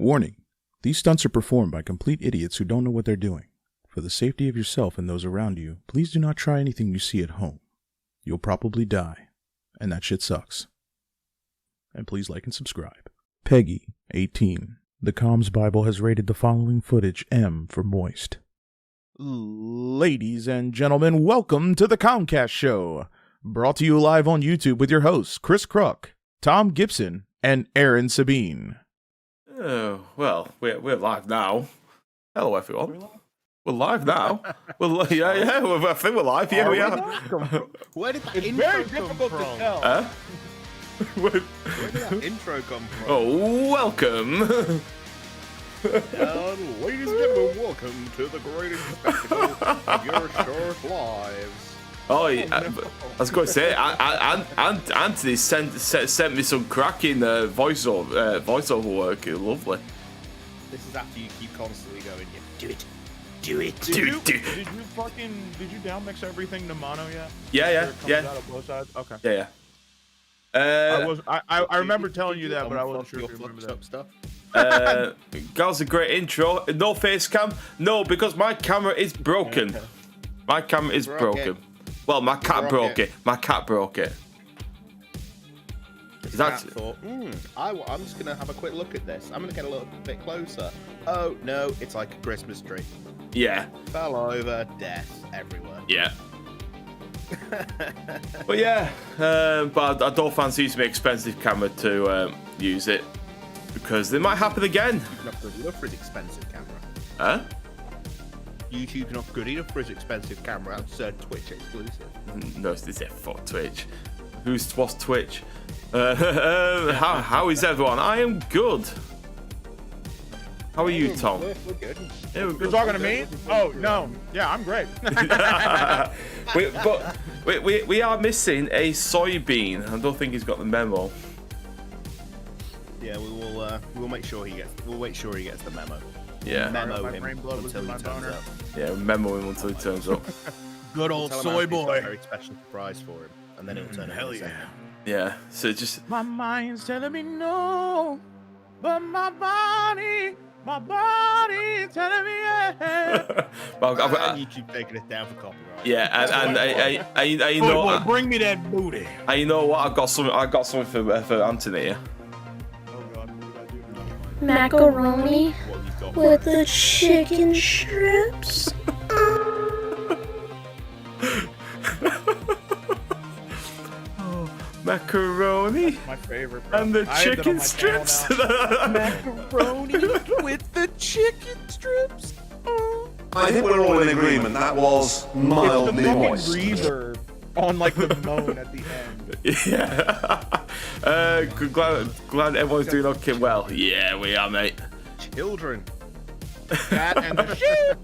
Warning: these stunts are performed by complete idiots who don't know what they're doing. For the safety of yourself and those around you, please do not try anything you see at home. You'll probably die, and that shit sucks. And please like and subscribe. Peggy, 18. TheCOMSbible has rated the following footage M for moist. Ladies and gentlemen, welcome to the TheCOMScast Show. Brought to you live on YouTube with your hosts, Chris Kruk, Tom Gibson, and Aaron Sabine. Oh, well, we're live now. Hello, everyone. We're live now. I think we're live. Yeah, we are. Where did that It's intro very come difficult from? to tell. Where did that intro come from? Oh, welcome. Ladies and gentlemen, welcome to the greatest spectacle of your short lives. Oh, yeah, I was going to say, Anthony sent me some cracking voiceover work. Lovely. This is after you keep constantly going, yeah, do it. Did you downmix everything to mono yet? Yeah. Out of both sides? Okay. Yeah. I remember telling you that, but I wasn't sure if you remember that stuff. That was a great intro. No face cam? No, because my camera is broken. My camera is broken. Well, my cat broke it. My cat broke it. That's thought, I'm just going to have a quick look at this. I'm going to get a little bit closer. Oh, no, it's like a Christmas tree. Yeah. Fell over, death everywhere. Yeah. But yeah, but I don't fancy using an expensive camera to use it, because it might happen again. Not good enough for his expensive camera. Huh? YouTube's not good enough for his expensive camera. That's Twitch exclusive. No, this is fuck Twitch. What's Twitch? How is everyone? I am good. How are you, Tom? We're good. Yeah, we're good. You're talking to me? Oh, no. Yeah, I'm great. we are missing a soybean. I don't think he's got the memo. Yeah, we'll make sure he gets. We'll make sure he gets the memo. Yeah. Memo My him brain blood was until in he my turns boner. up. Yeah, memo him until he turns up. Good old Tell him soy I've got boy. a very special surprise for him, and then he'll turn up. Hell in a yeah. second. Yeah. So just. My mind's telling me no, but my body is telling me yeah. Well, And you keep taking it down for copyright. Yeah, and you know Boy, bring me that booty. And you know what? I got something for Anthony here. Oh God, what did I do? Macaroni What have you got? with the chicken strips. Macaroni My favorite. Bro. and the I have that on chicken my channel strips. now. Macaroni with the chicken strips. I think we're all in agreement. That was It's the mildly fucking moist. reverb on like the moan at the end. Yeah. Glad everyone's doing okay. Well, yeah, we are, mate. Children. That and the shit.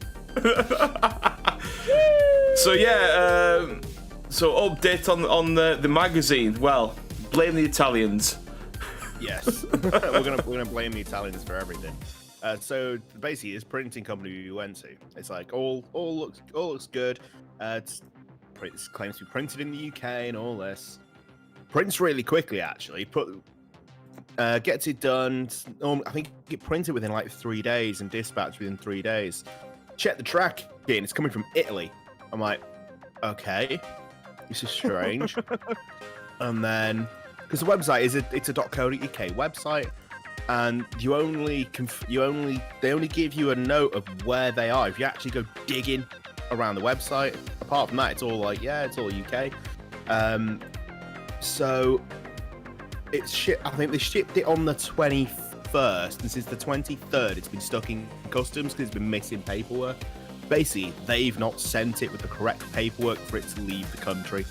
So yeah. So update on the magazine. Well, blame the Italians. Yes. we're gonna blame the Italians for everything. So basically, this printing company we went to, it's like all looks good. It claims to be printed in the UK and all this. Prints really quickly, actually. Gets it done. I think it printed within like 3 days and dispatched within 3 days. Check the tracking. It's coming from Italy. I'm like, okay, this is strange. And then, because the website it's a .co.uk website, and they only give you a note of where they are. If you actually go digging around the website, apart from that, it's all like, yeah, it's all UK. So it's shit. I think they shipped it on the 21st. This is the 23rd. It's been stuck in customs because it's been missing paperwork. Basically, they've not sent it with the correct paperwork for it to leave the country.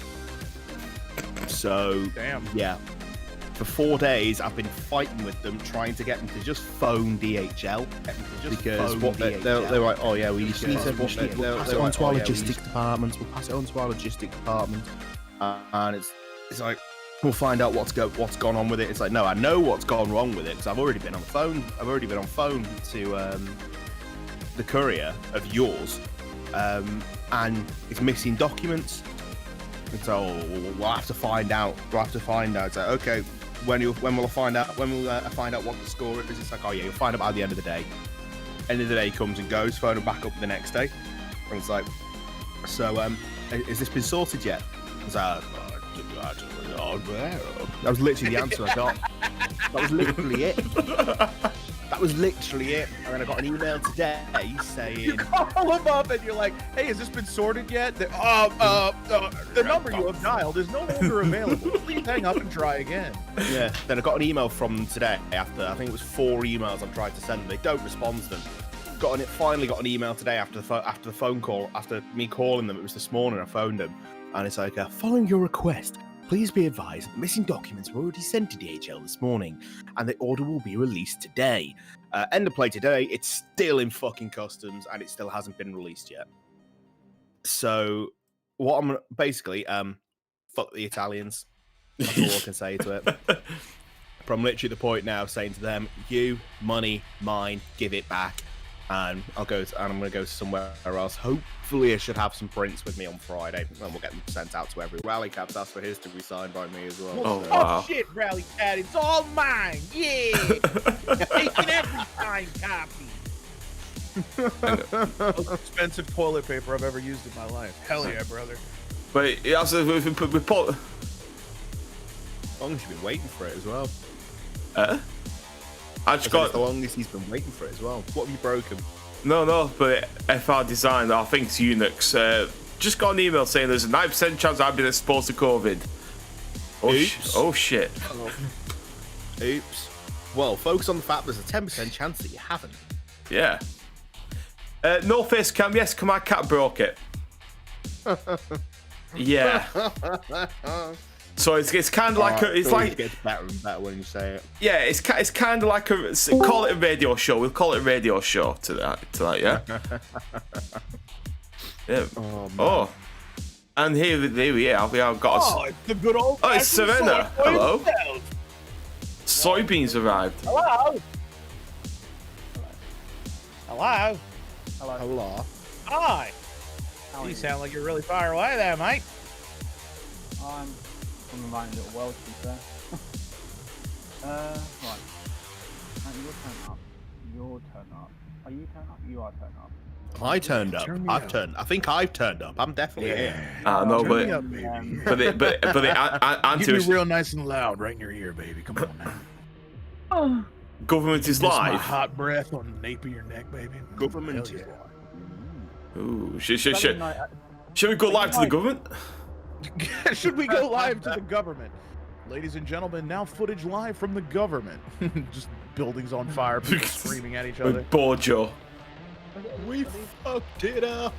So, Damn. yeah. For 4 days, I've been fighting with them, trying to get them to just phone DHL. Because what they're like, oh yeah, we just need to pass it on to our logistics department. We'll pass it on to our logistics department, and it's like, we'll find out what's gone on with it. It's like, no, I know what's gone wrong with it because I've already been on the phone. I've already been on phone to the courier of yours, and it's missing documents. And so we'll have to find out. It's like, okay, when will I find out? When will I find out what the score is? It's like, oh yeah, you'll find out by the end of the day. End of the day comes and goes. Phone them back up the next day, and it's like, so has this been sorted yet? I was like, that was literally the answer I got. That was literally it. That was literally it. And then I got an email today saying, You call them up and you're like, hey, has this been sorted yet? The number you have dialed is no longer available. Please hang up and try again. yeah. Then I got an email from them today after, I think it was 4 emails I've tried to send them. They don't respond to them. Finally got an email today after the phone call, after me calling them. It was this morning, I phoned them. And it's like, following your request, please be advised that missing documents were already sent to DHL this morning, and the order will be released today. End of play today. It's still in fucking customs, and it still hasn't been released yet. So, what I'm basically, fuck the Italians. That's all I can say to it. But I'm literally at the point now saying to them, you, money, mine, give it back. And I'm going to go somewhere else. Hopefully, I should have some prints with me on Friday, and we'll get them sent out to every Rally Caps. That's for his to be signed by me as well. Oh, so. wow. Shit, Rally Cat, it's all mine. Yeah. Taking every signed copy. Most expensive toilet paper I've ever used in my life. Hell yeah, brother. But yeah, also we put. As long as you've been waiting for it as well. I just It's got the longest he's been waiting for it as well. What have you broken? no, but FR Design, I think it's Unix. Just got an email saying there's a 9% chance I've been exposed to COVID. Oh shit. Oops. Well, focus on the fact there's a 10% chance that you haven't. Yeah. No face cam. Yes, my cat broke it. Yeah. So it's kind of like it gets better and better when you say it. Yeah, it's kind of like call it a radio show. We'll call it a radio show tonight. Yeah. Yeah. Oh. And here we are. I've got. It's the good old. Oh, it's Serena. Hello. Soybeans arrived. Hello. Hello. Hello. Hi. You sound like you're really far away there, mate. I'm from my own little world, to be fair. Right. Your turn up. Your turn up. Are you turned up? You are turned up. I turned up. I think I've turned up. I'm definitely here. No, Turn me but up, baby. but the Give me answer real nice and loud right in your ear, baby. Come on now. government is Kiss my live. hot breath on the nape of your neck, baby. Government Hell is yeah. Ooh, Saturday night, should we go live to the government? Should we go live to the government? Ladies and gentlemen, now footage live from the government. Just buildings on fire, people screaming at each other. With Bojo. We fucked it up.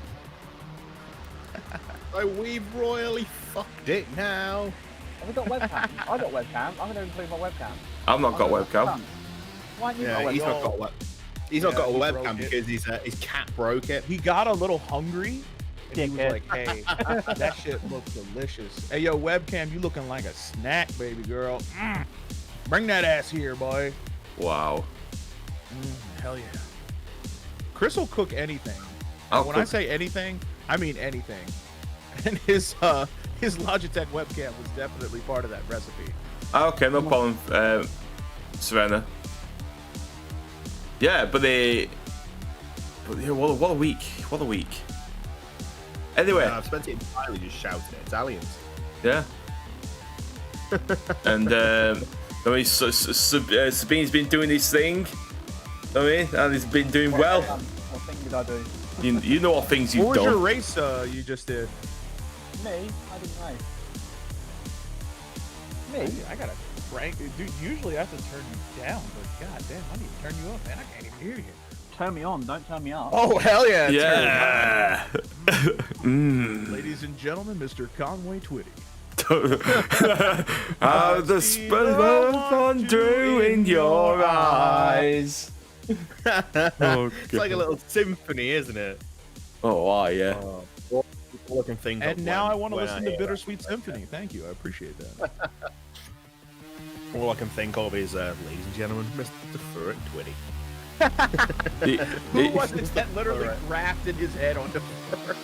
We've royally fucked it now. have we got webcam? I got webcam. I'm going to include my webcam. I've not got webcam. Why don't you Yeah, got he's webcam? not got a web. He's not got a he webcam broke it. because his cat broke it. He got a little hungry. And he was Dickhead. like, hey, that shit looks delicious. Hey, yo, webcam, you looking like a snack, baby girl. Bring that ass here, boy. Wow. Hell yeah. Chris will cook anything. I'll When I cook- say anything, I mean anything. And his Logitech webcam was definitely part of that recipe. Okay, no problem, Serena. Yeah, but yeah, what a week. What a week. Anyway, I've spent it entirely just shouting at Italians. yeah. And I mean, Sabine's been doing his thing. I mean, and he's been doing well. What thing did I do? You know what things you've What was your done. race you just did? Me? I didn't know. Me? I gotta crank. Dude, usually I have to turn you down, but goddamn, I need to turn you up, man. I can't even hear you. Turn me on, don't turn me up. Oh, hell yeah. Yeah. Ladies and gentlemen, Mr. Conway Twitty. How the spell of thunder in your eyes. It's like a little symphony, isn't it? Oh, yeah. All I can think of And now when- I want to when listen hear to that. Bittersweet Symphony. Thank you. I appreciate that. All I can think of is, ladies and gentlemen, Mr. Furrick Twitty. Who was it that literally grafted his head onto fur?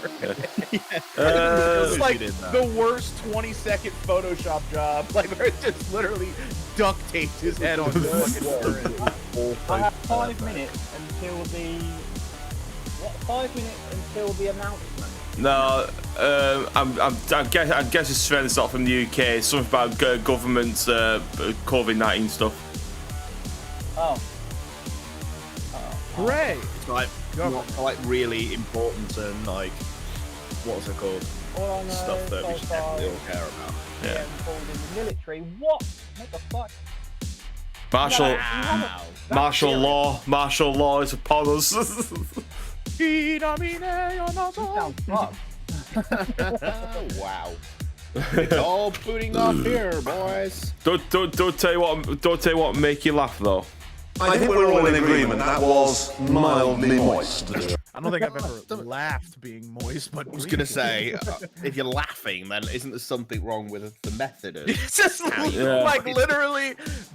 It's like did that. the worst 20-second Photoshop job. Like, where it's just literally duct taped his head on the fucking turret. I have 5 minutes until the... What? 5 minutes until the announcement. No, I guess it's Sven's not from the UK. It's something about government's COVID-19 stuff. Oh. Hooray! It's like really important and like, what's it called? All I know Stuff that we so should far definitely is all care about. Yeah. called in the military. What? What the fuck? Martial law is upon us. You sound fucked. Wow. It's all putting off here, boys. Don't tell you what make you laugh though. I think we're all in agreement that was mildly moist. I don't think I've ever laughed being moist, but I was gonna say, if you're laughing, then isn't there something wrong with the method? it's just like literally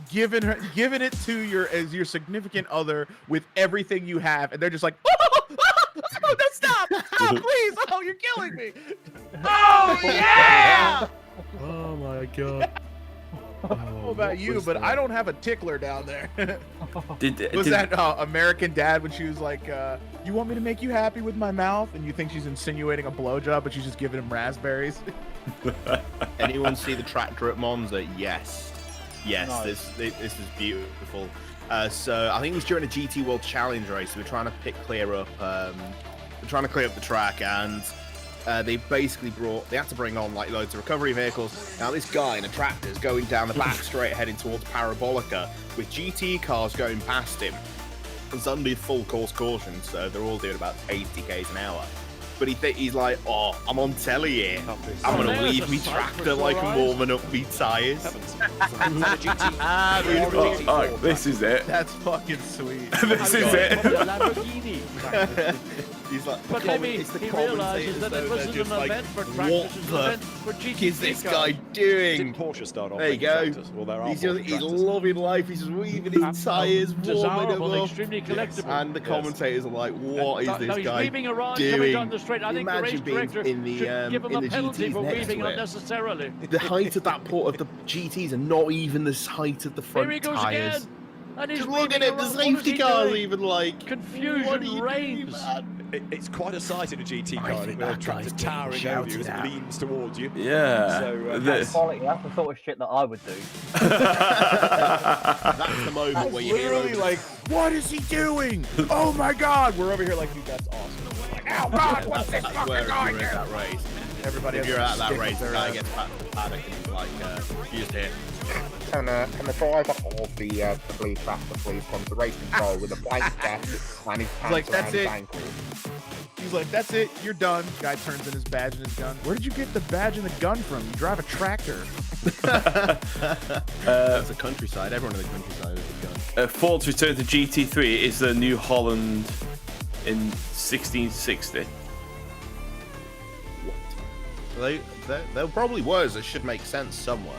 giving it to your significant other with everything you have, and they're just like, oh, stop, please, oh, you're killing me. Oh yeah. Oh my god. I don't know about you, but I don't have a tickler down there. Was that American Dad when she was like, you want me to make you happy with my mouth? And you think she's insinuating a blowjob, but she's just giving him raspberries? Anyone see the tractor at Monza? Yes. Nice. This is beautiful. So I think it was during a GT World Challenge race. We're trying to clear up the track, and they basically had to bring on like loads of recovery vehicles. Now this guy in a tractor is going down the back straight heading towards Parabolica with GT cars going past him. It's under full course caution, so they're all doing about 80 k's an hour. But he's like, oh, I'm on telly here. I'm gonna leave me tractor like I'm warming up me tyres. Oh, this is it. That's fucking sweet. This is it. He's like, But maybe he realises that it wasn't an event for tractors, it was an event for what GT is this cars. guy doing? Porsche start off There you go. Well, He's loving life. He's just weaving his tyres, warming Desirable, them up. extremely collectible. And the commentators are like, what is Now this he's guy weaving around, doing? coming down the straight. I think the race Imagine being director in the, should give him in a the penalty GTs for next weaving to it. unnecessarily. The height of that part of the GTs are not even the height of the front Here he goes tyres. again. And he's Just look at weaving it, the around. What is safety he cars doing? even like, what are Confusion you reigns. doing, man? It's quite a sight in a GT car. think With a that tractor guy's towering getting over you as it shouted at. leans towards you. Yeah. So, That's quality. That's the sort of shit that I would do. That's the moment where you hear Literally like, what is he doing? Oh my god! We're over here like, dude, that's awesome. Like, oh god, what's this that's where fucking if you're going at that race. Everybody If has you're to at that stick race, with the guy their, gets paddock and he's like, you just hear. And the driver of the police tractor police comes to race control with a blank desk and his pants like, around that's his it. ankle. He's like, that's it, you're done. Guy turns in his badge and his gun. Where did you get the badge and the gun from? You drive a tractor. That's the countryside. Everyone in the countryside is a gun. Ford's return to GT3 is the New Holland in 1660. There probably was. It should make sense somewhere.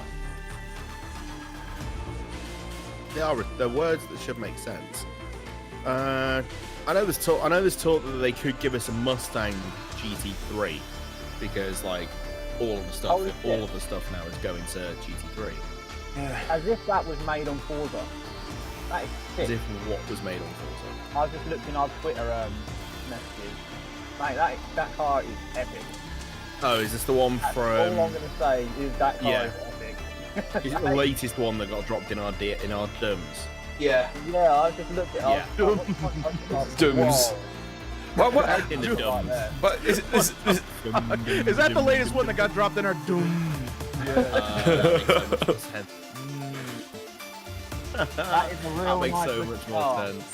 They're words that should make sense. I know there's talk that they could give us a Mustang GT3 because like all of the stuff now is going to GT3. As if that was made on Forza. That is sick. As if what was made on Forza. I was just looking on Twitter messages. Mate, that car is epic. Oh, is this the one That's from? all I'm gonna say is that car is epic. Is it the latest one that got dropped in our DUMs? Yeah, I just looked it up. Dooms. What? In the DUMs. But is Is that the latest one that got dropped in our doom? That is a real That makes nice so looking much more car. sense.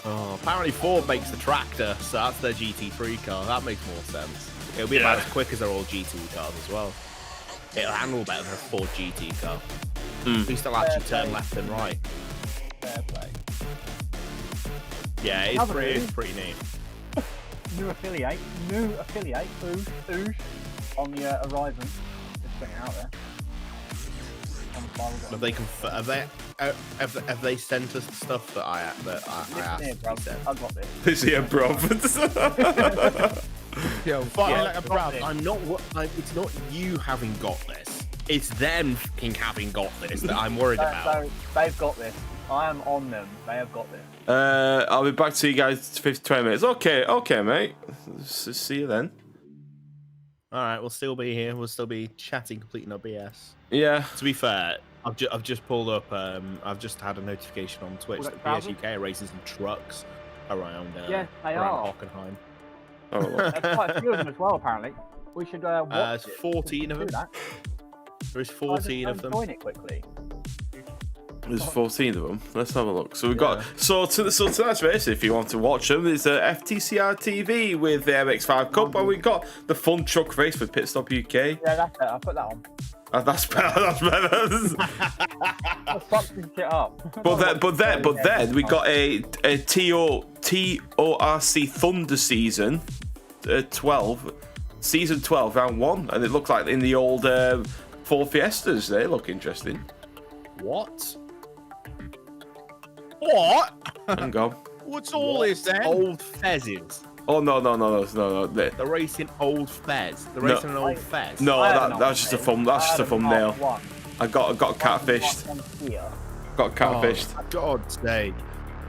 Oh, apparently Ford makes the tractor, so that's their GT3 car. That makes more sense. It'll be about as quick as their old GT cars as well. It'll handle better than a Ford GT car. At least it'll actually turn left and right. Fair play. Yeah, it's pretty neat. New affiliate, oosh, on the horizon. Just putting it out there. Have they sent us the stuff that I asked? Here, bro. I got this. this here, bro? Yo, fuck me like a prop. I'm not. It's not you having got this. It's them fucking having got this that I'm worried about. So they've got this. I am on them. They have got this. I'll be back to you guys in 20 minutes. Okay, mate. See you then. All right, we'll still be here. We'll still be chatting, completing our BS. Yeah. To be fair, I've just pulled up. I've just had a notification on Twitch that PS UK are racing some trucks around. Yes, they around are. Hockenheim. Oh, There's quite a few of them as well, apparently. We should watch There's it. 14 of them. There's 14 of them. Join it quickly. There's 14 of them. Let's have a look. So we've got so tonight's race. If you want to watch them, is FTCR TV with the MX5 Cup, and we've got the Fun Truck Race with Pit Stop UK. Yeah, that's it. I'll put that on. That's better. That's better. Fuck this shit up. But then we got a TORC Thunder season 12, season 12, round 1, and it looks like in the old Ford Fiestas. They look interesting. What? What? Hang on. What's all this then? Old Fezes. Oh no. They're racing old Fez. They're racing an old Fez. No, that's just a thumb. That's just a thumbnail. I got catfished. Got catfished. Oh, God's sake!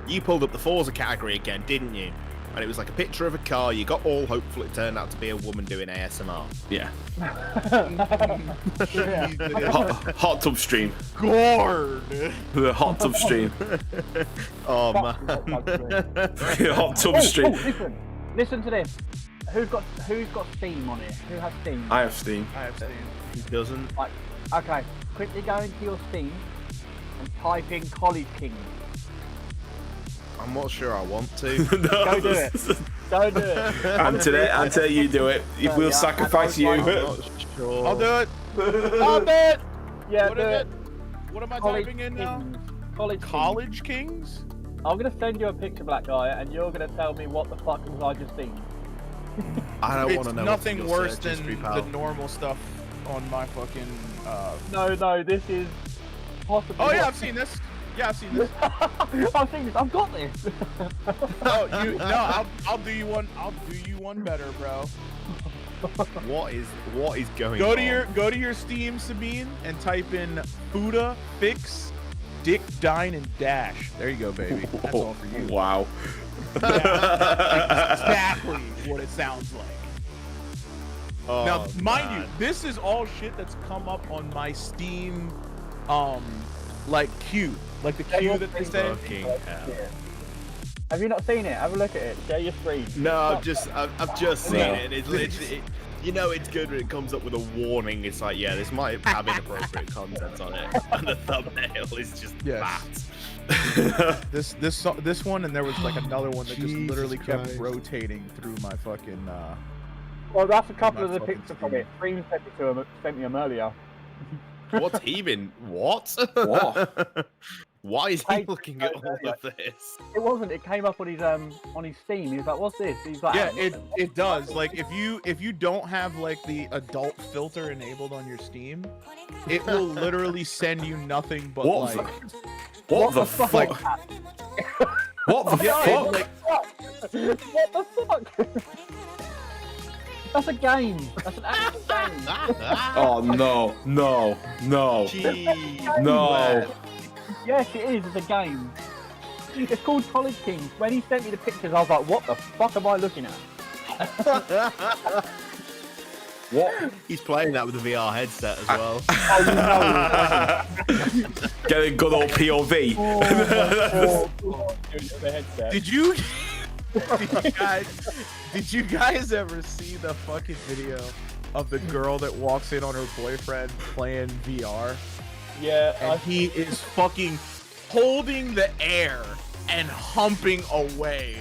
You pulled up the Forza category again, didn't you? And it was like a picture of a car. You got all hopeful. It turned out to be a woman doing ASMR. Yeah. Hot tub stream. Gourd. The hot tub stream. Oh man. Hot tub stream. Listen to this. Who's got Steam on it? Who has Steam? I have Steam. He doesn't. Like, okay, quickly go into your Steam and type in College Kings. I'm not sure I want to. Go do it. Go do it. Until you do it, we'll sacrifice you. I'm not sure. I'll do it. I'll do it. Yeah, What do is it. it? What am I College typing in now? Kings. College Kings? I'm gonna send you a picture, Black Guy, and you're gonna tell me what the fuck was I just seen. I don't want It's to know. nothing worse than history, pal. the normal stuff on my fucking. No, this is possibly. Oh yeah, I've seen this. Yeah, I've seen this. I've seen this. I've got this. I'll do you one. I'll do you one better, bro. What is going Go on? to your Steam, Sabine, and type in Fuda Fix Dick Dine and Dash. There you go, baby. That's all for you. Wow. Yeah, exactly what it sounds like. Oh, Now, mind man. you, this is all shit that's come up on my Steam, like queue, like the queue that they say. Fucking hell. Have you not seen it? Have a look at it. Share your screen. No, I've just seen it, and it's literally, you know, it's good when it comes up with a warning. It's like, yeah, this might have inappropriate content on it, and the thumbnail is just that. This one, and there was like another one that just Jesus literally kept Christ. rotating through my fucking. Well, that's a couple of the fucking pictures from it. Stream sent me them earlier. What's he been? What? What? Why is he looking at all of this? It wasn't. It came up on his Steam. He was like, "What's this?" He's like, Yeah, it does. Like if you don't have like the adult filter enabled on your Steam, it will literally send you nothing but What like. What the fuck? What the fuck? What the fuck? That's a game. That's an actual game. Oh no. Jeez. No. Yes, it is. It's a game. It's called College Kings. When he sent me the pictures, I was like, "What the fuck am I looking at?" What? He's playing that with a VR headset as well. Getting good old POV. Did you guys ever see the fucking video of the girl that walks in on her boyfriend playing VR? Yeah, And he is fucking holding the air and humping away.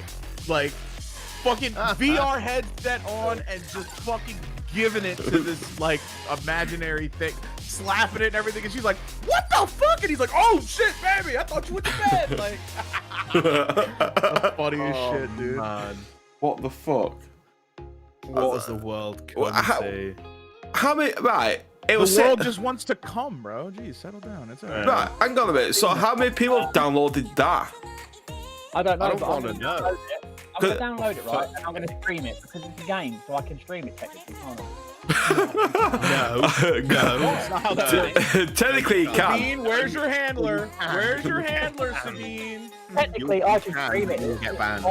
Like, fucking VR headset on and just fucking giving it to this, like, imaginary thing. Slapping it and everything. And she's like, "What the fuck?" And he's like, "Oh, shit, baby. I thought you went to bed." Like, that's funny as shit, dude. Man. What the fuck? What does the world come to? How many? Right. It was The world just wants to come, bro. Jeez, settle down. It's alright. Right, hang on a minute. So how many people downloaded that? I don't know. I don't but want I'm to gonna know. download it. I'm gonna download it, right? And I'm gonna stream it because it's a game, so I can stream it technically, can't I? No. That's not how that works. Technically, you can. Sabine, where's your handler? Where's your handler, Sabine? Technically, I can can, stream it. you'll get banned.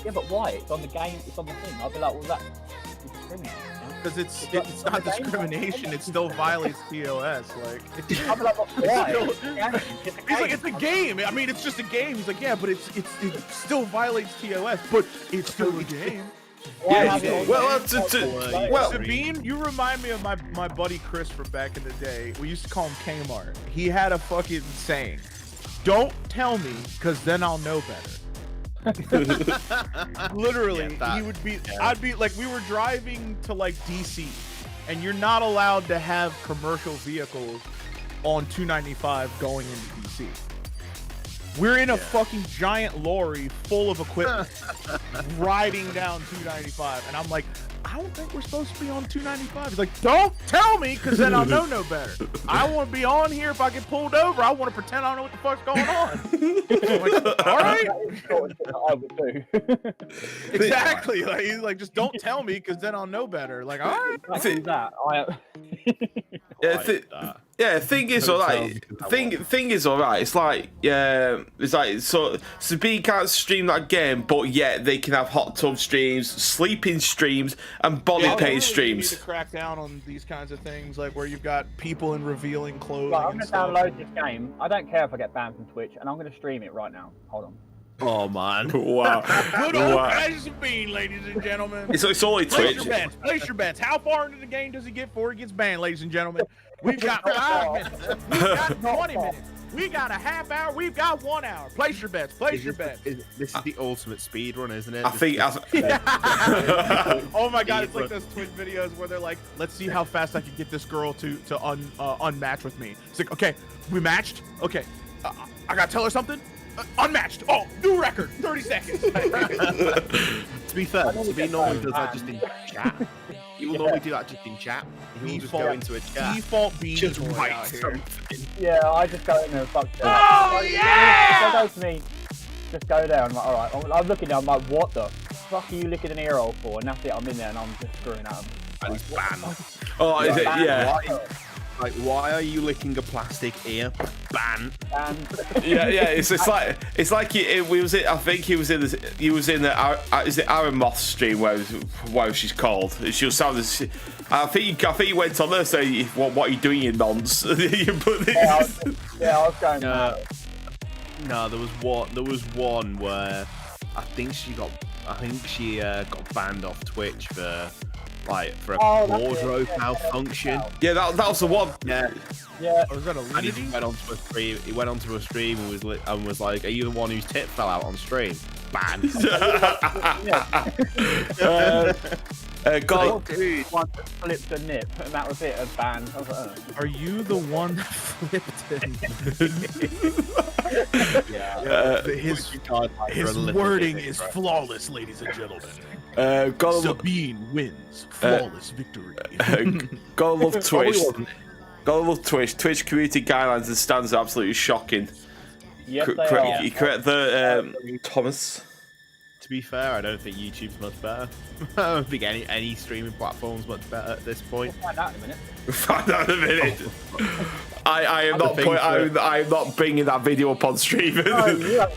Yeah, but why? It's on the game. It's on the thing. I'll be like, well, that's discriminating. Because it's not discrimination. It still violates TOS. Like, I'll be like, why? he's like, it's a game. I mean, it's just a game. He's like, yeah, but it still violates TOS, but it's still a game. Well, Sabine, you remind me of my buddy Chris from back in the day. We used to call him Kmart. He had a fucking saying: "Don't tell me, because then I'll know better." Literally, he would be. I'd be like, we were driving to like DC, and you're not allowed to have commercial vehicles on 295 going into DC. We're in a fucking giant lorry full of equipment riding down 295, and I'm like, I don't think we're supposed to be on 295. He's like, don't tell me, because then I'll know no better. I want to be on here. If I get pulled over, I want to pretend I don't know what the fuck's going on. Like, all right. I would do. Exactly. Like, he's like, just don't tell me, because then I'll know better. Like, all right. Thing is alright. Thing is alright. It's like so Sabine can't stream that game, but yet they can have hot tub streams, sleeping streams, and body paint streams. You need to crack down on these kinds of things, like where you've got people in revealing clothing. Right, I'm gonna download this game. I don't care if I get banned from Twitch, and I'm gonna stream it right now. Hold on. Oh man! Wow! Good old Sabine, ladies and gentlemen. It's only Twitch. Place your bets. How far into the game does he get before he gets banned, ladies and gentlemen? We've got 5 minutes. We've got 20 minutes. We got a half hour. We've got 1 hour. Place your bets. Place your bets. This is the ultimate speed run, isn't it? I think. Oh my god! It's like those Twitch videos where they're like, "Let's see how fast I can get this girl to unmatch with me." It's like, okay, we matched. Okay, I gotta tell her something. Unmatched. Oh, new record. 30 seconds. To be fair, Sabine normally does that just in chat. He will normally do that just in chat. He will just go into a chat. Default beat. Just write something. Yeah, I just go in there and fuck shit. Oh yeah! Go to me. Just go there. I'm like, all right. I'm looking there. I'm like, what the fuck are you licking an ear hole for? And that's it. I'm in there and I'm just screwing at him. And he's banned. Oh, is it? Yeah. Like, why are you licking a plastic ear? Ban. Yeah. It's like he was in. I think he was in the. Is it Aaron Moth's stream where she's called? She'll sound as. I think he went on there saying, "What are you doing, you nonce?" I was going. No, there was one where I think she got banned off Twitch for. Like for a wardrobe malfunction. Yeah, that was the one. Yeah. Was that a and he went onto a stream. He went onto a stream and was like, "Are you the one whose tit fell out on stream?" Ban. God, dude, one that flipped a nip, and that was it. A ban. I was like, Are you the one that flipped him? His wording is flawless, ladies and gentlemen. Sabine wins. Flawless victory. Gotta love Twitch. Gotta love Twitch. Twitch community guidelines and standards are absolutely shocking. yes, they are. You correct the Thomas. To be fair, I don't think YouTube's much better. I don't think any streaming platform's much better at this point. We'll find out in a minute. Find out in a minute. I am not bringing that video up on stream. The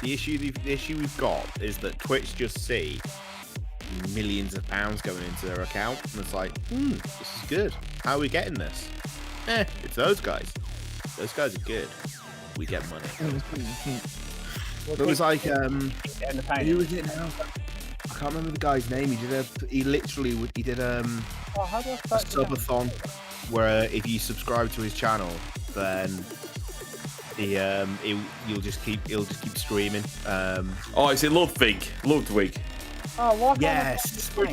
issue we've got is that Twitch just see millions of pounds going into their account, and it's like, this is good. How are we getting this? It's those guys. Those guys are good. We get money. It was like, who was it now? I can't remember the guy's name. He did a subathon where if you subscribe to his channel, then he'll just keep streaming. Is it Ludwig? Ludwig. Oh, what? Yes. Where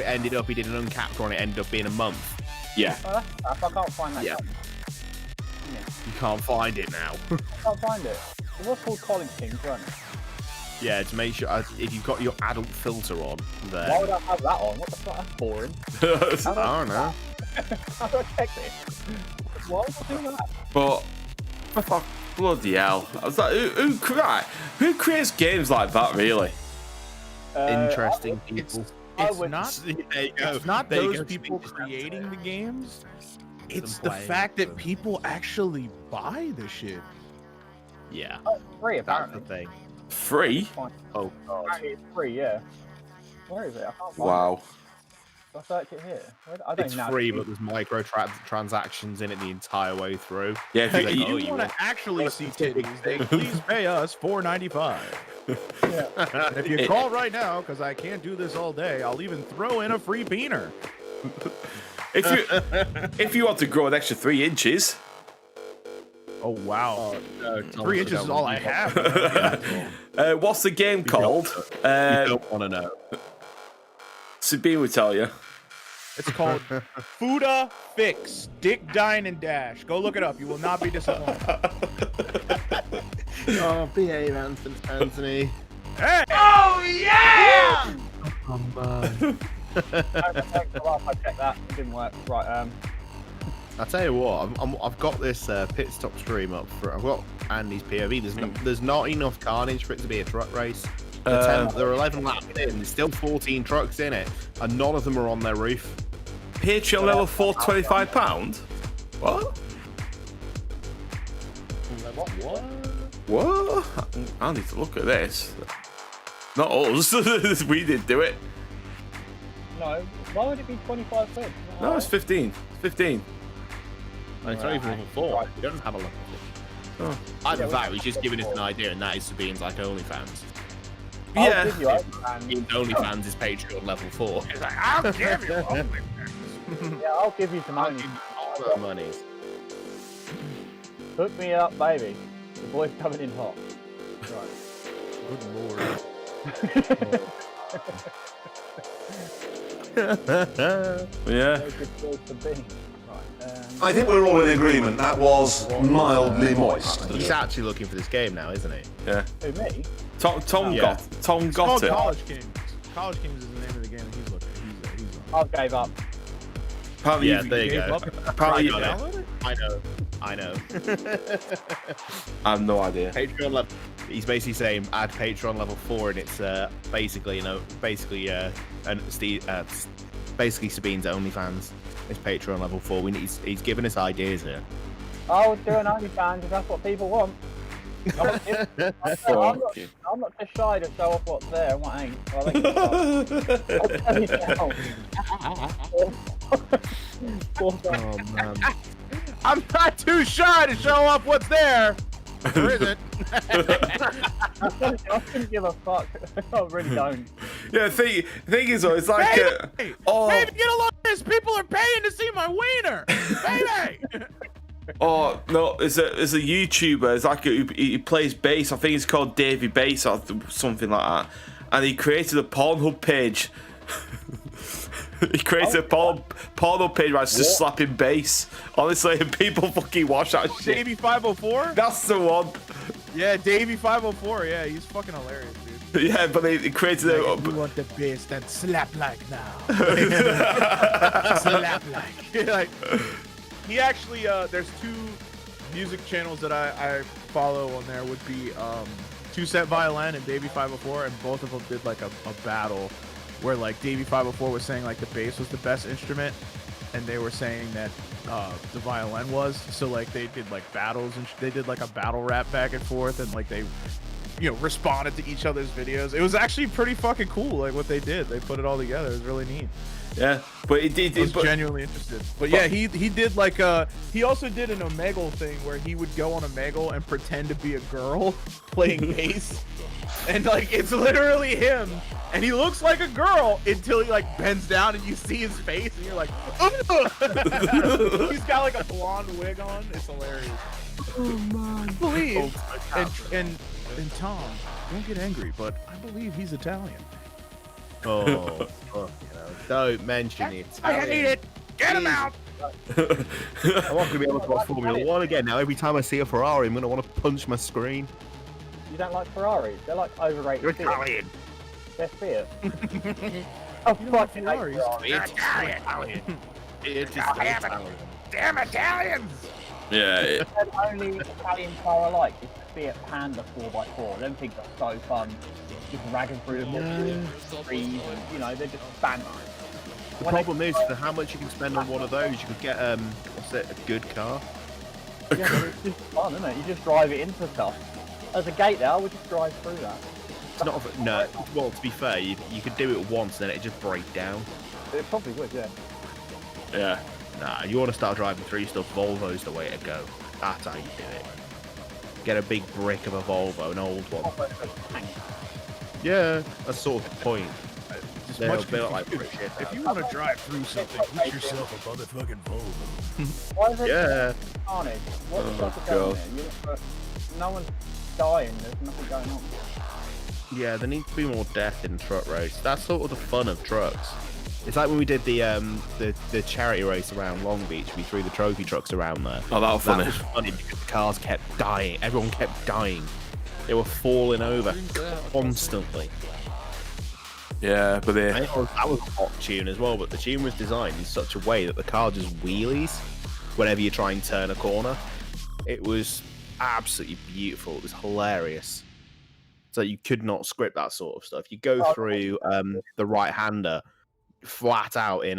it ended up, he did an uncapped one. It ended up being a month. Yeah. Oh, that's I can't find that. Yeah. You can't find it now. I can't find it. It was called College Kings, wasn't it? Yeah, to make sure if you've got your adult filter on, then. Why would I have that on? What the fuck? That's boring. I don't know. How do I check this? Why would I do that? But fuck, bloody hell! I was like, who creates games like that? Really? Interesting people. it's not. There you go. It's not There you those go, people speech creating the games. It's Some the blame fact that them. people actually buy the shit. Yeah, Free that's the apparently. thing. Free? Oh god. Apparently it's free, yeah. Where is it? I can't find Wow. it. Can I search it here? I don't It's know. free, but there's transactions in it the entire way through. Yeah, if Hey, you, if you- you want to actually see titties, then please pay us $4.95. And if you call right now, because I can't do this all day, I'll even throw in a free peener. if you want to grow an extra 3 inches, Oh wow, No, 3 inches is all I have. what's the game called? You don't want to know. Sabine will tell you. It's called Fuda Fix Dick Dine and Dash. Go look it up. You will not be disappointed. Oh, behave, Anthony. Hey! Oh yeah! I checked that. It didn't work. Right. I tell you what, I've got this pit stop stream up for. I've got Andy's POV. There's not enough carnage for it to be a truck race. There are 11 laps in. There's still 14 trucks in it, and none of them are on their roof. Patreon level 4, £25. What? What? What? I need to look at this. Not us. We didn't do it. No. Why would it be 25 quid? No, it's 15. It's 15. And it's not even level 4. We don't have a level 4. Oh. Either that, he's just giving us an idea, and that is Sabine's like OnlyFans. Yeah. Give you OnlyFans is Patreon level 4. It's like, I'll give you yeah, I'll give you some I'll money. give you all the money. Hook me up, baby. The boy's coming in hot. Good lord. Yeah. I think we're all in agreement that was mildly moist. He's actually looking for this game now, isn't he? Yeah. Who, me? Tom Yeah. got It's called it. College Kings. College Kings is the name of the game that he's looking at. He's I gave up. Apparently Yeah, you- there you gave go. up. apparently I you- got it. I know. I have no idea. Patreon level. He's basically saying add Patreon level 4, and it's basically basically Sabine's OnlyFans. It's Patreon level 4. He's giving us ideas here. I'll do an OnlyFans if that's what people want. I'm not just shy to show off what's there and what ain't. So I think Oh man. I'm not too shy to show off what's there. Or is it? I couldn't give a fuck. I really don't. Yeah, thing is, though, it's like, Baby, oh, baby, get a look at this. People are paying to see my wiener. Baby. oh no, it's a YouTuber. It's like he plays bass. I think it's called Davey Bass or something like that. And he created a Pornhub page. He created a Pornhub page where it's just slapping bass. Honestly, and people fucking watch that shit. Davey 504? That's the one. Yeah, Davey 504. Yeah, he's fucking hilarious, dude. Yeah, but he created Like, a. if you want the bass, then slap like now. Slap like. Like, he actually, there's 2 music channels that I follow on there would be Two Set Violin and Davey 504, and both of them did like a battle where like Davey 504 was saying like the bass was the best instrument, and they were saying that the violin was. So like they did like battles, and they did like a battle rap back and forth, and like they, you know, responded to each other's videos. It was actually pretty fucking cool, like what they did. They put it all together. It was really neat. Yeah, but he did. I was genuinely interested. But yeah, he did like he also did an Omegle thing where he would go on Omegle and pretend to be a girl playing bass. And like it's literally him, and he looks like a girl until he like bends down and you see his face, and you're like, he's got like a blonde wig on. It's hilarious. Oh man, I believe. And Tom, don't get angry, but I believe he's Italian. Oh, fuck, don't mention it. I hate it. Get him out. I'm not going to be able to watch Formula 1 again now. Every time I see a Ferrari, I'm going to want to punch my screen. You don't like Ferraris? They're like overrated. You're Italian. They're Fiat. Oh, fucking Ferraris? Italian. It's just Italian. Damn Italians! Yeah. The only Italian car I like is Fiat Panda 4x4. Them things are so fun. Just ragging through the trees, and, you know, they're just fun. The problem is for how much you can spend on one of those, you could get a good car. Yeah, but it's just fun, isn't it? You just drive it into stuff. There's a gate there. I would just drive through that. It's not. No. Well, to be fair, you could do it once, and then it just break down. It probably would, yeah. Yeah. Nah, you want to start driving through stuff. Volvo's the way to go. That's how you do it. Get a big brick of a Volvo, an old one. Yeah, that's sort of the point. They're built like British. If you want to drive through something, get yourself a motherfucking Volvo. Why is it Yeah. carnage? What the fuck is going there? No one's dying. There's nothing going on. Yeah, there needs to be more death in truck race. That's sort of the fun of trucks. It's like when we did the charity race around Long Beach. We threw the trophy trucks around there. Oh, that was funny. That was funny because the cars kept dying. Everyone kept dying. They were falling over constantly. Yeah, but that was a hot tune as well. But the tune was designed in such a way that the car just wheelies whenever you try and turn a corner. It was absolutely beautiful. It was hilarious. So you could not script that sort of stuff. You go through the right-hander flat out at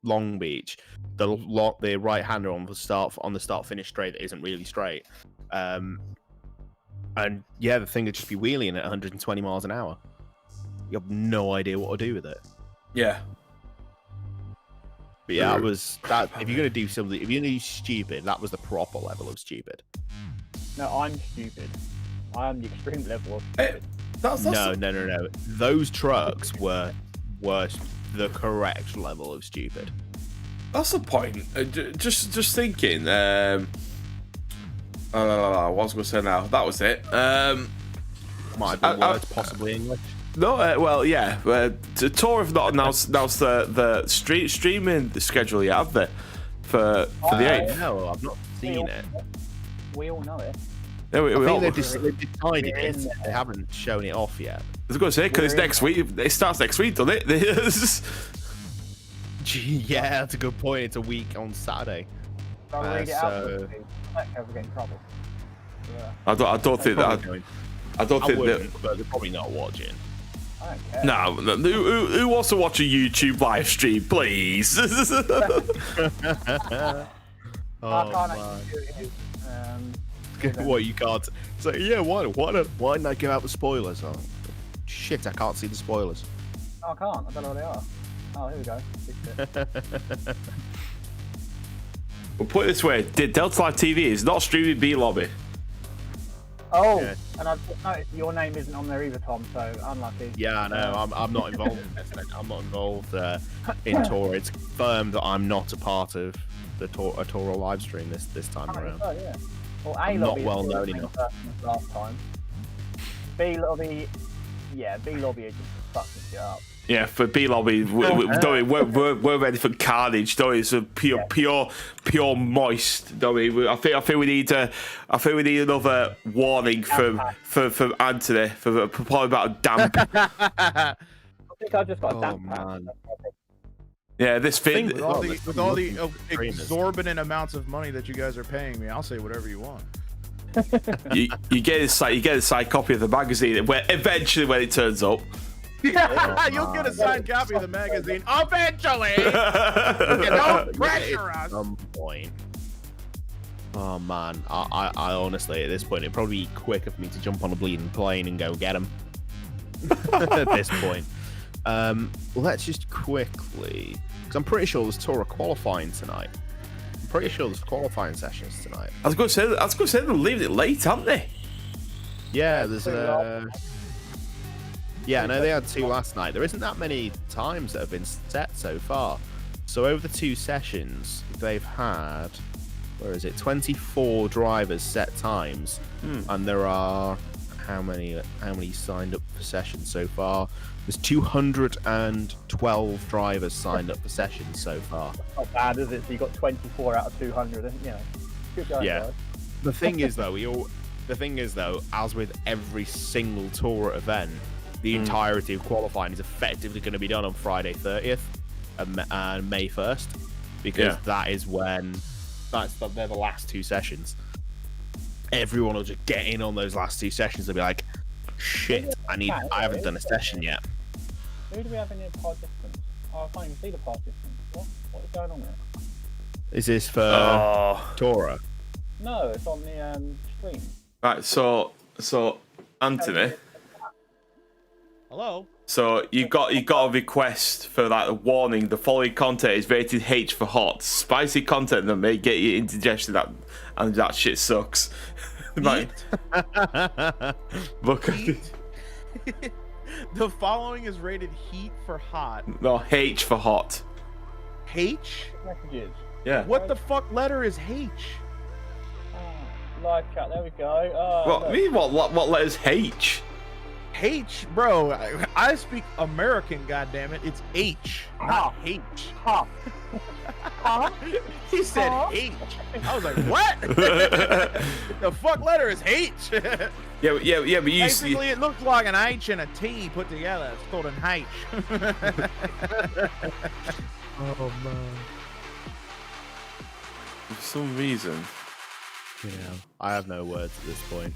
Long Beach. The right-hander on the start-finish straight that isn't really straight. And yeah, the thing would just be wheeling at 120 miles an hour. You have no idea what to do with it. Yeah. But yeah, that was that. If you're gonna do something, if you're gonna do stupid, that was the proper level of stupid. No, I'm stupid. I am the extreme level of stupid. No. Those trucks were the correct level of stupid. That's the point. Just thinking. What was I going to say now? That was it. Might have been words, possibly English. No, well, yeah. Tor have not announced the streaming schedule yet, have they? For the 8th. No, I've not seen it. We all know it. Yeah, I think they've decided it. They haven't shown it off yet. I was going to say, because it's next week. It starts next week, doesn't it? Yeah, that's a good point. It's a week on Saturday. I'll read it out. Ever get in trouble. Yeah. I don't think that. I don't think that. But they're probably not watching. I don't care. No, who wants to watch a YouTube live stream, please? I can't actually do it. What, you can't? So yeah, why didn't I give out the spoilers? Oh, shit, I can't see the spoilers. Oh, I can't. I don't know what they are. Oh, here we go. We'll put it this way: Delta Live TV is not streaming B Lobby. Oh, yeah. And I've just noticed your name isn't on there either, Tom. So unlucky. Yeah, no, I'm not involved in this. I'm not involved in Tor. It's confirmed that I'm not a part of the Tor live stream this time around. Oh, yeah. Well, I'm not well known enough. Last time. B Lobby, yeah, B Lobby are just fucking shit up. Yeah, for B Lobby, we're ready for carnage. It's a pure moist. I think we need another warning from Anthony for probably about damp. I think I just got a damp man. Yeah, this thing with all the exorbitant amounts of money that you guys are paying me, I'll say whatever you want. you get a side copy of the magazine where eventually when it turns up. You'll get a signed copy of the magazine eventually. Don't pressure us. At some point. Oh man, I honestly at this point it'd probably be quicker for me to jump on a bleeding plane and go get him. At this point, let's just quickly, because I'm pretty sure there's Tora qualifying tonight. I'm pretty sure there's qualifying sessions tonight. I was going to say they're leaving it late, aren't they? Yeah, there's yeah, no, they had 2 last night. There isn't that many times that have been set so far. So over the 2 sessions, they've had, 24 drivers set times, and there are how many signed up for sessions so far? There's 212 drivers signed up for sessions so far. That's not bad, is it? So you got 24 out of 200, and good going, guys. The thing is though, as with every single tour event, the entirety of qualifying is effectively going to be done on Friday 30th and May 1st, because that is when they're the last 2 sessions. everyone will just get in on those last 2 sessions. They'll be like, shit, I haven't done a session yet. Who do we have in the participants? Oh, I can't even see the participants. What is going on there? Is this for Tora? No, it's on the stream. Right, so Anthony. Hello. So you got a request for that warning. The following content is rated H for hot. Spicy content that may get you indigestion. And that shit sucks. Right. Look at it. The following is rated heat for hot. No, H for hot. H? Messages. Yeah. What the fuck letter is H? Live chat. There we go. What? I mean, what letters H? H, bro. I speak American. Goddammit, it's H, not H. He said H. I was like, what? The fuck letter is H? Yeah, but you basically it looks like an H and a T put together. It's called an H. Oh man. For some reason. Yeah, I have no words at this point.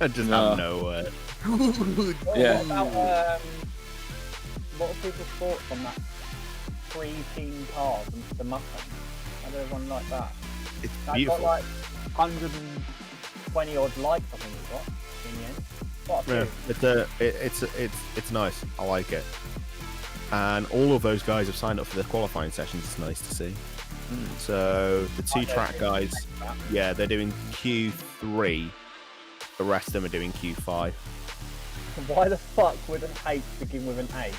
I just have no words. Yeah. What are people's thoughts on that 3-team cars and the Mustang? How does everyone like that? It's that beautiful. Got like 120 odd likes, I think it got in the end. What a Yeah, it's nice. I like it. And all of those guys have signed up for the qualifying sessions. It's nice to see. So the 2-track guys, yeah, they're doing Q3. The rest of them are doing Q5. Why the fuck would an H begin with an A?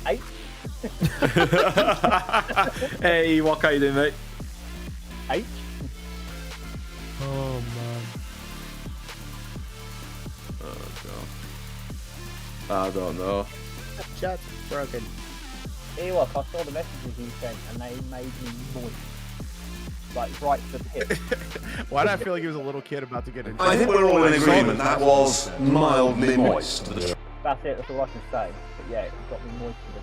H? Hey, what can you do, mate? H? Oh man. Oh god. I don't know. Chat's broken. Here, look, I saw the messages you sent and they made me moist. Like, right to the tip. Why did I feel like he was a little kid about to get into I think we're all in agreement that was mildly moist. That's it, that's all I can say. But yeah, it got me moist to the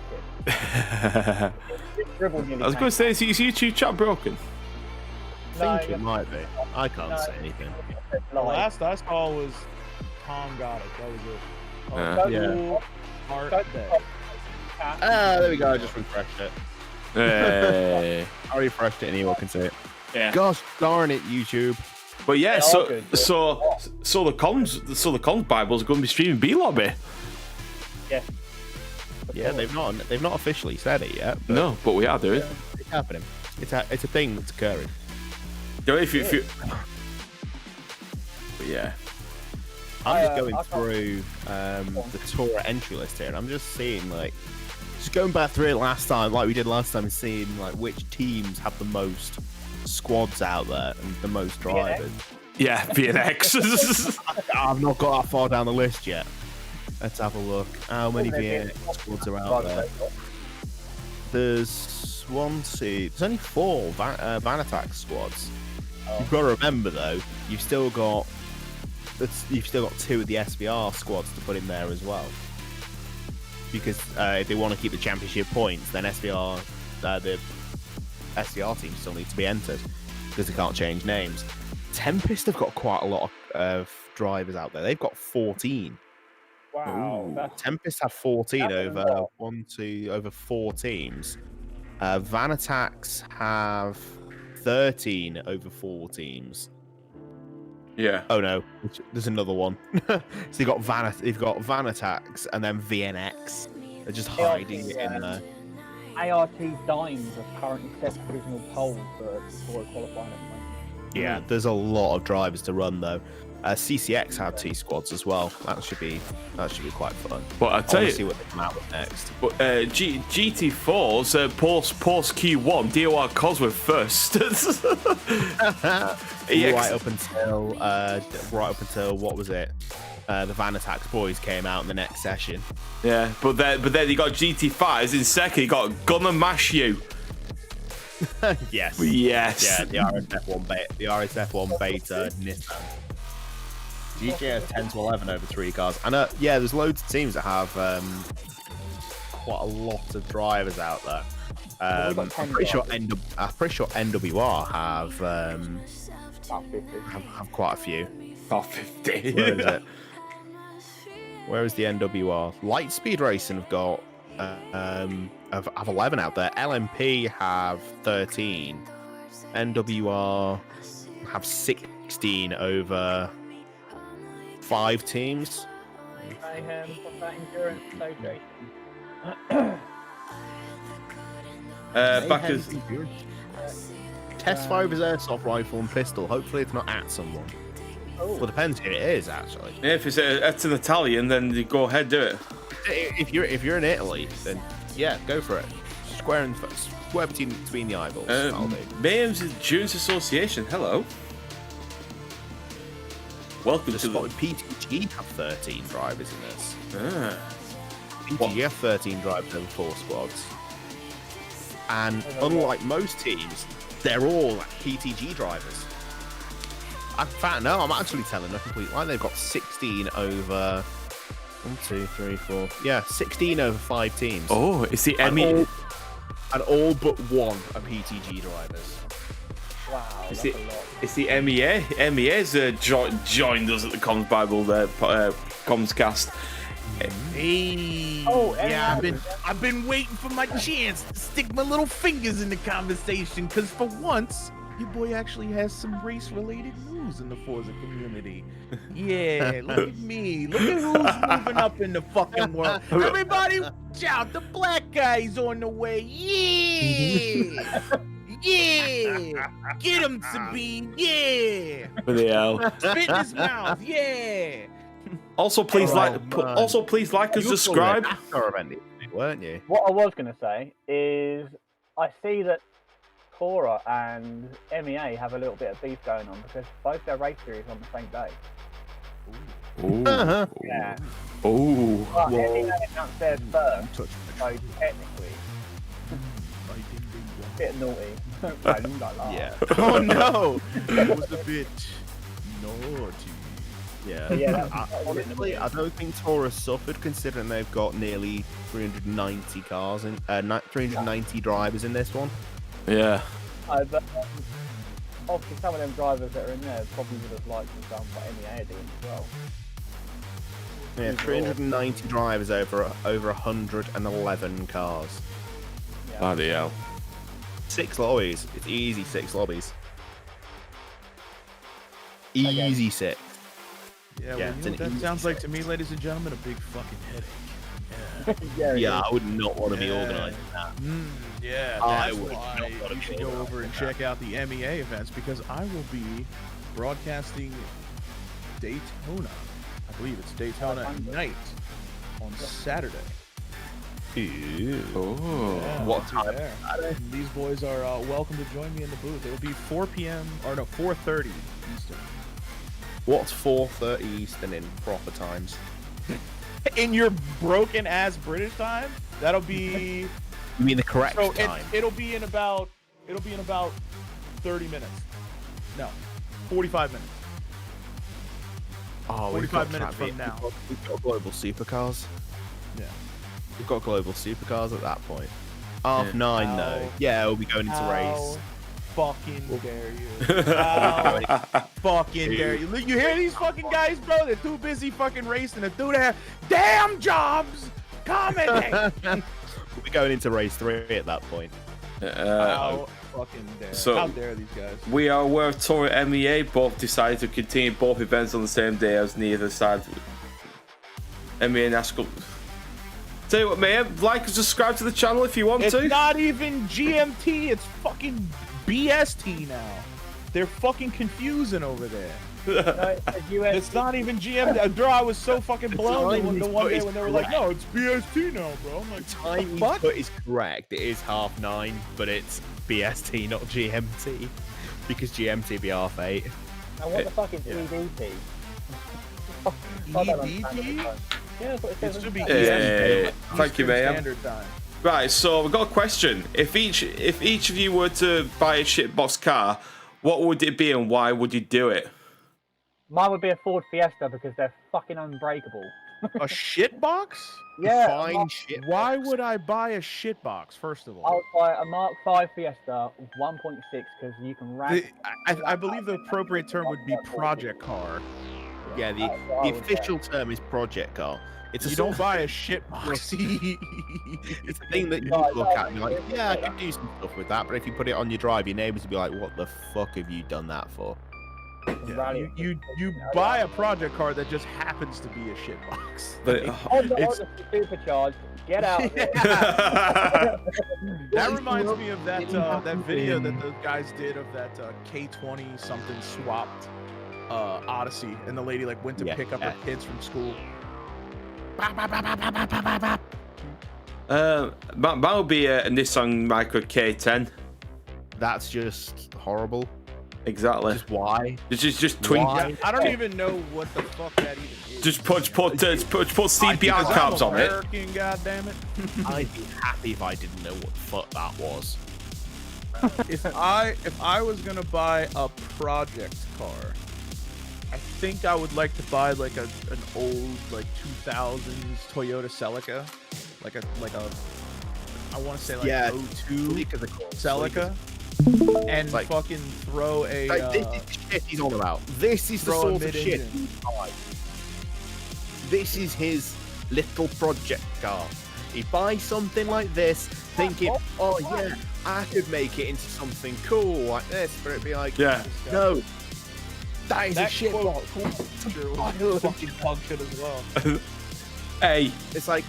tip. I was going to say, is YouTube chat broken? I think it might be. I can't say anything. The last I saw was Tom got it. That was it. Yeah. Cool art day. There we go. I just refreshed it. Hey. I refreshed it and anyone can see it. Yeah. Gosh darn it, YouTube. But yeah, so the comms Bible's going to be streaming B-Lobby. Yeah. Yeah, they've not officially said it yet. But No, but we are doing. it's happening. It's a thing that's occurring. You know, if you but yeah. I'm just going through the Tora entry list here, and I'm just seeing just going back through it last time, like we did last time, and seeing which teams have the most squads out there and the most drivers. Yeah, VNX. I've not got that far down the list yet. Let's have a look. How many VNX squads are out there? There's there's only 4 Vanatak squads. You've got to remember though, you've still got 2 of the SVR squads to put in there as well. Because if they want to keep the championship points, then the SVR teams still need to be entered because they can't change names. Tempest have got quite a lot of drivers out there. They've got 14. Wow. Tempest have 14 over 4 teams. Vanatax have 13 over 4 teams. Yeah. Oh no, there's another one. So they've got Vanatax and then VNX. They're just hiding it in there. ART Dimes are currently set provisional pole for qualifying at the moment. Yeah, there's a lot of drivers to run though. CCX have 2 squads as well. That should be quite fun. But I tell you, see what they come out with next. But GT4's post Q1 DOR Cosworth first. right up until what was it? The Vanatax boys came out in the next session. Yeah, but then you got GT5s in second. You got Gonna Mash You. Yes. Yes. Yeah, the RSF1 beta Nissan. GK has 10 to 11 over 3 cars. And yeah, there's loads of teams that have quite a lot of drivers out there. I'm pretty sure NWR have About 50. I've quite a few. About 50. Where is it? Where is the NWR? Lightspeed Racing have got have 11 out there. LMP have 13. NWR have 16 over 5 teams. Mayhem, what's that, Endurance Association? Back as Test fire his airsoft rifle and pistol. Hopefully it's not at someone. Well, depends who it is, actually. yeah, if it's an Italian, then you go ahead, do it. If you're in Italy, then yeah, go for it. Square between the eyeballs. That'll do. Mayhem's Endurance Association. Hello. Welcome The to spot PTG have 13 drivers in this. Ah. PTG have 13 drivers over 4 squads. And unlike most teams, they're all PTG drivers. In fact, no, I'm actually telling a complete lie. They've got 16 over 1, 2, 3, 4. Yeah, 16 over 5 teams. Oh, it's the And MEA. all but one are PTG drivers. Wow, It's that's the, a lot. it's the MEA. MEA's joined us at the COMSbible, COMScast. Hey, Oh, yeah, and- I've been waiting for my chance to stick my little fingers in the conversation, because for once, your boy actually has some race-related news in the Forza community. Yeah, look at me. Look at who's moving up in the fucking world. Everybody, watch out. The black guy's on the way. Yeah. Yeah. Get him, Sabine. Yeah. Bloody hell. Spit in his mouth. Yeah. Also, please man. please like and You were subscribe. calling it NASCAR event, weren't you? What I was going to say is, I see that Cora and MEA have a little bit of beef going on because both their race series are on the same day. Uh-huh. Yeah. Oh. But MEA announced theirs first, so technically, a bit naughty. Yeah. Oh no, that was a bit naughty. Yeah. Yeah, that's Honestly, I don't think Taurus suffered considering they've got nearly 390 cars and 390 drivers in this one. Yeah. But obviously, some of them drivers that are in there probably would have liked to have done what MEA are doing as well. Yeah, 390 drivers over 111 cars. Yeah. Bloody hell. 6 lobbies. It's easy 6 lobbies. Easy 6. Yeah, Yeah, well, it's you know an what that easy sounds like set. to me, ladies and gentlemen, a big fucking headache. Yeah, I would not want to be Yeah. organising that. Yeah, I that's would why not wanna you be should go organising over and that. check out the MEA events, because I will be broadcasting Daytona. I believe it's Daytona night on Saturday. Ooh. Oh. Yeah, What I'll be time? there. These boys are welcome to join me in the booth. It'll be 4 p.m. or no, 4:30 Eastern. What's 4:30 Eastern in proper times? In your broken ass British time, that'll be You mean the correct so time? it'll be in about 30 minutes. No, 45 minutes. Oh, 45 minutes from now. We've got global supercars. Yeah. We've got global supercars at that point. 9:30 though. How- Yeah, we'll be going into race. Fucking dare you? How fucking dare you? Look, you hear these fucking guys, bro? They're too busy fucking racing to do their damn jobs. Commenting. We'll be going into race 3 at that point. How fucking dare? so- How dare these guys? We are aware of Tour MEA both decided to continue both events on the same day as neither side. MEA and NASCAR. Tell you what, man, like and subscribe to the channel if you want It's to. not even GMT. It's fucking BST now. They're fucking confusing over there. It's not even GMT. Bro, I was so fucking blown the one day when they were like, no, it's BST now, bro. I'm like, The time you fuck? put is correct. It is 9:30, but it's BST, not GMT. Because GMT be 8:30. And what the fuck is EDT? EDT? Yeah, that's what it It says. should be Hey, thank you, Eastern ma'am. Standard Time. Right, so we've got a question. If each of you were to buy a shitbox car, what would it be and why would you do it? Mine would be a Ford Fiesta because they're fucking unbreakable. A shit box? Yeah. Fine shit. Why would I buy a shit box? First of I all, would buy a Mark V Fiesta 1.6 because you can I believe the appropriate term would be project car. Yeah, the official term is project car. It's You don't buy a shit box. It's a thing that you look at and be like, yeah, I could do some stuff with that. But if you put it on your drive, your neighbors will be like, what the fuck have you done that for? Yeah, you buy a project car that just happens to be a shit box. But it's supercharged. Get out of there. That reminds me of that that video that the guys did of that K20 something swapped Odyssey, and the lady like went to pick up her kids from school. That would be a Nissan Micra K10. That's just horrible. Exactly. Just why? Just twink. Yeah, I don't even know what the fuck that even is. Just put CBR carbs on it. American, goddammit. I'd be happy if I didn't know what the fuck that was. If I was gonna buy a project car, I think I would like to buy like an old like 2000s Toyota Celica, like a I want to say like 02 Celica, and like, fucking throw a. Like, this is the shit he's on about. This is the sort of shit he buys. This is his little project car. He buys something like this, thinking, "Oh yeah, I could make it into something cool like this," but it'd be like, no. That is a shit box. Fucking punk shit as well. Hey, it's like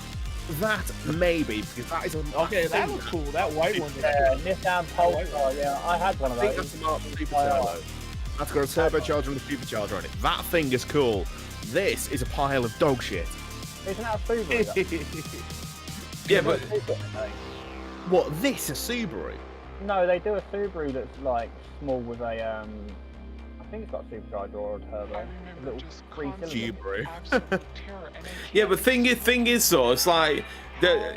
that maybe because that is okay. That looks cool. That white one. Nissan Pulsar. Yeah, I had one of those. That's got a turbocharger and a supercharger on it. That thing is cool. This is a pile of dog shit. Isn't that a Subaru? Yeah, but what? This a Subaru? No, they do a Subaru that's like small with a I think it's got a supercharger or a turbo. A little Subaru. yeah, but thing is though, it's like the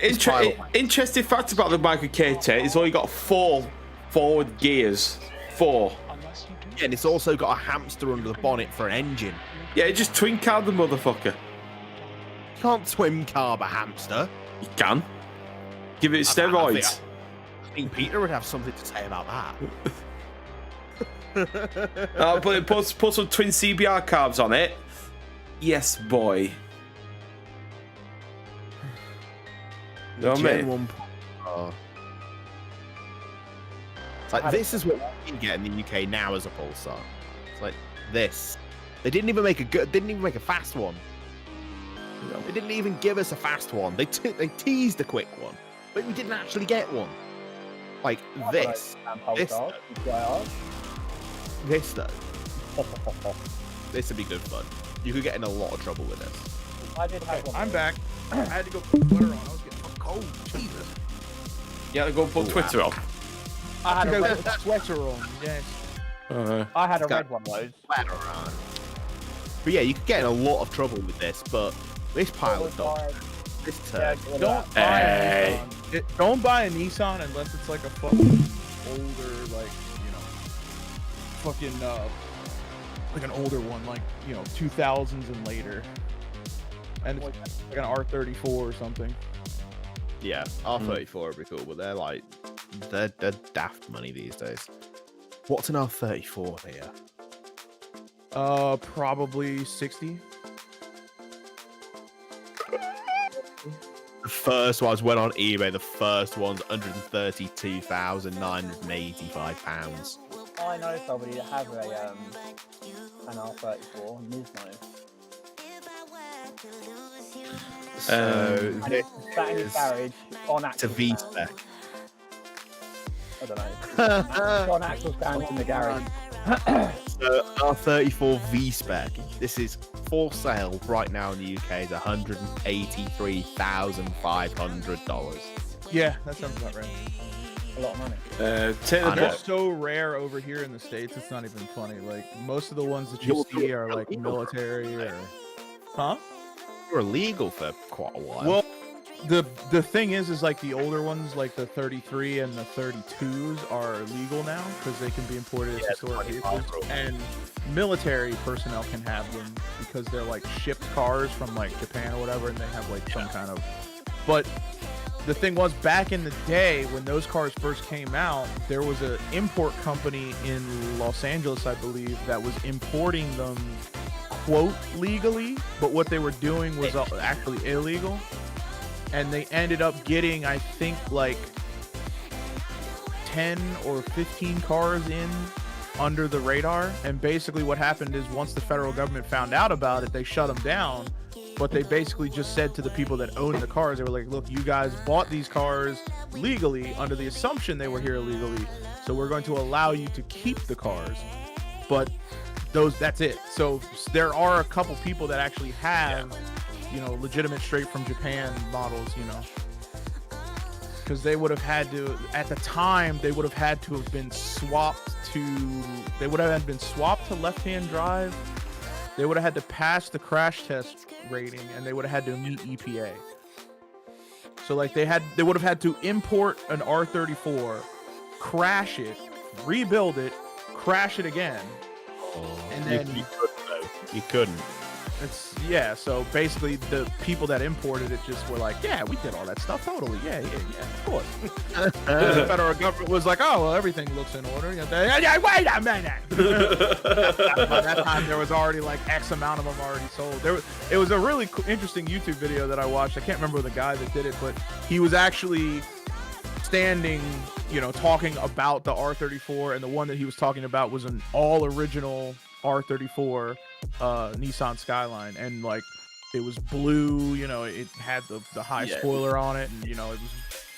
interesting fact about the Micra K10 is only got 4 forward gears. 4. Yeah, and it's also got a hamster under the bonnet for an engine. Yeah, it just twin carb the motherfucker. You can't twin carb a hamster. You can. Give it steroids. I think Peter would have something to say about that. But put some twin CBR carbs on it. Yes, boy. You know what I mean? It's like, this is what you get in the UK now as a Pulsar. It's like this. They didn't even make a fast one. They didn't even give us a fast one. They teased a quick one, but we didn't actually get one. Like this. This though. This would be good fun. You could get in a lot of trouble with this. I did have one. I'm back. I had to go put Twitter on. I was getting cold. Jesus. You had to go put Twitter on. I had a red sweater on. Yes. I had a red one of those. Sweater on. But yeah, you could get in a lot of trouble with this, but this pile of dogs, this turd. Don't buy a Nissan unless it's like a fucking older, like, you know, fucking like an older one, like, you know, 2000s and later, and it's like an R34 or something. Yeah, R34 would be cool, but they're daft money these days. What's an R34 here? Probably 60. The first ones went on eBay. The first one's £132,985. I know somebody that has an R34 and needs money. So it's sat in his garage on it's a V-spec. I don't know. It's got an actual stand in the garage. So R34 V-spec. This is for sale right now in the UK. Is $183,500. Yeah, that sounds about right. A lot of money. They're so rare over here in the States. It's not even funny. Like most of the ones that you see are like military or, huh? They were illegal for quite a while. Well, the thing is like the older ones, like the 33 and the 32s, are legal now because they can be imported as historic vehicles, and military personnel can have them because they're like shipped cars from like Japan or whatever, and they have like some kind of. But the thing was, back in the day when those cars first came out, there was an import company in Los Angeles, I believe, that was importing them, quote, legally, but what they were doing was actually illegal. And they ended up getting, I think, like 10 or 15 cars in under the radar. And basically what happened is once the federal government found out about it, they shut them down. But they basically just said to the people that owned the cars, they were like, look, you guys bought these cars legally under the assumption they were here illegally. So we're going to allow you to keep the cars. But that's it. So there are a couple people that actually have... legitimate straight from Japan models, because they would have had to, at the time, they would have had to have been swapped to left-hand drive. They would have had to pass the crash test rating, and they would have had to meet EPA. So like they would have had to import an R34, crash it, rebuild it, crash it again, and then you couldn't. So basically the people that imported it just were like, yeah, we did all that stuff, totally, yeah, of course. The federal government was like, oh, well, everything looks in order. Yeah, wait a minute. By that time, there was already like X amount of them already sold. It was a really interesting YouTube video that I watched. I can't remember the guy that did it, but he was actually standing, talking about the R34, and the one that he was talking about was an all original R34 Nissan Skyline, and like it was blue, it had the high spoiler on it, and it was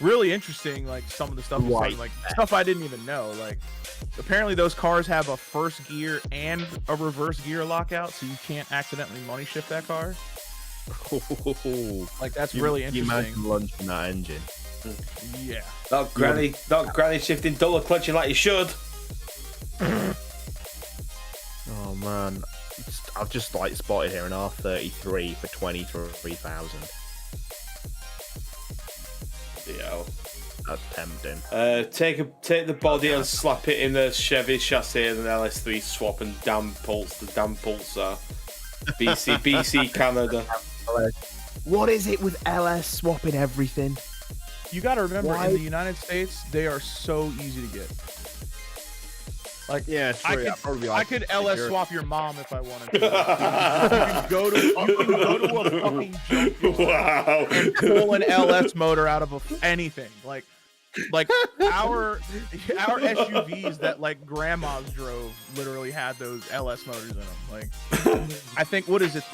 really interesting, like some of the stuff like stuff I didn't even know. Like apparently those cars have a first gear and a reverse gear lockout, so you can't accidentally money shift that car. Like that's really interesting. You imagine launching that engine. Yeah. Not granny shifting double clutching like you should. Oh man, I've just like spotted here an R33 for 23,000. Yeah, that's tempting. Take the body and slap it in the Chevy chassis and an LS3 swap and the damn pulsar. BC Canada. What is it with LS swapping everything? You got to remember, in the United States, they are so easy to get. Like, yeah, true. I could LS swap your mom if I wanted to. You can go to a fucking junkyard and pull an LS motor out of anything. Like our SUVs that like grandmas drove literally had those LS motors in them. Like, I think, what is it?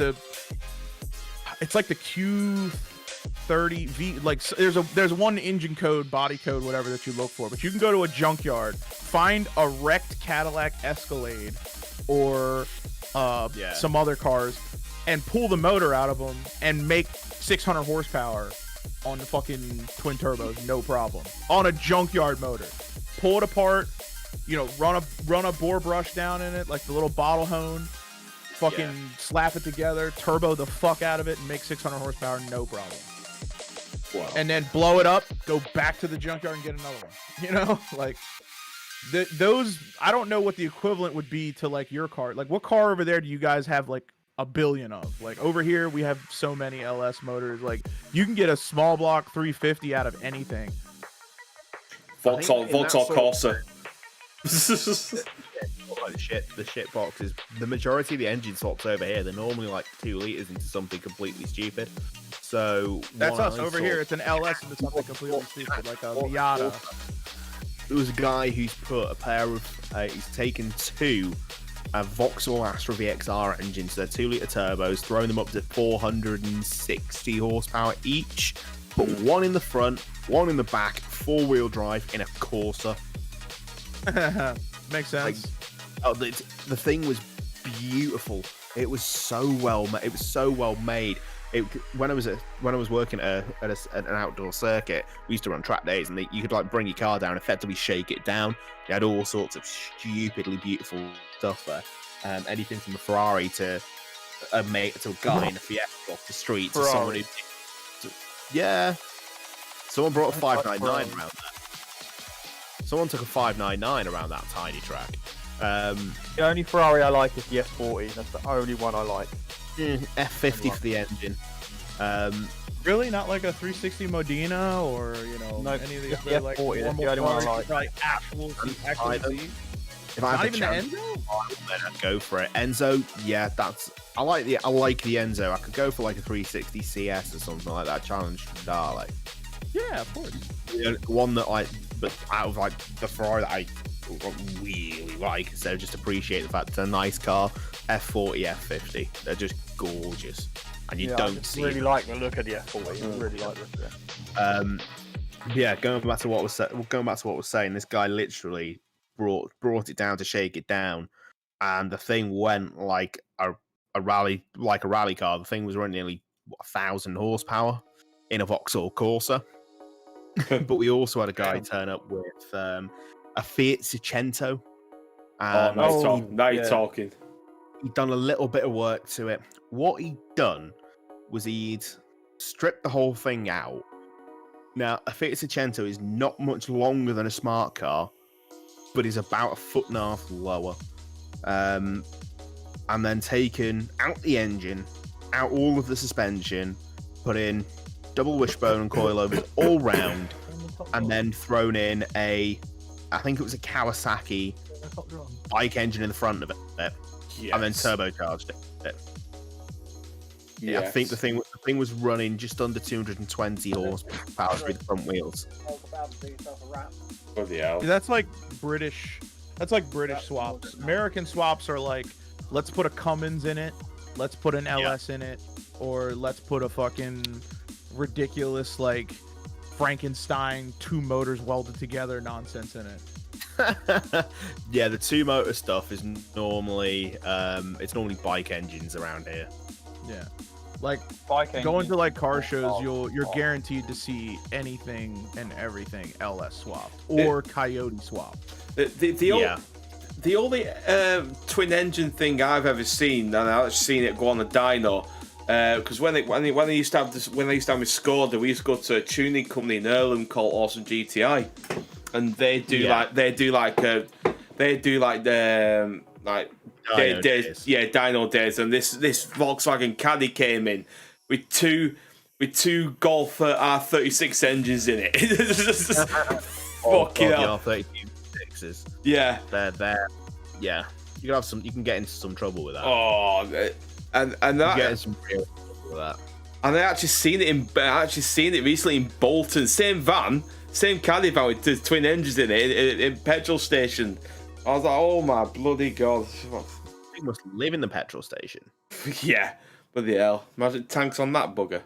It's like the Q30V. Like, there's one engine code, body code, whatever that you look for. But you can go to a junkyard, find a wrecked Cadillac Escalade or some other cars, and pull the motor out of them and make 600 horsepower on the fucking twin turbos, no problem. On a junkyard motor, pull it apart, run a bore brush down in it, like the little bottle hone, fucking slap it together, turbo the fuck out of it, and make 600 horsepower, no problem. Wow. And then blow it up, go back to the junkyard and get another one. Like those. I don't know what the equivalent would be to like your car. Like, what car over there do you guys have like a billion of? Like over here, we have so many LS motors. Like, you can get a small block 350 out of anything. Vauxhall Corsa. The shit box is the majority of the engine swaps over here. They're normally like 2 liters into something completely stupid. So that's us over here. It's an LS into something completely stupid, like a Miata. There was a guy who's put a pair of he's taken 2 Vauxhall Astra VXR engines. They're 2 liter turbos, thrown them up to 460 horsepower each. Put one in the front, one in the back, 4-wheel drive in a Corsa. Makes sense. The thing was beautiful. It was so well made. It was so well made. When I was working at an outdoor circuit, we used to run track days, and you could like bring your car down, effectively shake it down. You had all sorts of stupidly beautiful stuff there. Anything from a Ferrari to a guy in a Fiesta off the street to somebody. Yeah. Someone brought a 599 around that. Someone took a 599 around that tiny track. The only Ferrari I like is the F40. That's the only one I like. F50 for the engine. Really, not like a 360 Modena or any of the other like F40, that's normal the only one I cars, like. like actual seat. If I Not had even the the chance, Enzo? then I'd go for it. Enzo, yeah, I like the Enzo. I could go for like a 360 CS or something like that. Challenge Dale. Yeah, of course. The one that but out of like the Ferrari that I really like, so just appreciate the fact it's a nice car. F40, F50, they're just gorgeous, and you don't see. Really like the look of the F40. I really like the look of it. Yeah, going back to what was saying, this guy literally brought it down to shake it down, and the thing went like a rally car. The thing was running nearly 1,000 horsepower in a Vauxhall Corsa. But we also had a guy turn up with a Fiat Seicento. Now you're talking. He'd done a little bit of work to it. What he'd done was he'd stripped the whole thing out. Now, a Fiat Seicento is not much longer than a smart car, but is about 1.5 feet lower. And then taken out the engine, out all of the suspension, put in double wishbone and coilovers all round, and then thrown in I think it was a Kawasaki bike engine in the front of it, and then turbocharged it. Yeah, I think the thing was running just under 220 horsepower through the front wheels. Bloody hell. That's like British swaps. American swaps are like, let's put a Cummins in it, let's put an LS in it, or let's put a fucking ridiculous like Frankenstein 2 motors welded together nonsense in it. Yeah, the 2 motor stuff is normally it's normally bike engines around here. Yeah, like Bike going engine. to like car shows, you're guaranteed to see anything and everything LS swapped or Coyote swapped. The only twin engine thing I've ever seen, and I've seen it go on a dyno, because when they used to have with Skoda, we used to go to a tuning company in Earlham called Awesome GTI, and they do dyno days, and this Volkswagen Caddy came in with two Golf R36 engines in it. Fucking hell. R36s. Yeah. They're yeah. You can get into some trouble with that. Oh, and that, you get into some real trouble with that. And I actually seen it recently in Bolton. Same van, same caddy van with the twin engines in it in petrol station. I was like, oh my bloody god. You must live in the petrol station. Yeah, bloody hell. Imagine tanks on that bugger.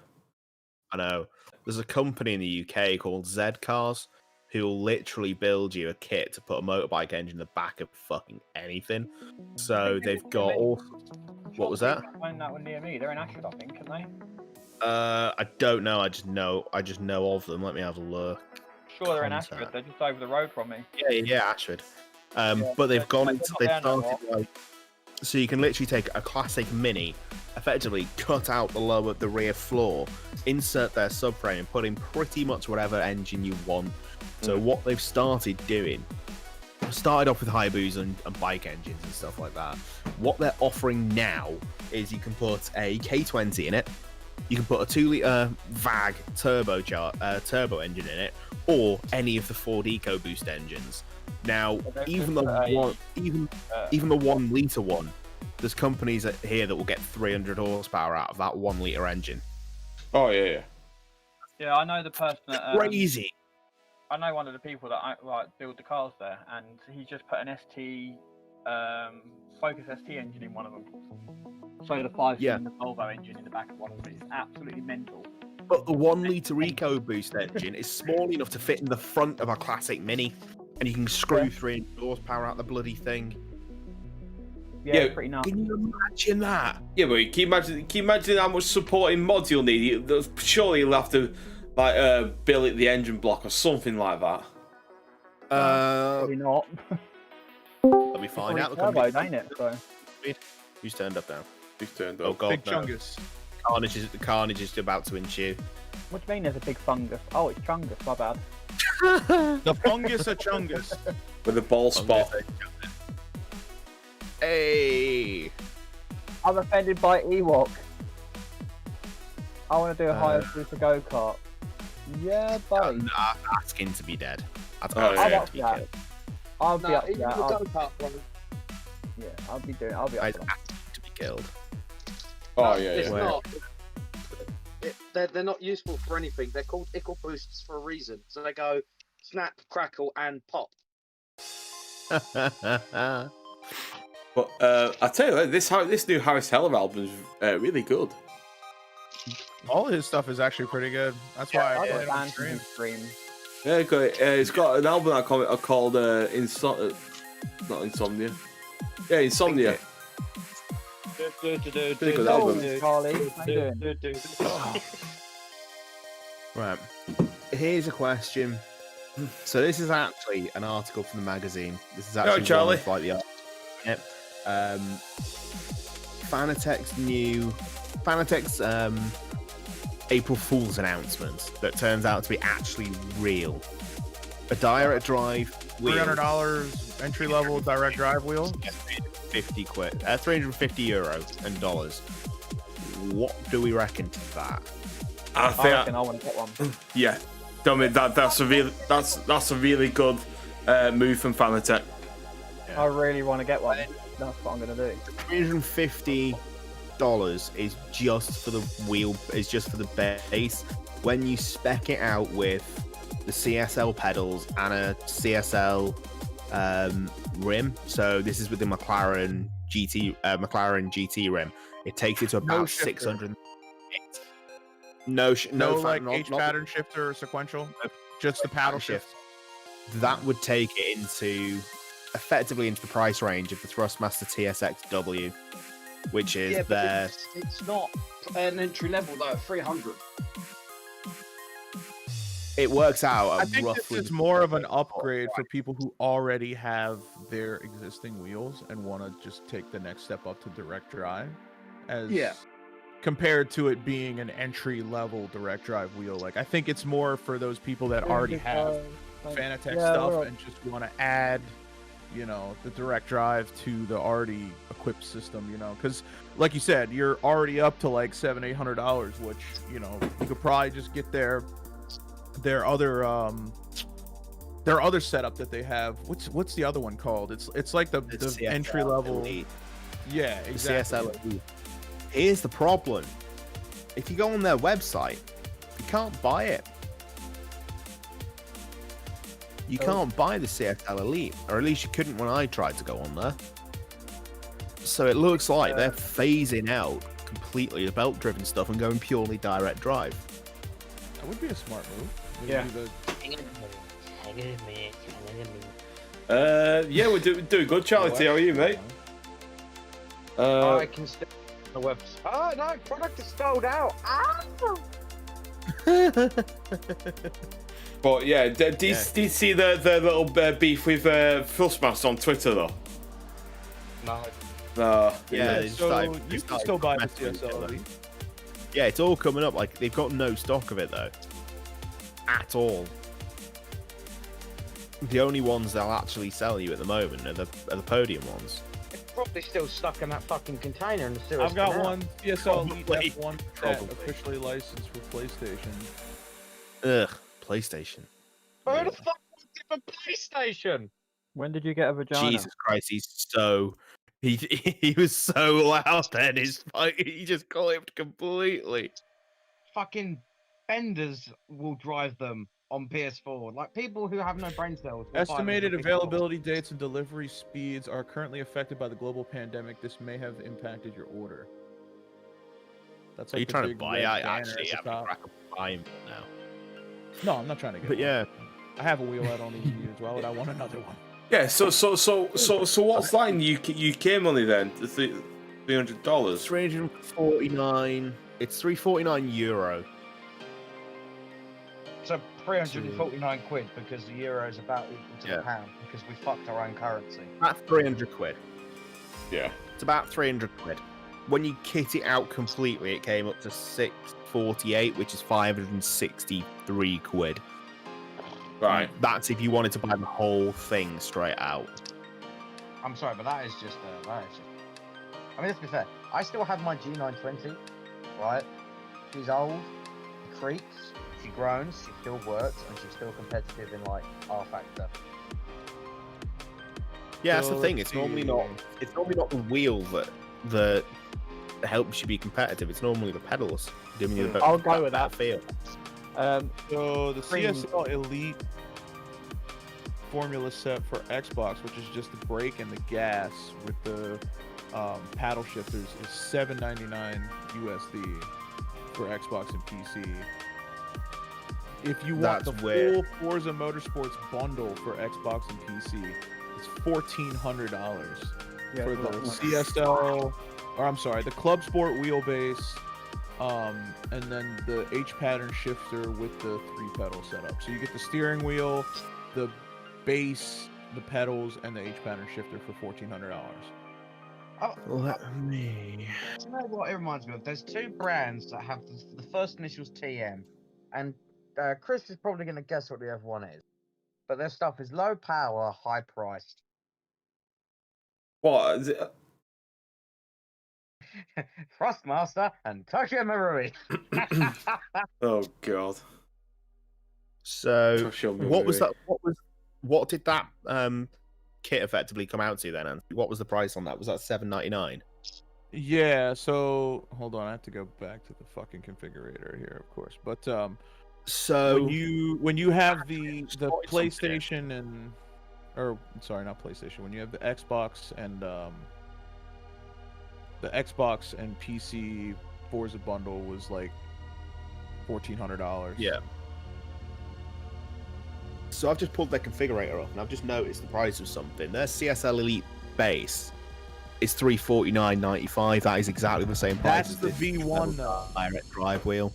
I know. There's a company in the UK called Z Cars who will literally build you a kit to put a motorbike engine in the back of fucking anything. So they've got all. What was that? Find that one near me. They're in Ashford, I think, aren't they? I don't know. I just know of them. Let me have a look. Sure, they're in Ashford. They're just over the road from me. Yeah, Ashford. But they've started like, so you can literally take a classic Mini, effectively cut out the rear floor, insert their subframe, and put in pretty much whatever engine you want. So what they've started doing, started off with Hayabusa and bike engines and stuff like that. What they're offering now is you can put a K20 in it, you can put a 2-litre VAG turbo engine in it, or any of the Ford EcoBoost engines. Now, even the 1 litre one, there's companies here that will get 300 horsepower out of that 1 litre engine. Oh yeah. Yeah, I know the person that crazy. I know one of the people that build the cars there, and he just put an Focus ST engine in one of them. So the 5-cylinder Volvo engine in the back of one of them is absolutely mental. But the 1 litre EcoBoost engine is small enough to fit in the front of a classic Mini, and you can screw 300 horsepower out the bloody thing. Yeah, pretty nice. Can you imagine that? Yeah, but can you imagine how much supporting mods you'll need? Surely you'll have to build it the engine block or something like that. Probably not. Let me find out. Turbo, ain't it? So. Who's turned up now? Who's turned up? Oh God, Big no. Chungus. Carnage is about to ensue. What do you mean there's a big fungus? Oh, it's Chungus, my bad. The fungus of Chungus. With a ball spot. Hey! I'm offended by Ewok. I want to do a higher super go-kart. Yeah, buddy. I'm asking to be dead. I'm up for that. I'll be up for that. Yeah, I'll be up for that. To be killed. Oh, yeah, It's yeah. not. They're not useful for anything. They're called ickle boosts for a reason. So they go snap, crackle, and pop. But I tell you what, this new Harris Heller album is really good. All his stuff is actually pretty good. That's why I play it on stream. Yeah, it's got an album I called not Insomnia. Yeah, Insomnia. Pretty good album. Charlie, how you doing? Right. Here's a question. So this is actually an article from the magazine. This is actually Charlie. Like the yep. Fanatec's April Fool's announcement that turns out to be actually real. A direct drive wheel. $300 entry level direct drive wheel. 50 quid. 350 euro and dollars. What do we reckon to that? I reckon I want to get one. Yeah, tell me that's a really good move from Fanatec. Yeah. I really want to get one. That's what I'm gonna do. $350 is just for the wheel. Is just for the base. When you spec it out with the CSL pedals and a CSL rim, so this is with the McLaren GT rim. It takes it to about 600. No pattern shifter or sequential. Just the paddle shift. That would take it effectively into the price range of the Thrustmaster TSX-W, which is it's not an entry level though. 300. It works out. I think this is more of an upgrade for people who already have their existing wheels and want to just take the next step up to direct drive. Compared to it being an entry level direct drive wheel. Like, I think it's more for those people that already have Fanatec stuff and just want to add, the direct drive to the already equipped system, because like you said, you're already up to like $700-800, which, you could probably just get their other setup that they have. What's the other one called? It's like the entry level. Elite. Yeah, exactly. The CSL Elite. Here's the problem. If you go on their website, you can't buy it. You can't buy the CSL Elite, or at least you couldn't when I tried to go on there. So it looks like they're phasing out completely the belt-driven stuff and going purely direct drive. That would be a smart move. Yeah. Yeah, we're doing good, Charlie. How are you, mate? I can still the website. Oh no, product is sold out. But yeah, did you see the little beef with Thrustmaster on Twitter though? No. Yeah, so you can still buy the CSL. Yeah, it's all coming up. Like, they've got no stock of it though, at all. The only ones they'll actually sell you at the moment are the podium ones. It's probably still stuck in that fucking container in the Suez I've got Canal. one CSL Elite F1 set officially licensed for PlayStation. Ugh, PlayStation. Who the fuck wants it for PlayStation? When did you get a vagina? Jesus Christ, he was so loud then. He just clipped completely. Fucking vendors will drive them on PS4. Like, people who have no brain cells. Estimated availability dates and delivery speeds are currently affected by the global pandemic. This may have impacted your order. That's like Are you trying to buy? I actually have a crack of buying now. No, I'm not trying to get. But yeah, I have a wheel I don't even use. Why would I want another one? Yeah. So what's that in UK money then? The $300. €349. It's €349. So 349 quid because the euro is about equal to the pound because we fucked our own currency. That's 300 quid. Yeah. It's about 300 quid. when you kit it out completely, it came up to £648, which is 563 quid. Right. That's if you wanted to buy the whole thing straight out. I'm sorry, but that is just. I mean, let's be fair. I still have my G920, right? She's old, she creaks, she groans, she still works, and she's still competitive in like R Factor. Yeah, that's the thing. It's normally not the wheel that helps you be competitive. It's normally the pedals giving you the I'll go with that feel. So the CSL Elite formula set for Xbox, which is just the brake and the gas with the paddle shifters, is $7.99 USD for Xbox and PC. If you want the full Forza Motorsports bundle for Xbox and PC, it's $1,400 for the CSL, or I'm sorry, the Club Sport wheelbase, and then the H pattern shifter with the 3-pedal setup. So you get the steering wheel, the base, the pedals, and the H pattern shifter for $1,400. Let me. Do you know what it reminds me of? There's two brands that have the first initials TM, and Chris is probably going to guess what the other one is. But their stuff is low power, high priced. What? Is it? Frostmaster and Tokyo Marui. Oh god. So what was that? What did that kit effectively come out to then? And what was the price on that? Was that $7.99? Yeah. So hold on, I have to go back to the fucking configurator here, of course. But so when you have the PlayStation and, or sorry, not PlayStation, when you have the Xbox and PC Forza bundle was like $1,400. Yeah. So I've just pulled their configurator up and I've just noticed the price of something. Their CSL Elite base is $349.95. That is exactly the same price. That's the V1 though. Direct drive wheel.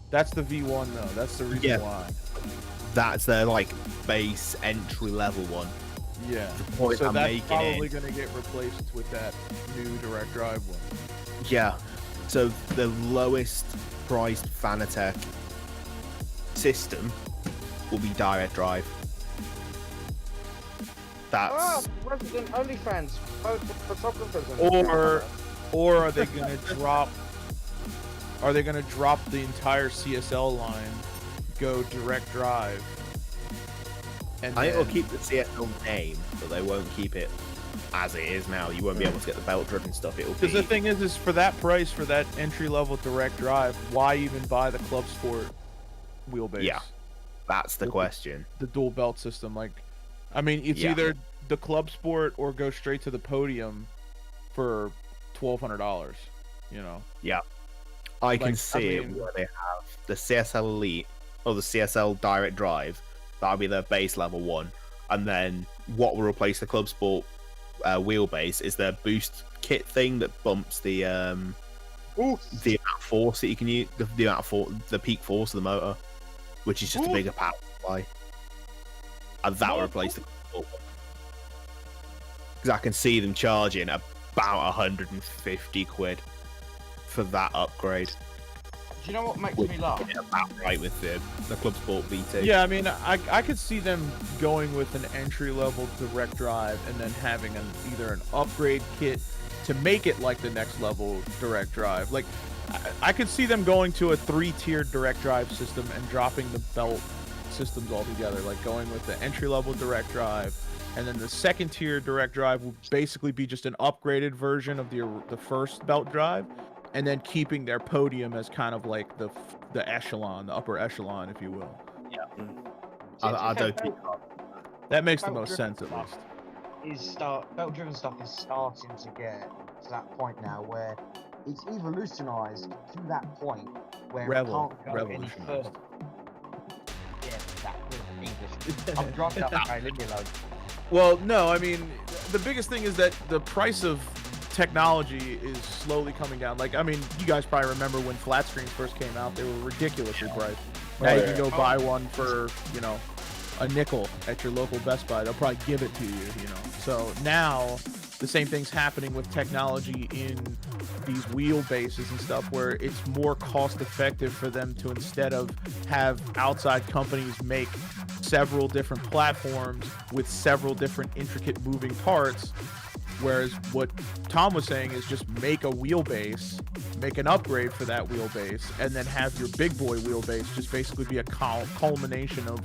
That's the V1 though. That's the reason why. That's their like base entry level one. Yeah. The point so I'm that's making probably going to get replaced with that new direct drive one. Yeah. So the lowest priced Fanatec system will be direct drive. That's Resident OnlyFans photographers. Or are they going to drop? Are they going to drop the entire CSL line, go direct drive? And I think they'll keep the CSL name, but they won't keep it as it is now. You won't be able to get the belt-driven stuff. It'll be. Because the thing is for that price, for that entry-level direct drive, why even buy the Club Sport wheelbase? Yeah, that's the question. The dual belt system, like, I mean, it's either the Club Sport or go straight to the Podium for $1,200. You know. Yeah, I can see it where they have the CSL Elite or the CSL Direct Drive. That'll be their base level one, and then what will replace the Club Sport wheelbase is their boost kit thing that bumps the amount of force that you can use, the amount of force, the peak force of the motor, which is just a bigger power supply, and that will replace the Club Sport one. Because I can see them charging about 150 quid for that upgrade. Do you know what makes me laugh? About right with the Club Sport V2. Yeah, I mean, I could see them going with an entry-level direct drive and then having either an upgrade kit to make it like the next level direct drive. Like, I could see them going to a 3-tiered direct drive system and dropping the belt systems altogether. Like going with the entry-level direct drive, and then the second-tier direct drive will basically be just an upgraded version of the first belt drive. And then keeping their Podium as kind of like the echelon, the upper echelon, if you will. Yeah. I don't think that makes the most sense, at least. Belt-driven stuff is starting to get to that point now where it's evolutionized to that point where it can't go any further. Yeah, that was English. I'm drunk up, okay, leave me alone. Well, no, I mean, the biggest thing is that the price of technology is slowly coming down. Like, I mean, you guys probably remember when flat screens first came out, they were ridiculously priced. Now you can go buy one for, you know, a nickel at your local Best Buy. They'll probably give it to you, you know. So now the same thing's happening with technology in these wheelbases and stuff, where it's more cost effective for them to, instead of have outside companies make several different platforms with several different intricate moving parts. Whereas what Tom was saying is just make a wheelbase, make an upgrade for that wheelbase, and then have your big boy wheelbase just basically be a culmination of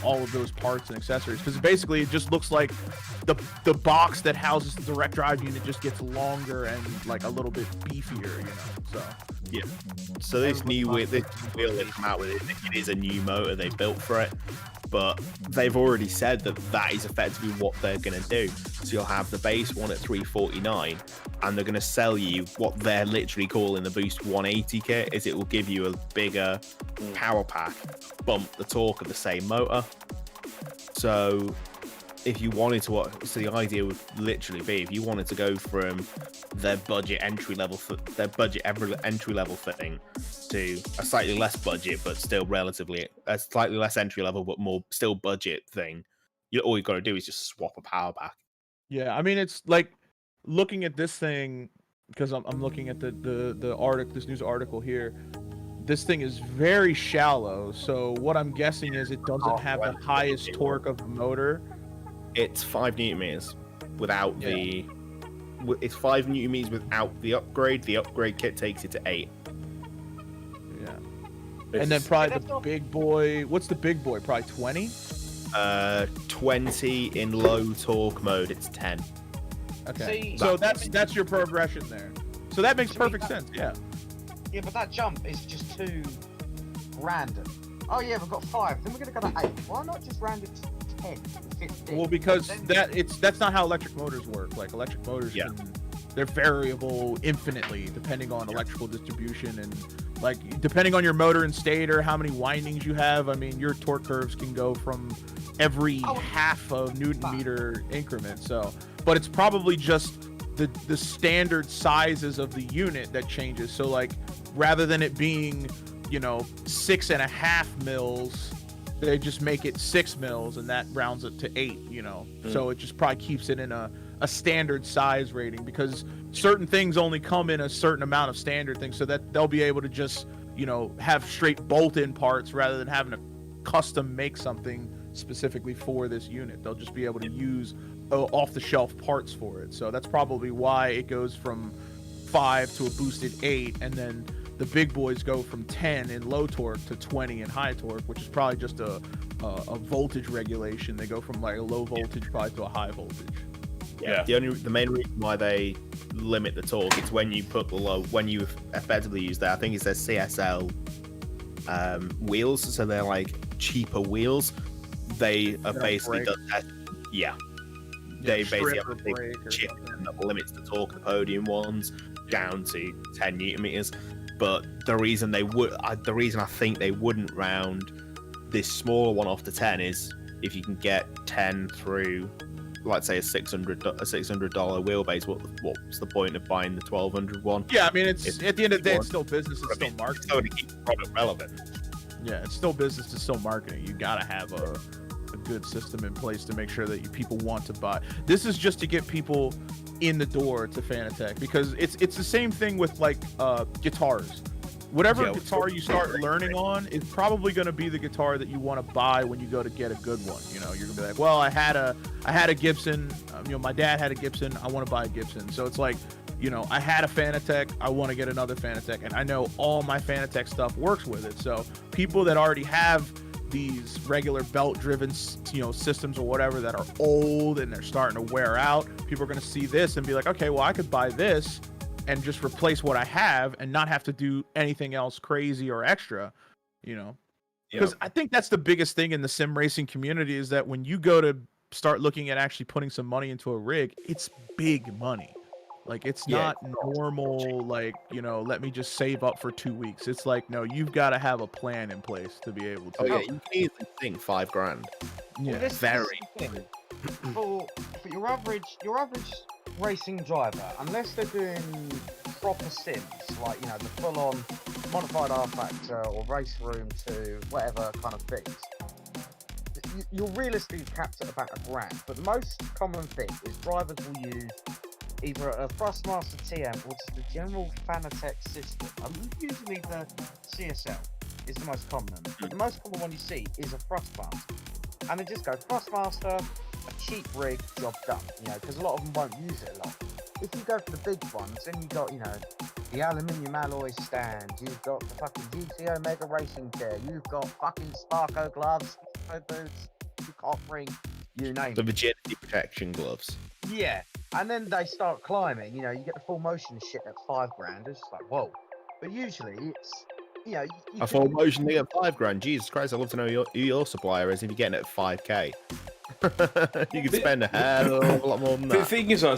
all of those parts and accessories. Because basically it just looks like the box that houses the direct drive unit just gets longer and like a little bit beefier, you know. So yeah. So this wheel they've come out with, it is a new motor they built for it. But they've already said that is effectively what they're going to do. So you'll have the base one at $349, and they're going to sell you what they're literally calling the Boost 180 kit. Is it will give you a bigger power pack, bump the torque of the same motor. So if you wanted to, so the idea would literally be, if you wanted to go from their budget entry level thing to a slightly less budget but still relatively a slightly less entry level but more still budget thing, all you've got to do is just swap a power pack. Yeah, I mean, it's like looking at this thing, because I'm looking at the article, this news article here. This thing is very shallow, so what I'm guessing is it doesn't have the highest torque of the motor. It's 5 Newton meters without it's 5 Newton meters without the upgrade. The upgrade kit takes it to 8. Yeah. And then probably the big boy. What's the big boy? Probably 20? 20 in low torque mode. It's 10. Okay. See, so that's your progression there. So that makes perfect sense. Yeah. Yeah, but that jump is just too random. Oh yeah, we've got 5. Then we're gonna go to 8. Why not just round it to 10, 15? Well, because that's not how electric motors work. Like electric motors, they're variable infinitely depending on electrical distribution and like depending on your motor and stator, how many windings you have. I mean, your torque curves can go from every half of Newton meter increment. So, but it's probably just the standard sizes of the unit that changes. So like rather than it being 6.5 mils, they just make it 6 mils and that rounds it to 8, So it just probably keeps it in a standard size rating, because certain things only come in a certain amount of standard things, so that they'll be able to just have straight bolt-in parts rather than having to custom make something specifically for this unit. They'll just be able to use off-the-shelf parts for it. So that's probably why it goes from 5 to a boosted 8, and then the big boys go from 10 in low torque to 20 in high torque, which is probably just a voltage regulation. They go from like a low voltage probably to a high voltage. Yeah. The main reason why they limit the torque is when you put when you effectively use that, I think it's their CSL wheels, so they're like cheaper wheels. They are basically they basically have a big chip that limits the torque of the podium ones down to 10 Newton meters. But the reason I think they wouldn't round this smaller one off to 10 is if you can get 10 through, let's say, a $600 wheelbase. What's the point of buying the 1200 one? Yeah, I mean, it's at the end of the day, it's still business. It's still marketing. It's to keep the product relevant. Yeah, it's still business. It's still marketing. You gotta have a good system in place to make sure that people want to buy. This is just to get people in the door to Fanatec, because it's the same thing with like guitars. Whatever guitar you start learning on is probably going to be the guitar that you want to buy when you go to get a good one. You're going to be like, well, I had a Gibson. My dad had a Gibson. I want to buy a Gibson. So it's like, I had a Fanatec. I want to get another Fanatec, and I know all my Fanatec stuff works with it. So people that already have these regular belt-driven, systems or whatever that are old and they're starting to wear out, people are going to see this and be like, okay, well, I could buy this and just replace what I have and not have to do anything else crazy or extra, because I think that's the biggest thing in the sim racing community, is that when you go to start looking at actually putting some money into a rig, it's big money. Like, it's not normal, like, let me just save up for 2 weeks. It's like, no, you've got to have a plan in place to be able to. Oh, yeah, you can easily think $5,000. Yeah, well, very. For your average racing driver, unless they're doing proper sims, like, the full-on modified R Factor or race room to whatever kind of things, you're realistically capped at about $1,000. But the most common thing is drivers will use either a Thrustmaster TM or just the general Fanatec system. Usually the CSL is the most common, but the most common one you see is a Thrustmaster. And they just go Thrustmaster, a cheap rig, job done, you know, because a lot of them won't use it a lot. If you go for the big ones, then you got, you know, the aluminium alloy stand, you've got the fucking GTO Mega Racing chair, you've got fucking Sparko gloves, Sparko boots, you cock ring, you name it. The virginity protection gloves. Yeah, and then they start climbing, you know, you get the full motion shit at $5,000, it's just like, whoa. But usually it's, you know... A full motion thing at $5,000, Jesus Christ, I'd love to know who your supplier is if you're getting it at 5k. You could spend a hell of a lot more than that. The thing is, I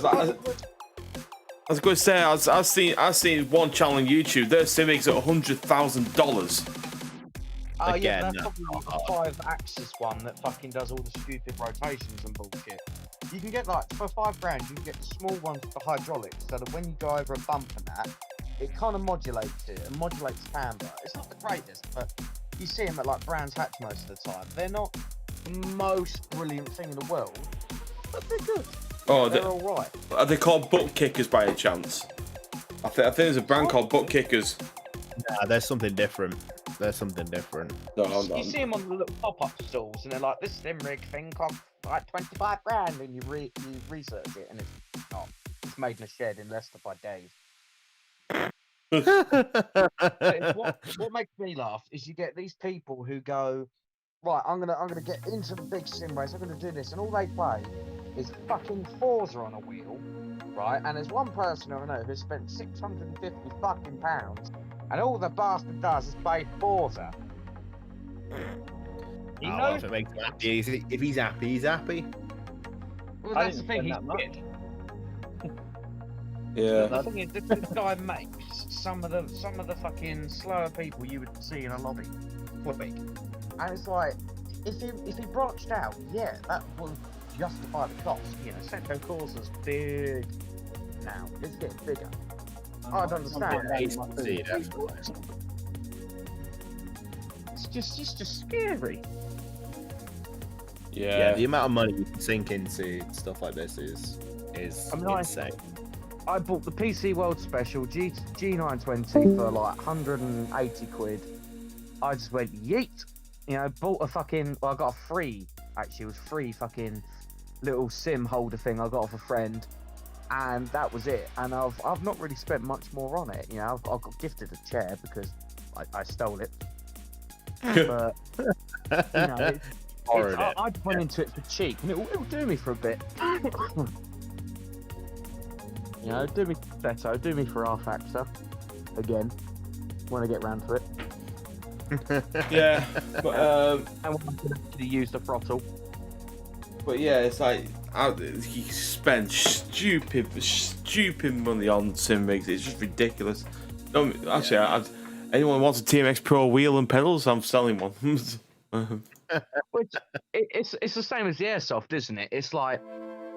was going to say, I've seen one channel on YouTube. Their sim rigs at $100,000. Oh Again, yeah, that's probably a 5-axis one that fucking does all the stupid rotations and bullshit. You can get like, for $5,000, you can get the small ones for hydraulics, so that when you go over a bump and that, it kind of modulates it and modulates camber. It's not the greatest, but you see them at like Brands Hatch most of the time. They're not the most brilliant thing in the world, but they're good. Oh, they're all right. Are they called butt kickers by any chance? I think there's a brand called butt kickers. Nah, there's something different. There's something different. No, you see them on the little pop-up stalls, and they're like, this sim rig thing costs like $25,000, and you research it, and it's made in a shed in Leicester by Dave. what makes me laugh is you get these people who go, right, I'm gonna get into the big sim race, I'm gonna do this, and all they play is fucking Forza on a wheel, right? And there's one person I know who spent 650 fucking pounds, and all the bastard does is play Forza. You know, if it makes him happy, if he's happy, he's happy. Well, that's the thing. He's good. Yeah. The thing is, this guy makes some of the fucking slower people you would see in a lobby quick, and it's like, if he branched out, yeah, that would justify the cost. You know, Seto Corsa's big now. It's getting bigger. I'd understand. It's just scary. Yeah, the amount of money you can sink into stuff like this is insane. I bought the PC World Special G920 for like 180 quid. I just went yeet. You know, bought a fucking. Well, I got a free. Actually, it was free fucking little sim holder thing I got off a friend, and that was it. And I've not really spent much more on it. You know, I got gifted a chair because I stole it. But you know, I went into it for cheap, and it'll do me for a bit. You know, do me better, do me for our factor again when I get round to it. Yeah, but and when I can actually use the throttle. But yeah, it's like you spend stupid money on sim rigs. It's just ridiculous. Actually, anyone wants a TMX Pro wheel and pedals? I'm selling one. Which it's the same as the airsoft, isn't it? It's like,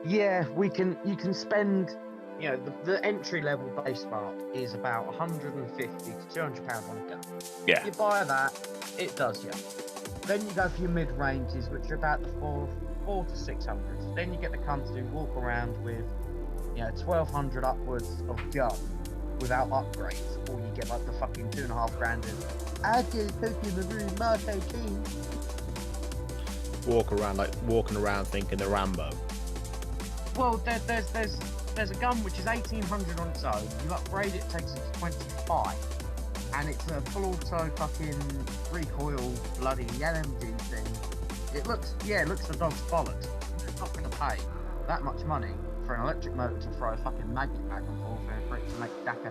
yeah, you can spend. You know, the entry level base mark is about 150 to 200 pounds on a gun. Yeah. You buy that, it does you. Then you go for your mid ranges, which are about the 4 to 600. Then you get the cunts who walk around with, you know, 1,200 upwards of gun without upgrades, or you get like the fucking $2,500. I get in the room, Mark 18. Walking around thinking they're Rambo. Well, there's a gun which is 1,800 on its own. You upgrade it, takes it to 25, and it's a full auto fucking recoil bloody LMG thing. It looks the dog's bollocks. You're not going to pay that much money for an electric motor to throw a fucking magnet back and forth and for it to make daka.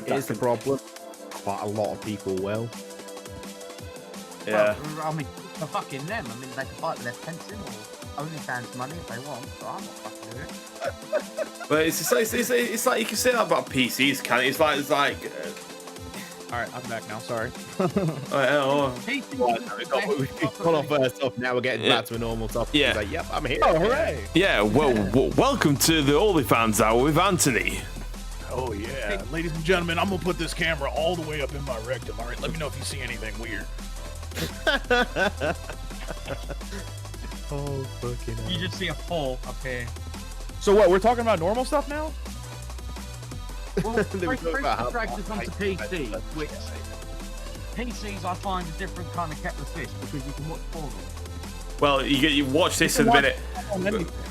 Here's the problem. Quite a lot of people will. Yeah. Well, I mean, for fucking them. I mean, they can fight with their pension or OnlyFans money if they want, but I'm not fucking doing it. But it's like you can say that about PCs, can't it? It's like. All right, I'm back now. Sorry. Hold on first off. Now we're getting back to a normal topic. Yeah. He's like, yep, I'm here. Oh, hooray! Yeah. Well, welcome to the OnlyFans Hour with Anthony. Oh yeah, ladies and gentlemen, I'm gonna put this camera all the way up in my rectum. All right, let me know if you see anything weird. Oh fucking hell. You just see a 4 up here. So what? We're talking about normal stuff now? Well, practice onto PC, which PCs I find a different kind of kettle of fish because you can watch porn. Well, you watch this in a minute.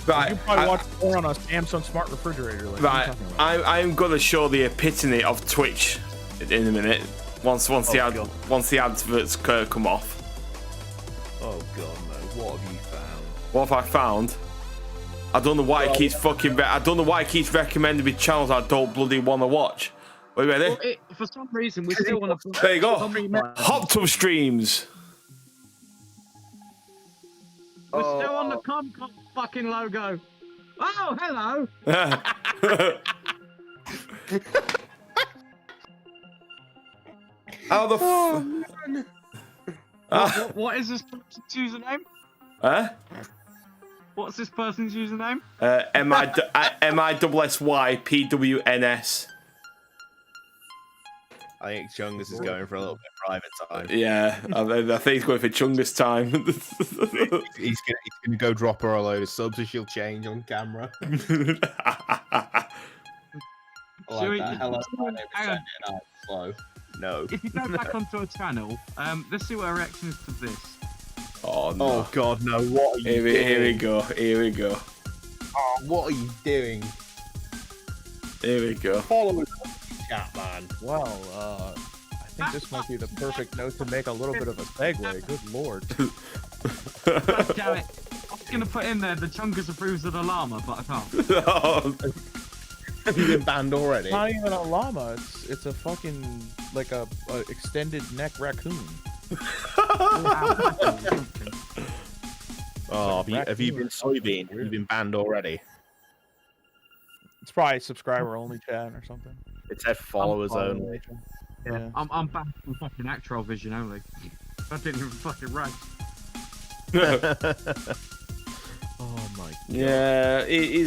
Right, you probably watch porn on a Samsung smart refrigerator. Like, right, I'm gonna show the epitome of Twitch in a minute. Once the adverts come off. Oh god, no! What have you found? What have I found? I don't know why it keeps I don't know why it keeps recommending me channels I don't bloody want to watch. Are you ready? Well, for some reason, we still want to. There you go. Hot Tub Streams. We're still on the COMScast fucking logo. Oh, hello. How the what is this person's username? Huh? What's this person's username? MISSYPWNS. I think Chungus is going for a little bit of private time. Yeah, I think he's going for Chungus time. he's gonna go drop her a load of subs so she'll change on camera. Hello, my name is Sandy and I'm slow. No. If you go back onto a channel, let's see what her reaction is to this. Oh no! Oh god, no! What are you doing? Here we go. Here we go. Oh, what are you doing? Here we go. Follow us on chat, man. Well, I think this might be the perfect note to make a little bit of a segue. Good lord. God damn it. I was going to put in there the Chungus approves of the llama, but I can't. Have you been banned already? It's not even a llama. It's a fucking, like a extended neck raccoon. Oh, have you been soybean? Have you been banned already? It's probably subscriber only chat or something. It said followers only. Yeah. I'm banned from fucking Actral Vision only. That didn't even fucking right. Oh my god. Yeah, he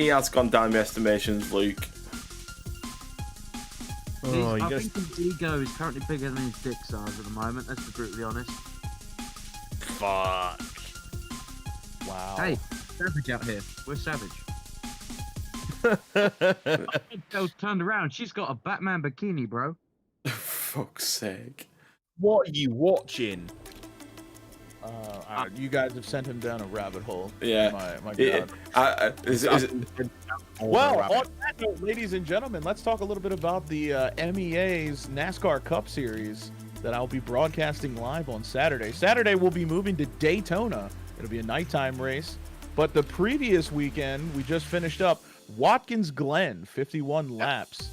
has gone down the estimations, Luke. Oh, I think his ego is currently bigger than his dick size at the moment, let's be brutally honest. Fuck. Wow. Hey, Savage out here. We're Savage. Girl's turned around. She's got a Batman bikini, bro. Fuck's sake. What are you watching? You guys have sent him down a rabbit hole. Yeah. My God. Well, rabbit. on that note, ladies and gentlemen, let's talk a little bit about the MEA's NASCAR Cup Series that I'll be broadcasting live on Saturday. Saturday, we'll be moving to Daytona. It'll be a nighttime race. But the previous weekend, we just finished up Watkins Glen, 51 laps.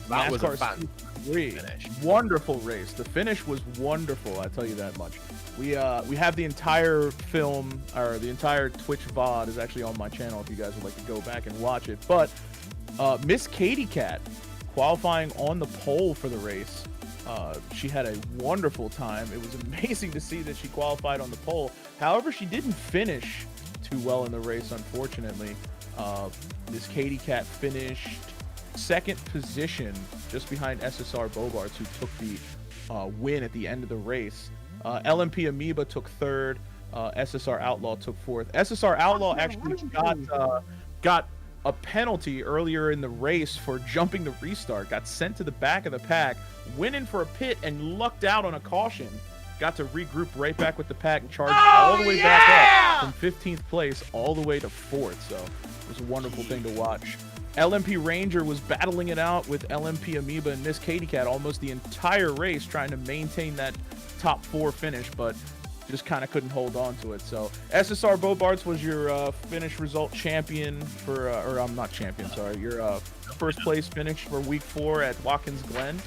That was a NASCAR finish. Wonderful race. The finish was wonderful, I tell you that much. We have the entire film, or the entire Twitch VOD is actually on my channel if you guys would like to go back and watch it. But Miss Katie Cat qualifying on the pole for the race. She had a wonderful time. It was amazing to see that she qualified on the pole. However, she didn't finish too well in the race, unfortunately. Miss Katie Cat finished second position just behind SSR Bobarts, who took the win at the end of the race. LMP Amoeba took third. SSR Outlaw took fourth. SSR Outlaw actually got a penalty earlier in the race for jumping the restart. Got sent to the back of the pack, went in for a pit, and lucked out on a caution. Got to regroup right back with the pack and charged all the way back up from 15th place all the way to 4th. So it was a wonderful thing to watch. LMP Ranger was battling it out with LMP Amoeba and Miss Katie Cat almost the entire race, trying to maintain that top 4 finish, but just kind of couldn't hold on to it. So SSR Bobarts was your finish result champion for, or I'm not champion, sorry, your first place finish for week 4 at Watkins Glen.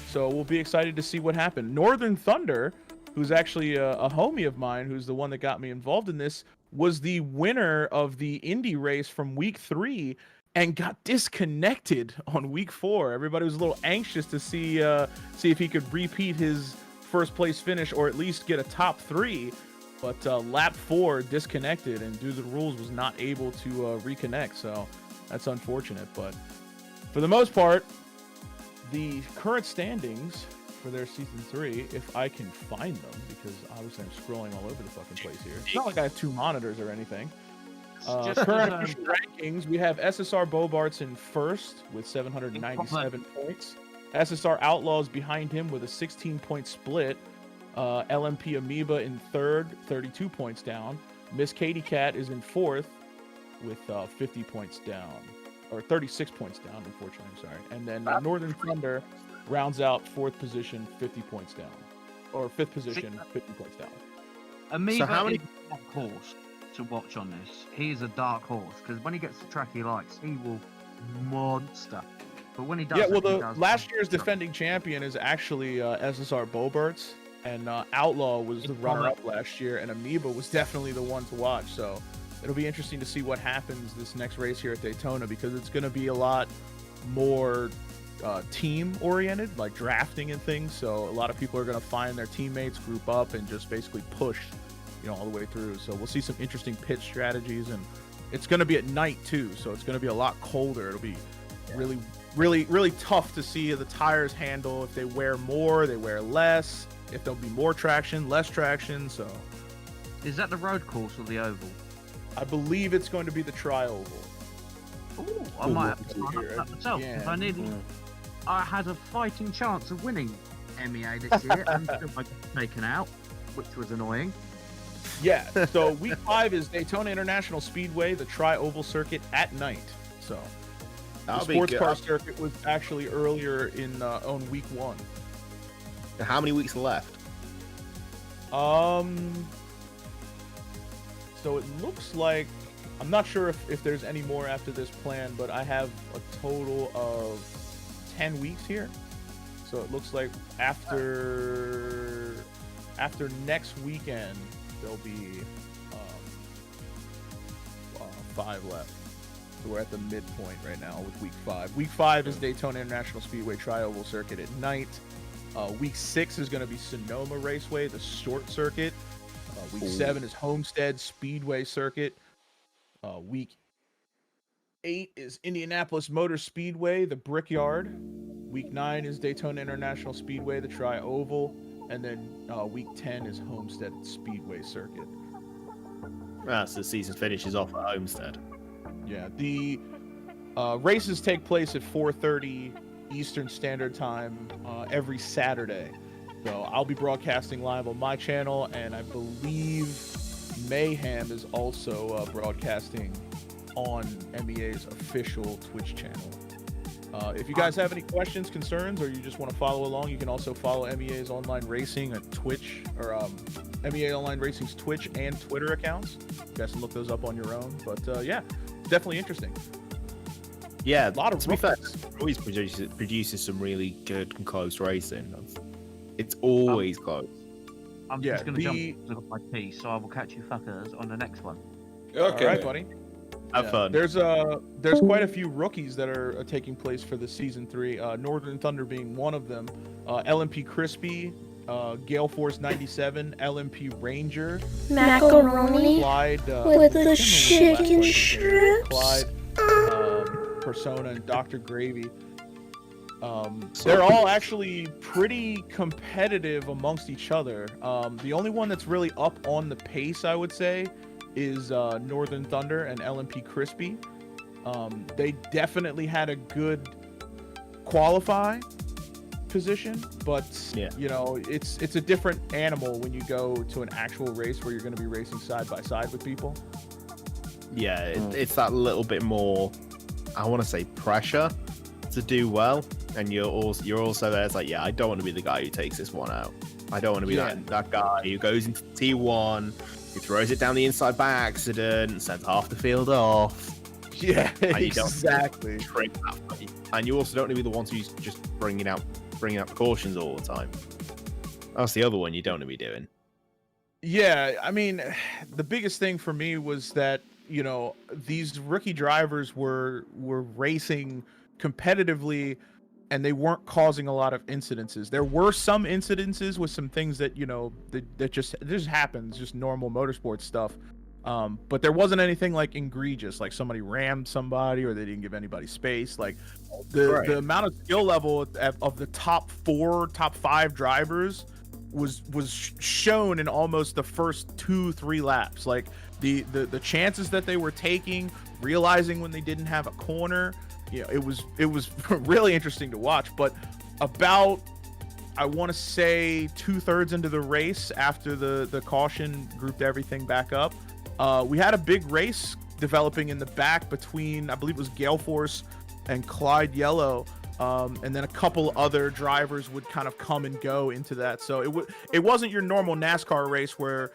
So we'll be excited to see what happened. Northern Thunder, who's actually a homie of mine, who's the one that got me involved in this, was the winner of the Indy race from week 3 and got disconnected on week 4. Everybody was a little anxious to see if he could repeat his first place finish or at least get a top 3. But lap 4 disconnected, and due to the rules was not able to reconnect. So that's unfortunate. But for the most part, the current standings for their season 3, if I can find them, because obviously I'm scrolling all over the fucking place here. It's not like I have 2 monitors or anything. Current official rankings, we have SSR Bobarts in first with 797 points. SSR Outlaws behind him with a 16-point split. LMP Amoeba in third, 32 points down. Miss Katy Cat is in fourth with 50 points down. Or 36 points down, unfortunately, I'm sorry. And then Northern Thunder rounds out fourth position, 50 points down. Or fifth position, 50 points down. Amoeba is a dark horse to watch on this. He is a dark horse, because when he gets the track he likes, he will monster. But when he does, last year's defending champion is actually SSR Bobarts, and Outlaw was the runner-up last year, and Amoeba was definitely the one to watch. So it'll be interesting to see what happens this next race here at Daytona, because it's going to be a lot more team-oriented, like drafting and things. So a lot of people are going to find their teammates, group up, and just basically push, all the way through. So we'll see some interesting pit strategies, and it's going to be at night too, so it's going to be a lot colder. It'll be really tough to see the tires handle, if they wear more, they wear less, if there'll be more traction, less traction. So is that the road course or the oval? I believe it's going to be the tri-oval. Ooh, I might have to sign up for that myself, because I had a fighting chance of winning MEA this year and still I got taken out, which was annoying. Yeah, so week 5 is Daytona International Speedway, the tri-oval circuit at night. So the sports car circuit was actually earlier on week 1. How many weeks left? So it looks like, I'm not sure if there's any more after this plan, but I have a total of 10 weeks here. So it looks like after next weekend, there'll be 5 left. So we're at the midpoint right now with week 5. Week 5 is Daytona International Speedway tri-oval circuit at night. Week 6 is going to be Sonoma Raceway, the short circuit. Week 7 is Homestead Speedway circuit. Week 8 is Indianapolis Motor Speedway, the Brickyard. Week 9 is Daytona International Speedway, the tri-oval. And then week 10 is Homestead Speedway circuit. So the season finishes off at Homestead. Yeah, the races take place at 4:30 Eastern Standard Time every Saturday. So I'll be broadcasting live on my channel, and I believe Mayhem is also broadcasting on MEA's official Twitch channel. If you guys have any questions, concerns, or you just want to follow along, you can also follow MEA's Online Racing at Twitch, or MEA Online Racing's Twitch and Twitter accounts. You guys can look those up on your own. But yeah, definitely interesting. Yeah, a lot of to be fair, always produces some really good and close racing. It's always close. I'm just going to jump to my tea, so I will catch you fuckers on the next one. Okay, all right, buddy. Have fun. There's quite a few rookies that are taking place for the season 3. Northern Thunder being one of them. LMP Crispy, Gale Force 97, LMP Ranger, Macaroni Clyde with the chicken strips. Clyde, Persona, and Dr. Gravy. They're all actually pretty competitive amongst each other. The only one that's really up on the pace, I would say, is Northern Thunder and LMP Crispy. They definitely had a good qualify position, but it's a different animal when you go to an actual race where you're going to be racing side by side with people. Yeah, it's that little bit more, I want to say, pressure to do well, and you're also there. It's like, yeah, I don't want to be the guy who takes this one out. I don't want to be that guy who goes into T1, who throws it down the inside by accident, and sends half the field off. Yeah, and you exactly. And you also don't want to be the ones who's just bringing out precautions all the time. That's the other one you don't want to be doing. Yeah, I mean, the biggest thing for me was that, these rookie drivers were racing competitively, and they weren't causing a lot of incidences. There were some incidences with some things that that just happens, just normal motorsports stuff. But there wasn't anything like egregious, like somebody rammed somebody or they didn't give anybody space. Like the amount of skill level of the top 5 drivers shown in almost the first 2-3 laps. Like the chances that they were taking, realizing when they didn't have a corner, it was really interesting to watch. But about, I want to say 2/3 into the race, after the caution grouped everything back up, we had a big race developing in the back between, I believe it was Gale Force and Clyde Yellow, and then a couple other drivers would kind of come and go into that. So it wasn't your normal NASCAR race where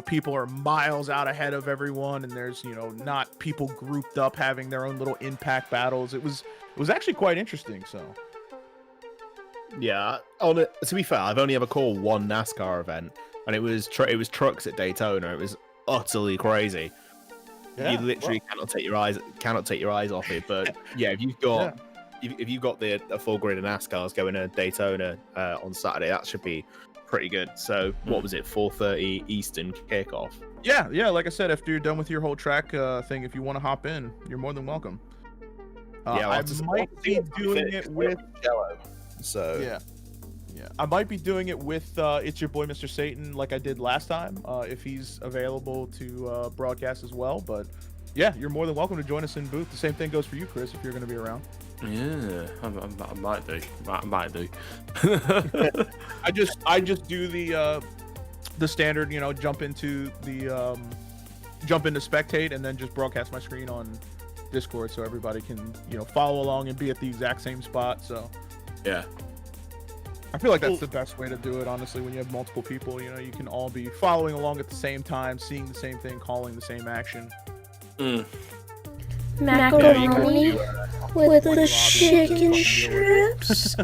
people are miles out ahead of everyone, and there's not people grouped up having their own little impact battles. It was actually quite interesting. So yeah, to be fair, I've only ever called one NASCAR event, and it was trucks at Daytona. It was utterly crazy. Yeah, you literally cannot take your eyes off it. But yeah, if you've got the full grid of NASCARs going to Daytona on Saturday, that should be pretty good. So what was it, 4:30 Eastern kickoff? Yeah, like I said, after you're done with your whole track thing, if you want to hop in, you're more than welcome. I might be doing it with Jello. So yeah, I might be doing it with It's Your Boy Mr. Satan, like I did last time, if he's available to broadcast as well. But yeah, you're more than welcome to join us in booth. The same thing goes for you, Chris, if you're going to be around. Yeah, I might do. I might do. I just do the standard, jump into spectate and then just broadcast my screen on Discord so everybody can follow along and be at the exact same spot. So yeah, I feel like that's the best way to do it, honestly. When you have multiple people, you can all be following along at the same time, seeing the same thing, calling the same action. Macaroni with the chicken strips.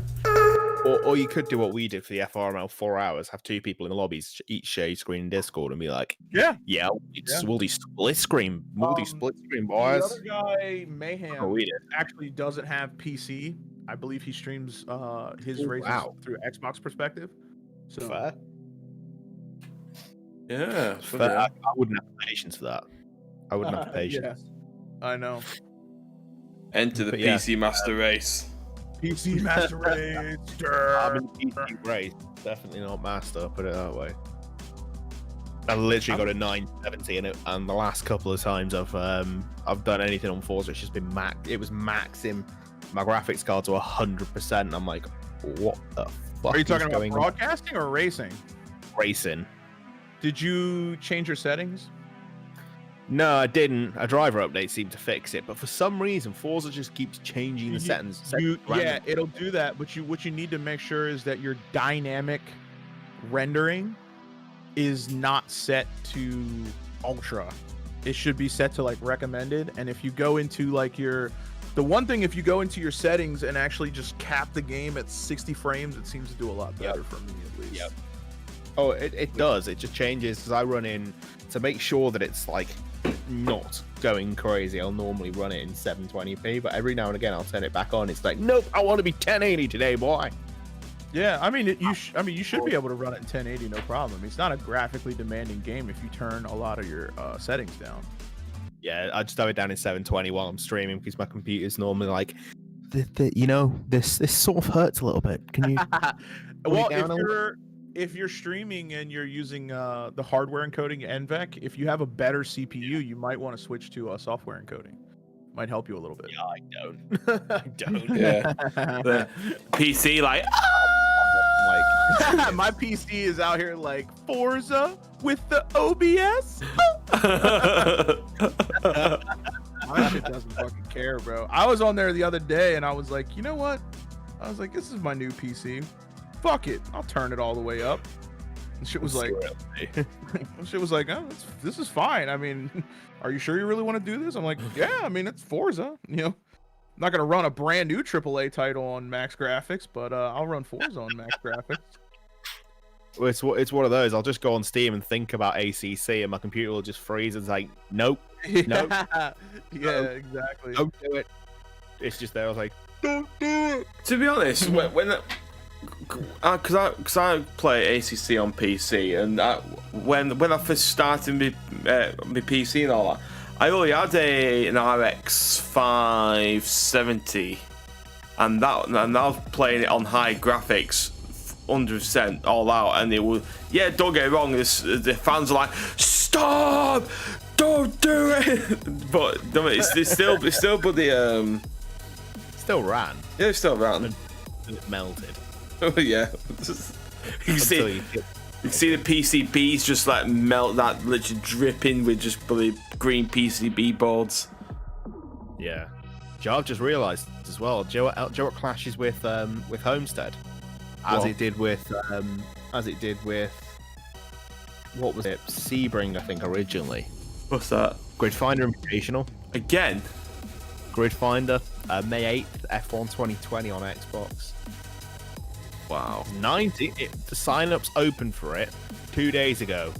Or you could do what we did for the FRML 4 hours, have two people in the lobbies, each share screen in Discord, and be like, we'll do split screen, boys. The other guy, Mayhem, actually doesn't have PC. I believe he streams his races through Xbox perspective. So fair. Yeah, fair. I wouldn't have patience for that. I wouldn't have patience. Yeah, I know. Enter the PC Master Race. PC Master Race. I'm in PC race, definitely not Master. Put it that way. I literally got a 970, and the last couple of times I've done anything on Forza, it's just been It was maxing my graphics card to 100%. And I'm like, what the fuck? Are you talking about going broadcasting or racing? Racing. Did you change your settings? No, I didn't. A driver update seemed to fix it, but for some reason, Forza just keeps changing the settings. Yeah, it'll do that. But what you need to make sure is that your dynamic rendering is not set to ultra. It should be set to like recommended. And if you go into like if you go into your settings and actually just cap the game at 60 frames, it seems to do a lot better for me at least. Yep. Oh, it does. It just changes because I run in to make sure that it's like not going crazy. I'll normally run it in 720p, but every now and again I'll turn it back on. It's like, nope, I want to be 1080 today, boy. Yeah, I mean, you should be able to run it in 1080, no problem. It's not a graphically demanding game if you turn a lot of your settings down. Yeah, I just have it down in 720 while I'm streaming because my computer's normally like, this sort of hurts a little bit. Can you? Well, if you're streaming and you're using the hardware encoding NVEC, if you have a better CPU, you might want to switch to software encoding. Might help you a little bit. Yeah, I don't. I don't. Yeah. The PC like my PC is out here like Forza with the OBS. My shit doesn't fucking care, bro. I was on there the other day and I was like, you know what? I was like, this is my new PC. Fuck it, I'll turn it all the way up. And shit was like, oh, this is fine. I mean, are you sure you really want to do this? I'm like, yeah, I mean, it's Forza. I'm not gonna run a brand new AAA title on max graphics, but I'll run Forza on max graphics. Well, it's one of those. I'll just go on Steam and think about ACC, and my computer will just freeze. It's like, nope, nope. Yeah, exactly. Don't do it. It's just there. I was like, don't do it. To be honest, because I play ACC on PC, and when I first started my PC and all that, I only had an RX 570, and I was playing it on high graphics 100% all out, and it will. Yeah, don't get it wrong. The fans are like, stop, don't do it. But it's still but the still ran. Yeah, it still ran. And it melted. Oh yeah. You can see the PCBs just like melt, that literally dripping with just green PCB boards. Yeah. Joe, I've just realised as well. Joe, it clashes with Homestead, as it did with what was it? Sebring, I think, originally. What's that? Grid Finder Invitational. Again? Grid Finder, May 8th, F1 2020 on Xbox. Wow. The sign-up's open for it 2 days ago.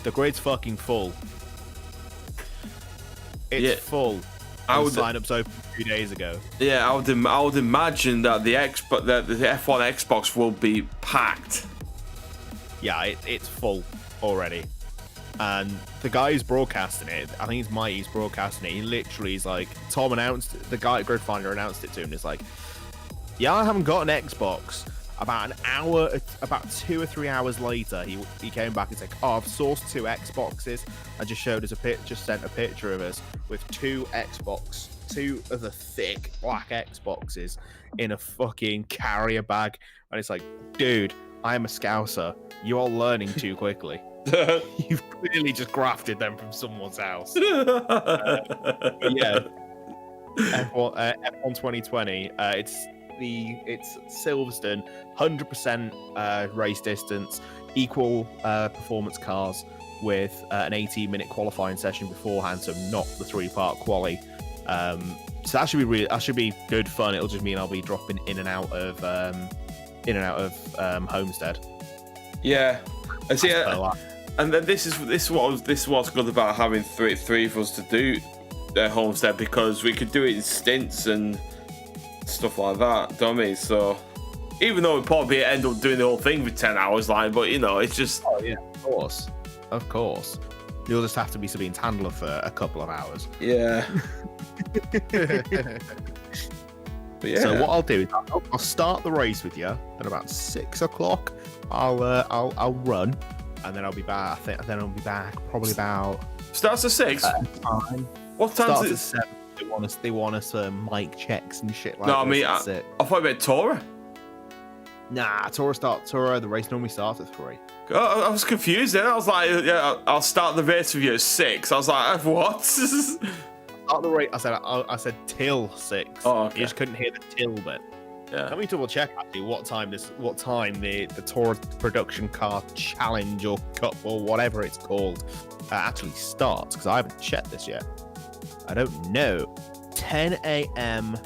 The grid's fucking full. It's full. Sign-up's open 2 days ago. Yeah, I would imagine that the F1 Xbox will be packed. Yeah, it's full already. And the guy who's broadcasting it, I think it's Mike, he's broadcasting it. He literally is like, Tom announced, the guy at Grid Finder announced it to him. It's like, yeah, I haven't got an Xbox. About 2 or 3 hours later, he came back and said, "Oh, I've sourced 2 Xboxes." I just showed us sent a picture of us with 2 of the thick black Xboxes in a fucking carrier bag, and it's like, dude, I am a Scouser. You are learning too quickly. You've clearly just grafted them from someone's house. Yeah, F1 2020. It's Silverstone, 100% race distance, equal performance cars with an 18-minute qualifying session beforehand, so not the 3-part quali. So that should be good fun. It'll just mean I'll be dropping in and out of Homestead. Yeah, I see. And then this is what's good about having three of us to do Homestead, because we could do it in stints and stuff like that, don't we? So even though we probably end up doing the whole thing for 10 hours, like, but it's just. Oh yeah, of course. You'll just have to be Sabine's handler for a couple of hours. Yeah. But yeah. So what I'll do is I'll start the race with you at about 6 o'clock. I'll run, and then I'll be back. Then I'll be back probably about. Starts at 6. Time. What time Starts is it? at 7. They want us mic checks and shit like that. No, I mean, I thought about Torah. Nah, Torah. The race normally starts at 3. I was confused then. I was like, yeah, I'll start the race with you at 6. I was like, what? Start the race. I said till 6. Oh, okay. You just couldn't hear the till bit. Yeah. Let me double check actually what time the Torah production car challenge or cup or whatever it's called actually starts, because I haven't checked this yet. I don't know. 10 a.m.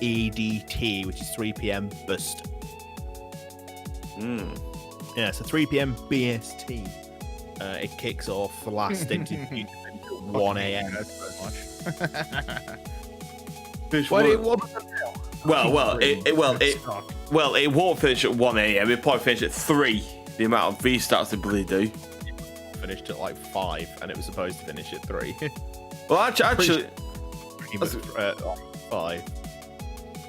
EDT, which is 3 p.m. Bust. Yeah, so 3 p.m. BST. It kicks off. The last stint is 1 a.m. It won't finish at 1 a.m. It'll probably finish at 3. The amount of restarts they bloody do. Finished at like 5, and it was supposed to finish at 3. Well, actually, 5.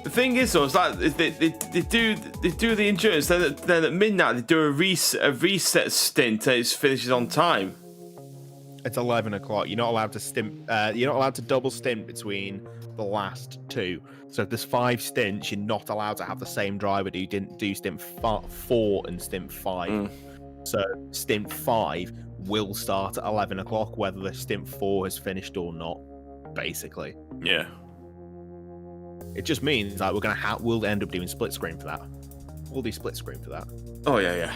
The thing is, though, is that they do the endurance. Then at midnight they do a reset stint, and it finishes on time. It's 11 o'clock. You're not allowed to stint. You're not allowed to double stint between the last 2. So if there's 5 stints, you're not allowed to have the same driver who didn't do stint 4 and stint 5. So stint 5 will start at 11 o'clock, whether the stint 4 has finished or not. Basically, yeah. It just means that we'll end up doing split screen for that. We'll do split screen for that. Oh yeah.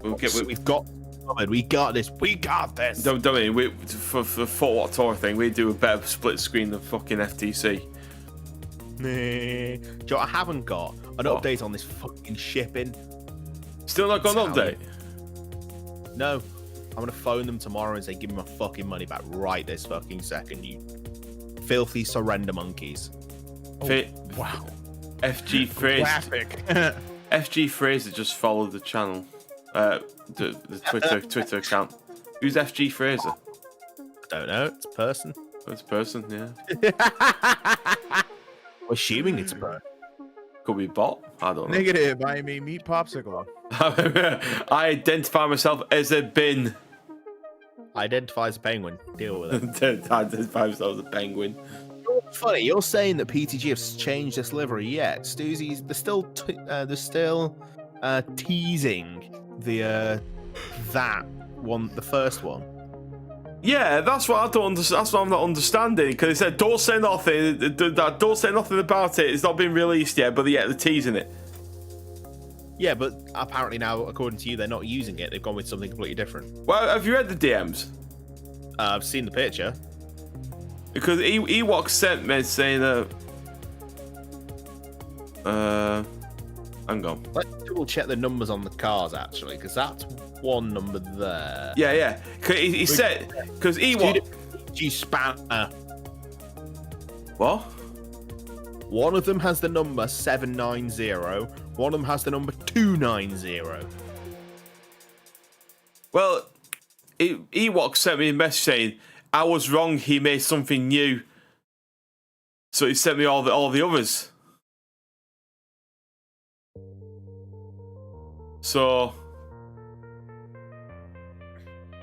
We've got covered. We got this. We got this. Don't for the 4-watt Torah thing, we do a better split screen than fucking FTC. Joe, I haven't got an update on this fucking shipping. Still not got an update? No. I'm gonna phone them tomorrow and say, give me my fucking money back right this fucking second, you filthy surrender monkeys. Wow. FG Fraser. Graphic. FG Fraser just followed the channel. The Twitter account. Who's FG Fraser? I don't know. It's a person. It's a person, yeah. We're assuming it's a person. Could be bot. I don't know. Negative. I am a meat popsicle. I identify myself as a bin. Identify as a penguin. Deal with it. Identify myself as a penguin. Funny, you're saying that PTG have changed this livery yet. Stoozies, they're still teasing the that one, the first one. Yeah, that's what I don't understand. That's what I'm not understanding. Because it said, "Don't say nothing." Don't say nothing about it. It's not been released yet, but yeah, they're teasing it. Yeah, but apparently now, according to you, they're not using it. They've gone with something completely different. Well, have you read the DMs? I've seen the picture. Because Ewok sent me saying hang on. Let's double check the numbers on the cars actually, because that's one number there. Yeah. He said because Ewok spanner. What? One of them has the number 790. One of them has the number 290. Well, Ewok sent me a message saying I was wrong. He made something new, so he sent me all the others. So,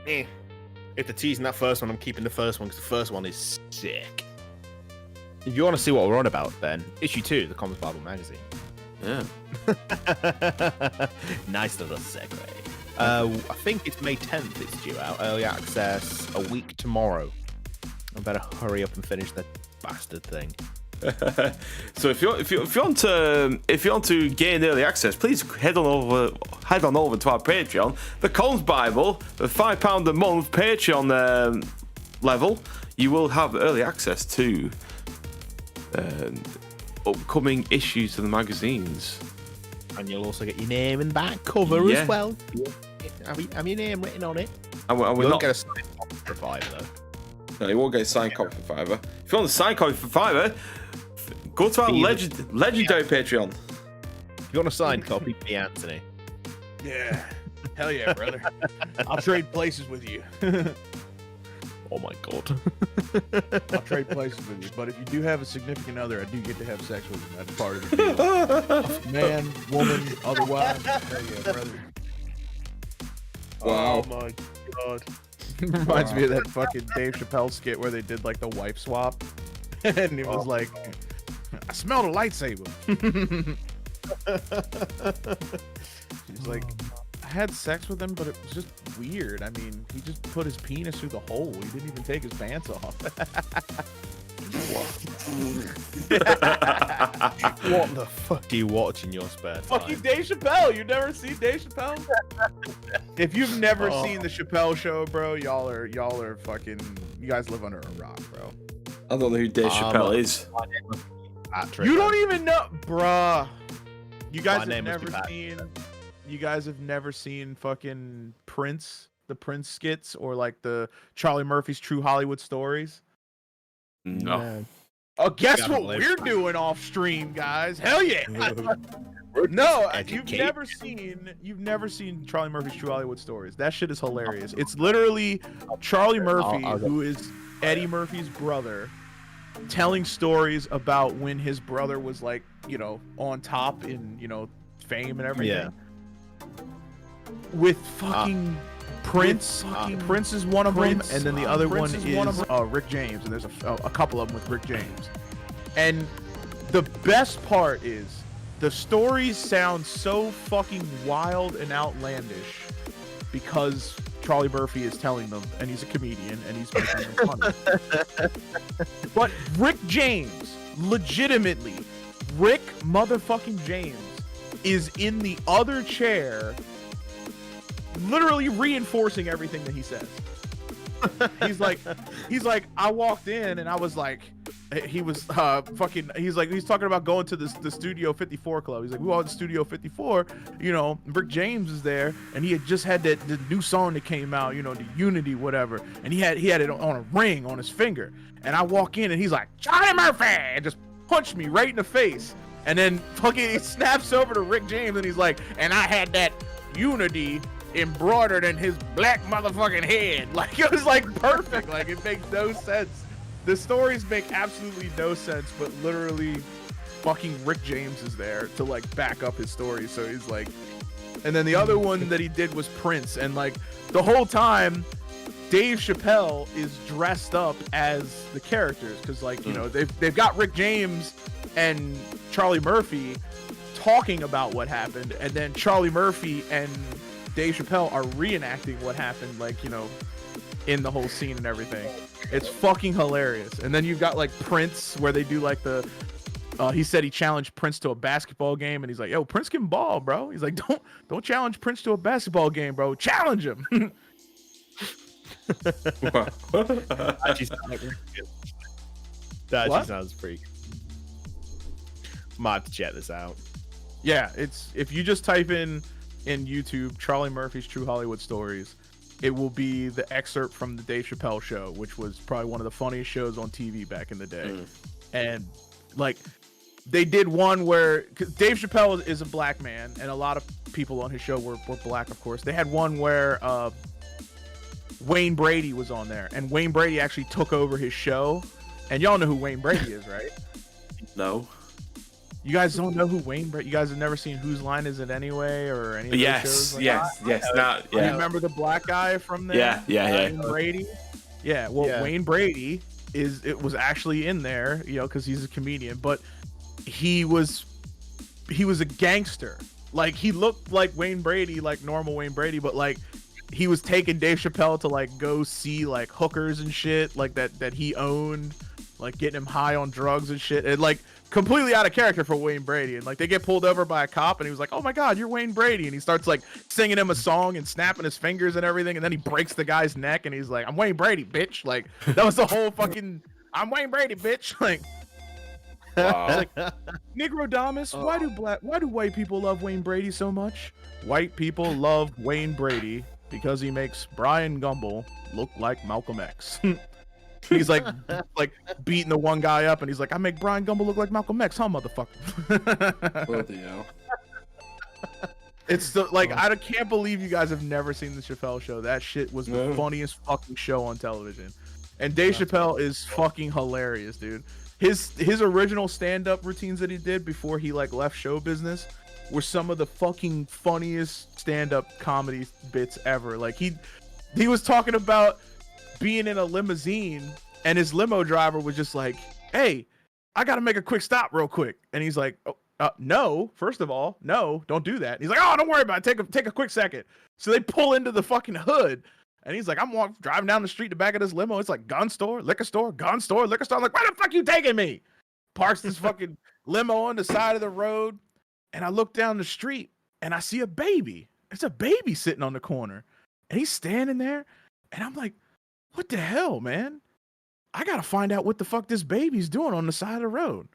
if they're teasing that first one, I'm keeping the first one because the first one is sick. If you want to see what we're on about, then issue 2, the TheCOMSbible magazine. Yeah. Nice little segue. I think it's May 10th it's due out. Early access a week tomorrow. I better hurry up and finish that bastard thing. So if you want to gain early access, please head on over to our Patreon, the TheCOMSbible, the £5 a month Patreon level. You will have early access to upcoming issues of the magazines, and you'll also get your name in the back cover as well. Have your name written on it. And we're you not won't get a signed copy for £5 though. No, you won't get a signed copy for £5. If you want a signed copy for £5, go to our legendary Patreon. If you want a signed copy, be Anthony. Yeah. Hell yeah, brother. I'll trade places with you. Oh my god. I'll trade places with you. But if you do have a significant other, I do get to have sex with them. That's part of the deal. Man, woman, otherwise. Hell yeah, brother. Wow. Oh my god. Reminds me of that fucking Dave Chappelle skit where they did like the wife swap. And it was like, I smelled a lightsaber. She's like, I had sex with him, but it was just weird. I mean, he just put his penis through the hole. He didn't even take his pants off. What the fuck do you watch in your spare time? Fucking Dave Chappelle. You've never seen Dave Chappelle? If you've never seen the Chappelle Show, bro, y'all are fucking. You guys live under a rock, bro. I don't know who Dave Chappelle is. You don't even know, bruh. You guys have never seen. You guys have never seen fucking Prince, the Prince skits, or like the Charlie Murphy's True Hollywood Stories? No. Man. Oh, guess what we're doing off stream, guys? Hell yeah! No, you've never seen Charlie Murphy's True Hollywood Stories. That shit is hilarious. It's literally Charlie Murphy, who is Eddie Murphy's brother, telling stories about when his brother was like, you know, on top in, you know, fame and everything. Yeah. With fucking Prince. Prince is one of them, and then the other one is Rick James, and there's a couple of them with Rick James. And the best part is the stories sound so fucking wild and outlandish because Charlie Murphy is telling them, and he's a comedian, and he's making them funny. But Rick James, legitimately, Rick motherfucking James is in the other chair literally reinforcing everything that he says. He's like, I walked in and I was like, he's talking about going to the Studio 54 club. He's like, we all at Studio 54, you know, Rick James is there, and he had just had the new song that came out, you know, the Unity, whatever, and he had it on a ring on his finger. And I walk in and he's like, Charlie Murphy, and just punched me right in the face. And then fucking he snaps over to Rick James and he's like, and I had that Unity embroidered in his black motherfucking head. Like, it was like perfect. Like, it makes no sense. The stories make absolutely no sense, but literally fucking Rick James is there to like back up his story. So he's like, and then the other one that he did was Prince, and like the whole time Dave Chappelle is dressed up as the characters, because like, you know, they've got Rick James and Charlie Murphy talking about what happened, and then Charlie Murphy and Dave Chappelle are reenacting what happened, like, you know, in the whole scene and everything. It's fucking hilarious. And then you've got like Prince, where they do like the he said he challenged Prince to a basketball game, and he's like, yo, Prince can ball, bro. He's like, don't challenge Prince to a basketball game, bro. Challenge him. That actually sounds pretty good. Might have to check this out. Yeah, it's, if you just type in YouTube Charlie Murphy's True Hollywood Stories, it will be the excerpt from the Dave Chappelle show, which was probably one of the funniest shows on TV back in the day. And like, they did one where, 'cause Dave Chappelle is a black man, and a lot of people on his show were black, of course. They had one where Wayne Brady was on there, and Wayne Brady actually took over his show. And y'all know who Wayne Brady is, right? No. You guys don't know who Wayne Brady? You guys have never seen Whose Line Is It Anyway, or any of those shows? Like yes. You remember the black guy from there? Yeah. Wayne Brady. Yeah. Well, Wayne Brady was actually in there, you know, because he's a comedian, but he was a gangster. Like, he looked like Wayne Brady, like normal Wayne Brady, but like he was taking Dave Chappelle to like go see like hookers and shit like that he owned, like getting him high on drugs and shit, and like completely out of character for Wayne Brady. And like they get pulled over by a cop, and he was like, oh my god, you're Wayne Brady, and he starts like singing him a song and snapping his fingers and everything, and then he breaks the guy's neck, and he's like, I'm Wayne Brady, bitch. Like, that was the whole fucking I'm Wayne Brady, bitch. Like, wow. Like, Negro Damas, why do white people love Wayne Brady so much? White people love Wayne Brady because he makes Brian Gumble look like Malcolm X. He's like beating the one guy up, and he's like, I make Brian Gumble look like Malcolm X, huh, motherfucker? Bloody hell. It's the, like, I can't believe you guys have never seen the Chappelle show. That shit was the funniest fucking show on television. And Dave Chappelle is fucking hilarious, dude. His original stand-up routines that he did before he like left show business were some of the fucking funniest stand-up comedy bits ever. Like, he was talking about being in a limousine, and his limo driver was just like, hey, I gotta make a quick stop real quick. And he's like, no, first of all, no, don't do that. And he's like, oh, don't worry about it, take a quick second. So they pull into the fucking hood, and he's like, I'm driving down the street, the back of this limo, it's like gun store, liquor store, gun store, liquor store. I'm like, where the fuck you taking me? Parks this fucking limo on the side of the road, and I look down the street, and I see a baby. It's a baby sitting on the corner, and he's standing there, and I'm like, what the hell, man? I gotta find out what the fuck this baby's doing on the side of the road.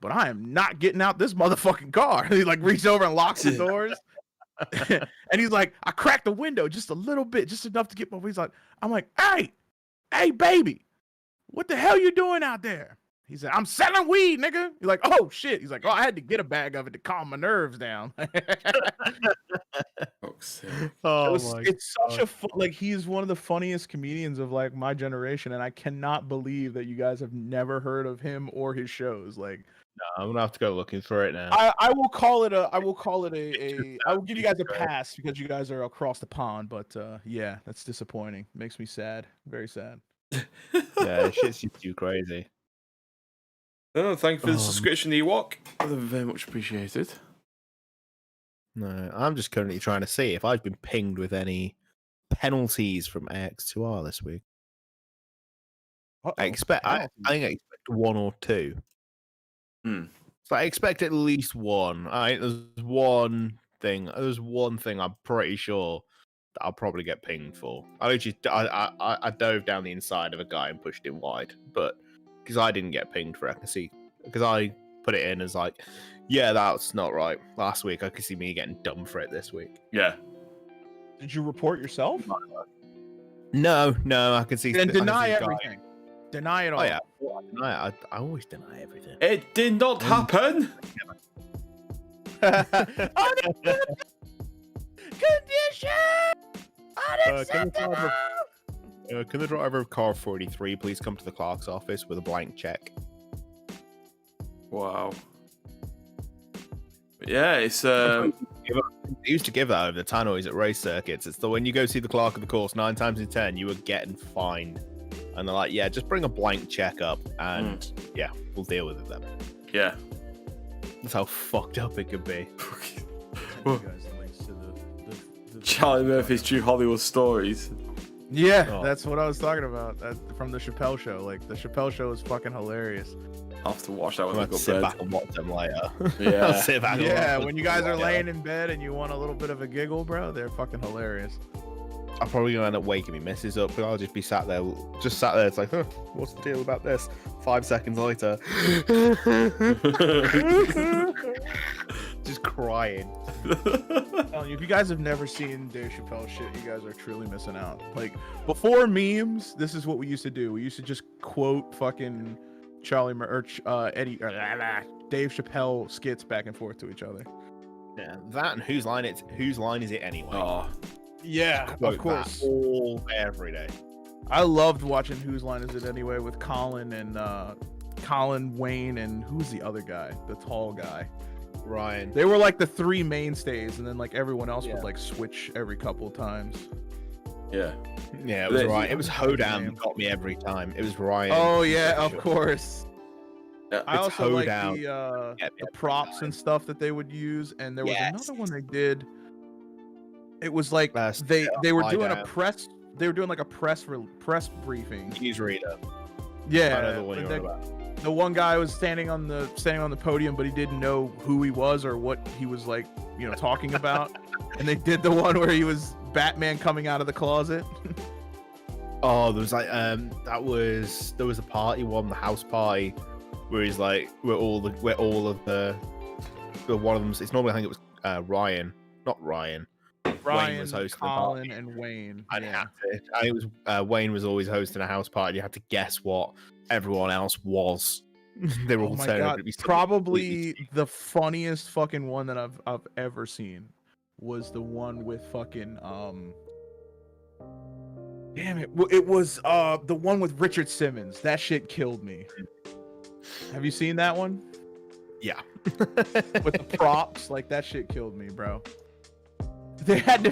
But I am not getting out this motherfucking car. He like reaches over and locks the doors. And he's like, I cracked the window just a little bit, just enough to get my. He's like, I'm like, hey, baby, what the hell you doing out there? He said, I'm selling weed, nigga. He's like, oh shit. He's like, oh, I had to get a bag of it to calm my nerves down. It's such a like, he's one of the funniest comedians of like my generation, and I cannot believe that you guys have never heard of him or his shows. Like, no, I'm gonna have to go looking for it now. I will call it a I will give you guys a pass because you guys are across the pond, but yeah, that's disappointing. Makes me sad. Very sad. Yeah, shit's just too crazy. Oh, thank you for the subscription, Ewok. Very much appreciated. No, I'm just currently trying to see if I've been pinged with any penalties from AX2R this week. I think I expect one or two. So I expect at least one. There's one thing I'm pretty sure that I'll probably get pinged for. I dove down the inside of a guy and pushed him wide, but because I didn't get pinged for it, I can see, because I put it in as like, yeah, that's not right. Last week, I could see me getting dumb for it this week. Yeah. Did you report yourself? No, I can see. Then deny everything. Deny it all. Oh, yeah. Well, I deny it. I always deny everything. It did not happen. Condition unacceptable. Can the driver of car 43 please come to the clerk's office with a blank check? Wow. Yeah, it's They used to give that over the tannoys at race circuits. It's the when you go see the clerk of the course, 9 times in 10 you were getting fined, and they're like, yeah, just bring a blank check up, and yeah, we'll deal with it then. Yeah, that's how fucked up it could be. Charlie Murphy's True Hollywood Stories. Yeah, that's what I was talking about. From the Chappelle Show. Like, the Chappelle Show is fucking hilarious. I'll have to watch that when I go to sit bed. back and watch them later. Yeah, I'll sit back. Yeah, when you guys are laying in bed and you want a little bit of a giggle, bro, they're fucking hilarious. I'm probably gonna end up waking me missus up, but I'll just be sat there. It's like, huh, what's the deal about this? 5 seconds later, just crying. If you guys have never seen Dave Chappelle shit, you guys are truly missing out. Like, before memes, this is what we used to do. We used to just quote fucking Dave Chappelle skits back and forth to each other. Yeah, that and whose line is it anyway? Oh, yeah, of course. All every day. I loved watching Whose Line Is It Anyway with Colin, Wayne, and who's the other guy? The tall guy. Ryan. They were like the three mainstays, and then like everyone else would like switch every couple of times. Yeah. Yeah, it was Ryan. It was Hodam that got me every time. It was Ryan. Oh yeah, of course. I also like Hoedown. the props and stuff that they would use, and there was another one they did. It was like they were doing a press. They were doing like a press briefing. Newsreader. Yeah, I know the one you're about. The one guy was standing on the podium, but he didn't know who he was or what he was like, talking about. And they did the one where he was Batman coming out of the closet. Oh, there was like there was a party one, the house party, where he's like one of them. It's normally I think it was Ryan, not Ryan. Wayne was hosting Colin, and Wayne. And it was Wayne was always hosting a house party. You had to guess what everyone else was. They were all saying probably the funniest fucking one that I've ever seen was the one with fucking damn it. It was the one with Richard Simmons. That shit killed me. Have you seen that one? Yeah. With the props, like that shit killed me, bro. He had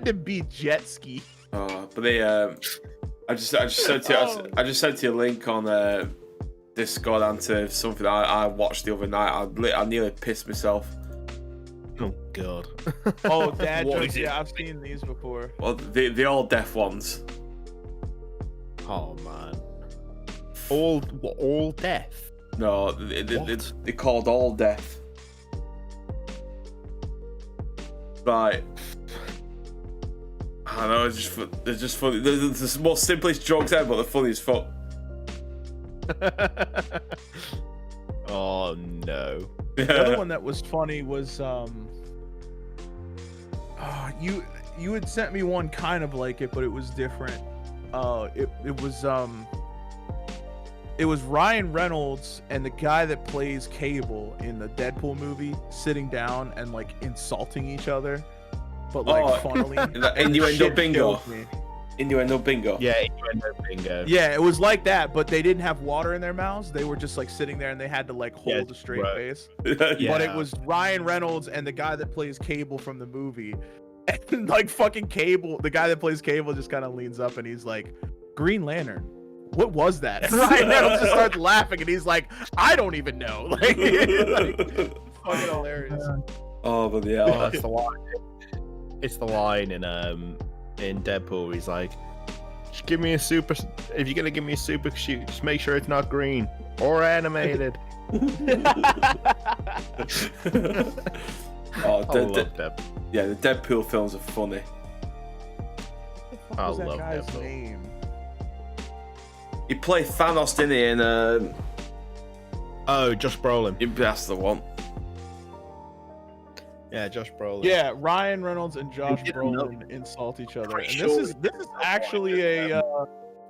to be jet ski. But they I just sent you a link on Discord onto something I watched the other night. I nearly pissed myself. Oh god. Oh, dad jokes. Yeah, I've seen these before. Well, the all deaf ones. Oh man. All deaf? No, they're called all deaf. Right. I know, they're just funny. They're the most simplest jokes ever, but they're funny as fuck. Oh no. The other one that was funny was you had sent me one kind of like it, but it was different. It was Ryan Reynolds and the guy that plays Cable in the Deadpool movie sitting down and like insulting each other, but like funnily. Innuendo bingo. Innuendo bingo. Yeah, innuendo bingo. Yeah, it was like that, but they didn't have water in their mouths. They were just like sitting there and they had to like hold a straight face. Yeah. But it was Ryan Reynolds and the guy that plays Cable from the movie. And like fucking Cable, the guy that plays Cable just kind of leans up and he's like, Green Lantern. What was that? And Ryan Reynolds just starts laughing and he's like, I don't even know. Like fucking hilarious. Oh, but yeah. Oh, it's the line. It's the line in Deadpool. He's like, just give me a super. If you're gonna give me a super shoot, just make sure it's not green or animated. Oh, yeah, the Deadpool films are funny. I What was that love guy's Deadpool. name? He played Thanos, didn't he? In Oh, Josh Brolin. That's the one. Yeah, Josh Brolin. Yeah, Ryan Reynolds and Josh Brolin insult each other. And this is actually a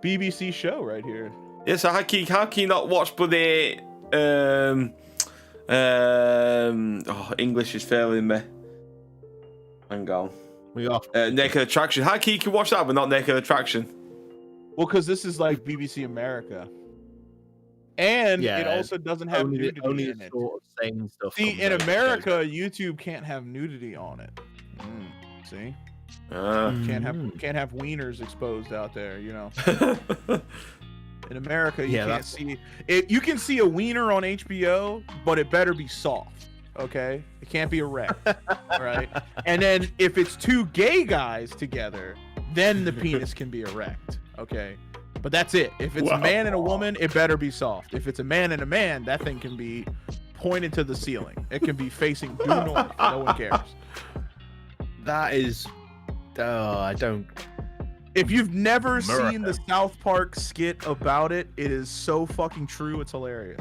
BBC show right here. Yeah, so how can you not watch bloody English is failing me. Hang on. We are Naked Attraction. How can you watch that but not Naked Attraction? Well, because this is like BBC America. And Yeah, it also doesn't have only nudity in it. sort of same stuff. See, comes in out. America, YouTube can't have nudity on it. See? Can't have wieners exposed out there, you know. In America, you can't see it. You can see a wiener on HBO, but it better be soft. Okay, it can't be erect, right? And then if it's two gay guys together, then the penis can be erect. Okay, but that's it. If it's a man and a woman, it better be soft. If it's a man and a man, that thing can be pointed to the ceiling. It can be facing due north. No one cares. That is. I don't. If you've never seen the South Park skit about it, it is so fucking true. It's hilarious.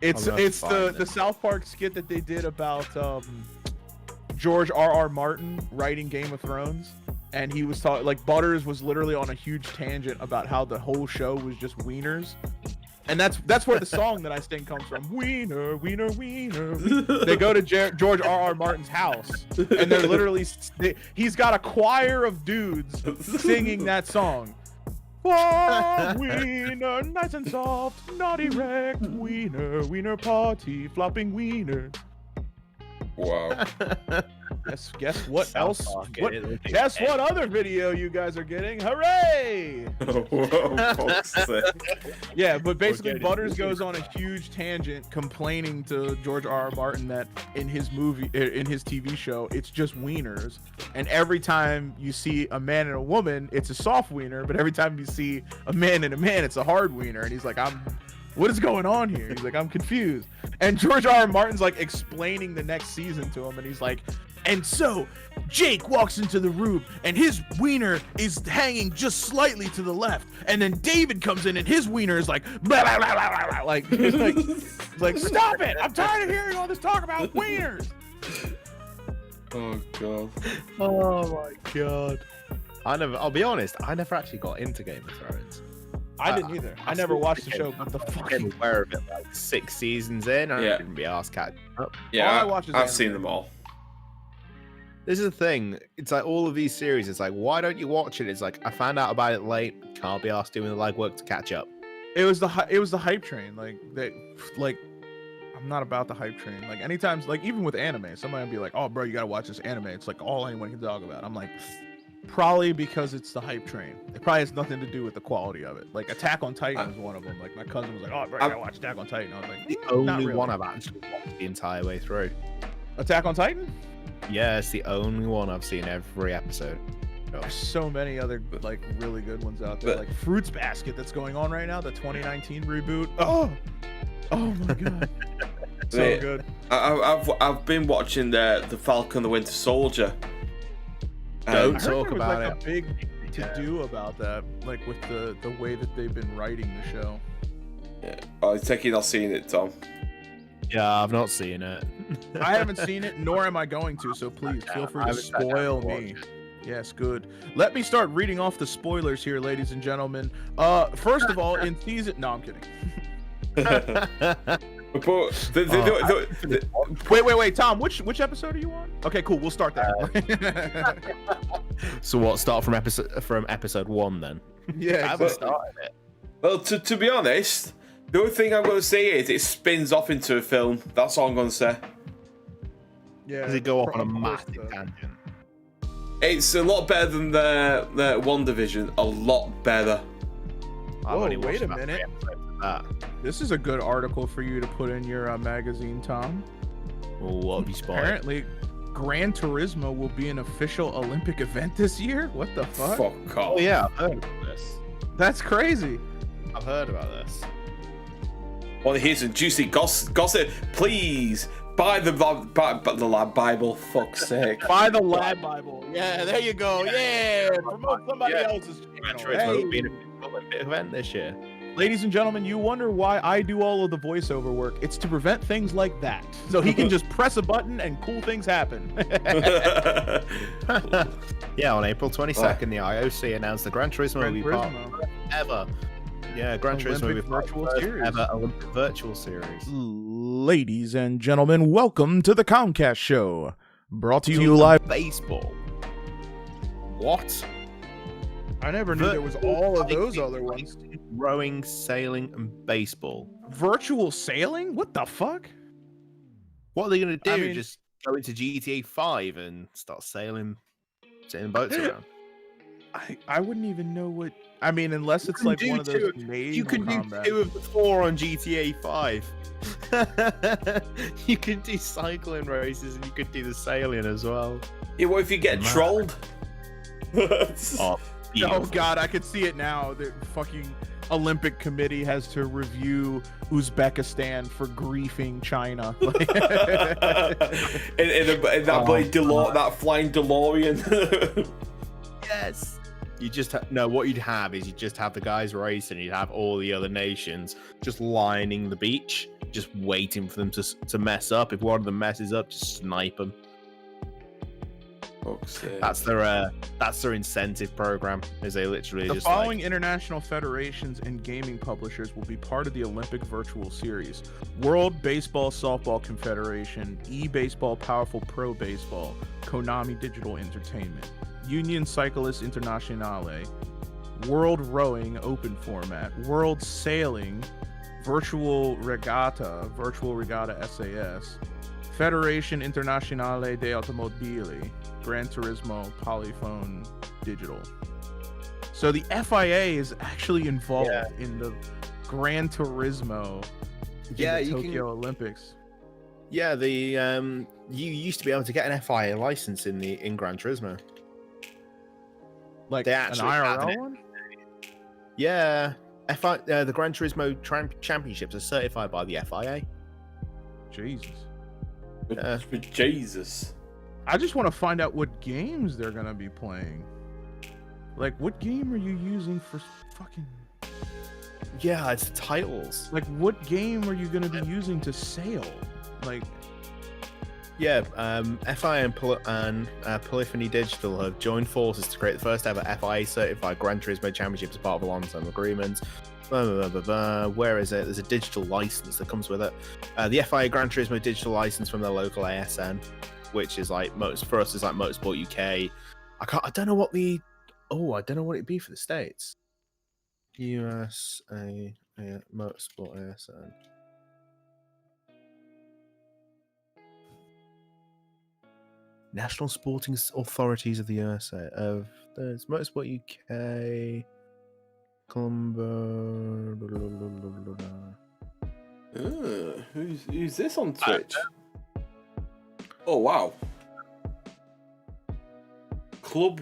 It's the South Park skit that they did about George R.R. Martin writing Game of Thrones, and he was talking like Butters was literally on a huge tangent about how the whole show was just wieners. And that's where the song that I sing comes from. Wiener, wiener, wiener. They go to George R.R. Martin's house, and they're literally he's got a choir of dudes singing that song. Oh, wiener, nice and soft, not erect. Wiener, wiener party, flopping wiener. Wow. Guess what else? Guess what other video you guys are getting? Hooray! Yeah, but basically Butters goes on a huge tangent complaining to George R.R. Martin that in his TV show, it's just wieners. And every time you see a man and a woman, it's a soft wiener. But every time you see a man and a man, it's a hard wiener. And he's like, what is going on here? He's like, I'm confused. And George R.R. Martin's like explaining the next season to him, and he's like, and so Jake walks into the room and his wiener is hanging just slightly to the left, and then David comes in and his wiener is like blah, blah, blah, blah, blah, like stop it! I'm tired of hearing all this talk about wieners. Oh god. Oh my god. I'll be honest, I never actually got into Game of Thrones. I didn't either. I never watched the show, but the fucking aware of it like 6 seasons in. I didn't be asked catch up. Yeah, I've seen them all. This is the thing. It's like all of these series. It's like, why don't you watch it? It's like I found out about it late. Can't be asked doing the legwork to catch up. It was the hype train. I'm not about the hype train. Like anytime, like even with anime, somebody will be like, "Oh, bro, you gotta watch this anime." It's like all anyone can talk about. I'm like, probably because it's the hype train. It probably has nothing to do with the quality of it. Like Attack on Titan was one of them. Like my cousin was like, "Oh, bro, you gotta watch Attack on Titan." I was like, the only one I've actually watched the entire way through. Attack on Titan? Yeah, it's the only one I've seen every episode. There's so many other like really good ones out there. Like Fruits Basket that's going on right now, the 2019 reboot. Oh my god. So good. I've been watching the Falcon the Winter Soldier. Don't talk about it. A big to do about that, like with the way that they've been writing the show. Yeah. I take it I've seen it, Tom. Yeah, I've not seen it. I haven't seen it, nor am I going to, so please feel free to spoil me. Yes, good. Let me start reading off the spoilers here, ladies and gentlemen. First of all, in season... No, I'm kidding. Wait, Tom, which episode are you on? Okay, cool, we'll start there. So what, start from episode 1 then? Yeah, I haven't started it. Well, to be honest... The only thing I'm going to say is it spins off into a film. That's all I'm going to say. Yeah. Does it go off on a massive tangent? It's a lot better than the WandaVision. A lot better. Whoa, wait a minute. This is a good article for you to put in your magazine, Tom. What have you spotted? Apparently, Gran Turismo will be an official Olympic event this year? What the fuck? Fuck off. Oh yeah, I've heard about this. That's crazy. I've heard about this. Well, here's some juicy gossip. Please buy the Lab Bible. Fuck's sake. Buy the Lab Bible. Yeah, there you go. Yeah, promote somebody else's channel. Hey. Being a Olympic event this year. Ladies and gentlemen, you wonder why I do all of the voiceover work. It's to prevent things like that. So he can just press a button and cool things happen. Yeah, on April 22nd, the IOC announced the Gran Turismo will be part ever. Yeah, Gran Turismo will be virtual series. Ever Olympic virtual series. Ladies and gentlemen, welcome to the COMScast Show. Brought to you live. Baseball. What? I never knew there was all of those other ones. Rowing, sailing, and baseball. Virtual sailing? What the fuck? What are they going to do? I mean, just go into GTA 5 and start sailing boats around? I wouldn't even know what. I mean, unless it's like one of those naval You can combat. do 2 of the 4 on GTA 5. You can do cycling races and you could do the sailing as well. Yeah, what if you get trolled? Oh god, I could see it now. The fucking Olympic Committee has to review Uzbekistan for griefing China. in that flying DeLorean. Yes. You just what you'd have is you just have the guys racing. You'd have all the other nations just lining the beach, just waiting for them to mess up. If one of them messes up, just snipe them. That's their incentive program. Is they literally the just following international federations and gaming publishers will be part of the Olympic Virtual Series: World Baseball Softball Confederation, eBaseball Powerful Pro Baseball, Konami Digital Entertainment, Union Cyclist Internationale, World Rowing Open Format, World Sailing, Virtual Regatta SAS, Federation Internazionale de Automobili, Gran Turismo Polyphone Digital. So the FIA is actually involved in the Gran Turismo in the Tokyo Olympics. Yeah, you used to be able to get an FIA license in Gran Turismo. Like an IRL one? Yeah. The Gran Turismo Championships are certified by the FIA. Jesus. Jesus. I just want to find out what games they're going to be playing. Like, what game are you using for fucking... Yeah, it's titles. Like, what game are you going to be using to sail? Like... Yeah, FIA and Polyphony Digital have joined forces to create the first ever FIA certified Gran Turismo Championship as part of a long-term agreement. Where is it? There's a digital license that comes with it. The FIA Gran Turismo digital license from their local ASN, which is like for us is like Motorsport UK. I don't know what it'd be for the States. USA Motorsport ASN. National Sporting Authorities of the USA. There's Motorsport UK, Colombo. Who's this on Twitch? Oh wow! Club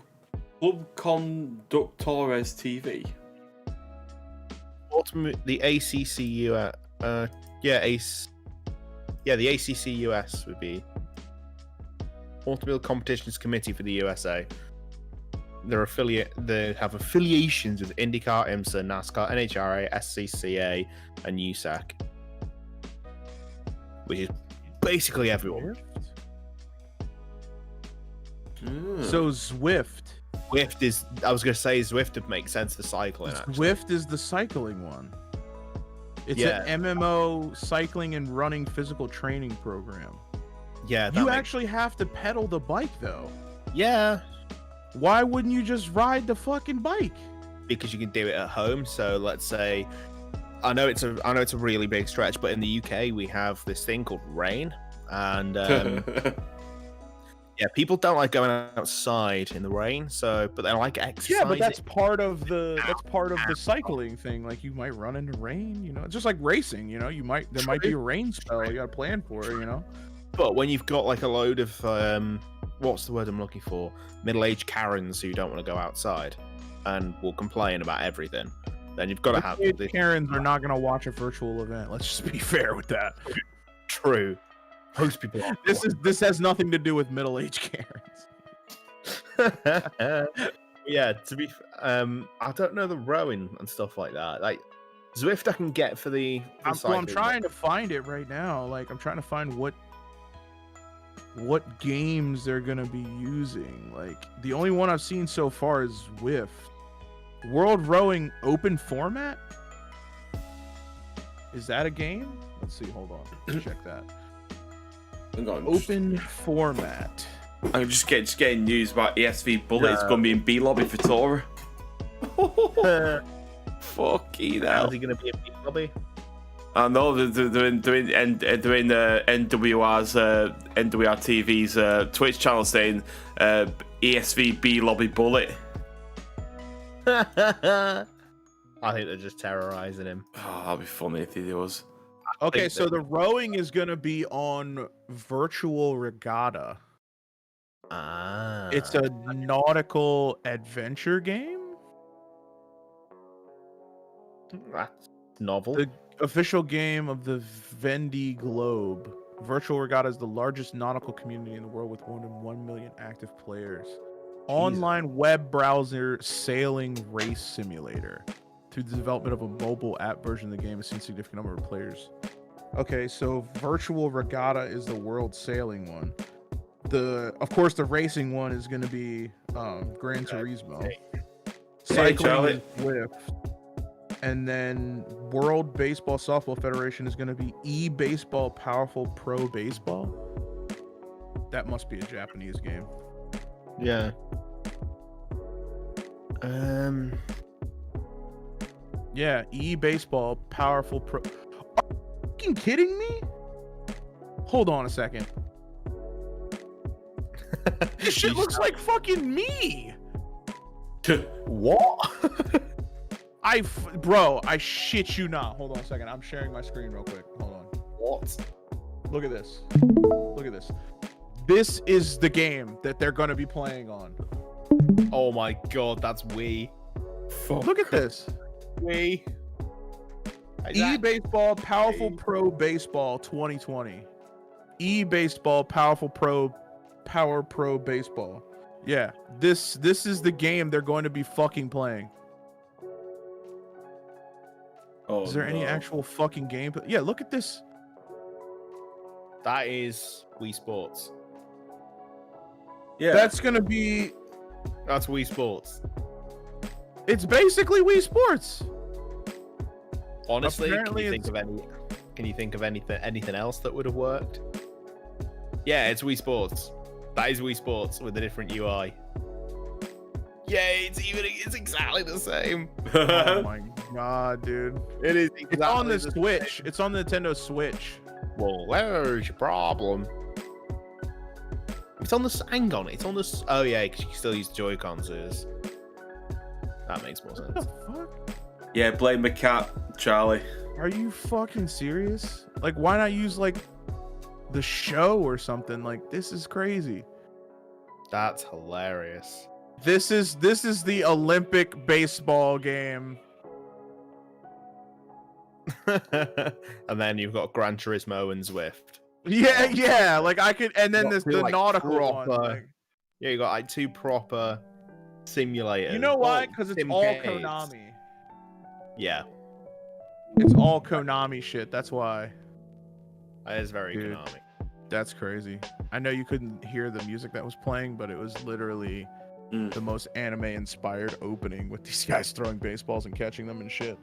Conductores TV. The ACCU. The ACCUS would be Automobile Competitions Committee for the USA. They have affiliations with IndyCar, IMSA, NASCAR, NHRA, SCCA, and USAC, which is basically everyone. So Zwift. Zwift is. I was going to say Zwift would make sense for cycling. Zwift is the cycling one. It's an MMO cycling and running physical training program. Yeah, you actually have to pedal the bike though. Yeah. Why wouldn't you just ride the fucking bike? Because you can do it at home. So let's say, I know it's a really big stretch, but in the UK we have this thing called rain, and yeah, people don't like going outside in the rain. So, but they like exercising. Yeah, but that's part of the cycling thing. Like you might run into rain. You know, it's just like racing. You know, there might be a rain spell. You got to plan for it. You know. But when you've got like a load of what's the word I'm looking for? Middle-aged Karens who don't want to go outside and will complain about everything, then you've got to have the Karens are not going to watch a virtual event. Let's just be fair with that. True. Most people. This has nothing to do with middle-aged Karens. Yeah, I don't know the rowing and stuff like that. Like Zwift, I can get for the. I'm trying to find it right now. Like I'm trying to find what games they're gonna be using. Like the only one I've seen so far is Zwift. World Rowing Open Format? Is that a game? Let's see, hold on. Let's check that. Open Format. I'm just getting news about ESV Bullet. It's gonna be in B Lobby for Tora. Fucking hell. How's he going to be a big lobby? I know they're doing NWR's NWR TV's Twitch channel saying ESVB lobby bullet. I think they're just terrorizing him. Oh, that'd be funny if he was. Okay, so the rowing is gonna be on Virtual Regatta. It's a nautical adventure game. That's novel. The official game of the Vendée Globe. Virtual Regatta is the largest nautical community in the world with more than 1 million active players. Online web browser sailing race simulator. Through the development of a mobile app version of the game, has seen a significant number of players. Okay, so Virtual Regatta is the world sailing one. Of course, the racing one is going to be Gran Turismo. Cycling and Swift. And then World Baseball Softball Federation is going to be eBaseball Powerful Pro Baseball. That must be a Japanese game. Yeah. Yeah, eBaseball Powerful Pro. Are you fucking kidding me? Hold on a second. This shit looks like fucking me. What? Bro, I shit you not. Hold on a second. I'm sharing my screen real quick. Hold on. What? Look at this. Look at this. This is the game that they're going to be playing on. Oh my god, that's Wii. Look at this. Wii. eBaseball Powerful Pro Baseball 2020. eBaseball Powerful Pro Power Pro Baseball. Yeah, this is the game they're going to be fucking playing. Oh, is there any actual fucking gameplay? Yeah, look at this. That is Wii Sports. Yeah. That's gonna be. That's Wii Sports. It's basically Wii Sports. Honestly, Apparently can you think of anything else that would have worked? Yeah, it's Wii Sports. That is Wii Sports with a different UI. Yeah, it's exactly the same. Oh my god, dude! It is. Exactly it's on the Switch. Same. It's on the Nintendo Switch. Well, where's your problem? It's on the. Hang on, it's on the. Oh yeah, because you can still use Joy-Cons. That makes more sense. What the fuck? Yeah, blame the cat, Charlie. Are you fucking serious? Like, why not use like the show or something? Like, this is crazy. That's hilarious. This is the Olympic baseball game. And then you've got Gran Turismo and Zwift. Yeah. Like I could, and then there's the like nautical proper, one. Like, yeah, you got like two proper simulators. you know why? Because it's sim all games. Konami. Yeah, it's all Konami shit. That's why. that is very Dude, Konami. That's crazy. I know you couldn't hear the music that was playing, but it was literally the most anime-inspired opening with these guys throwing baseballs and catching them and shit.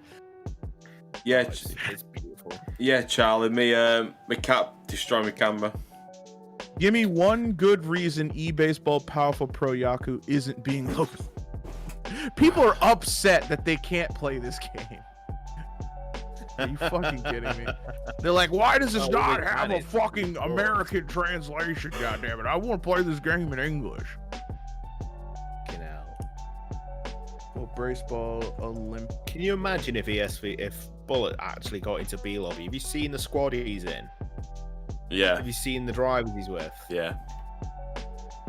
Yeah, it's beautiful. Yeah, Charlie, my cat destroyed my camera. Give me one good reason eBaseball Powerful Pro Yaku isn't being looked. People are upset that they can't play this game. Are you fucking kidding me? They're like, why does this not have a fucking American translation? Goddammit! I want to play this game in English. Well, baseball Olympic. Can you imagine if Bullet actually got into B lobby? Have you seen the squad he's in? Yeah. Have you seen the drivers he's with? Yeah.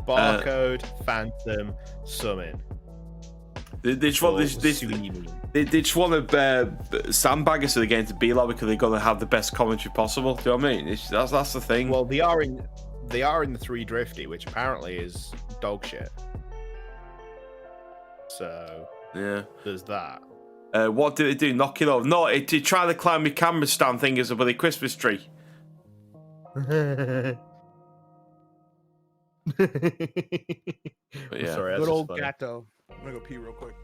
Barcode, Phantom, Summon. They just want they just want to sandbag us to the game to be like because they're gonna have the best commentary possible. Do you know what I mean? That's the thing. Well, they are in the 3 Drifty, which apparently is dog shit. So yeah, there's that. What did they do? Knock it over? No, it tried to climb my camera stand thing as a bloody Christmas tree. Yeah. Sorry, good old Gato. I'm gonna go pee real quick.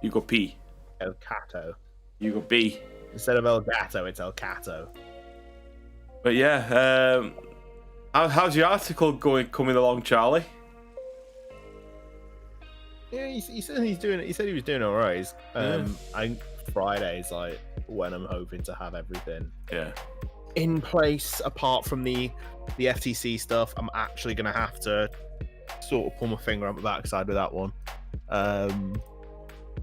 You go pee. El Cato. You go pee. Instead of El Gato, it's El Cato. But yeah, how's your article coming along, Charlie? Yeah, he said he's doing it. He said he was doing all right. I think Friday's like when I'm hoping to have everything in place. Apart from the FTC stuff, I'm actually gonna have to sort of pull my finger on the backside with that one.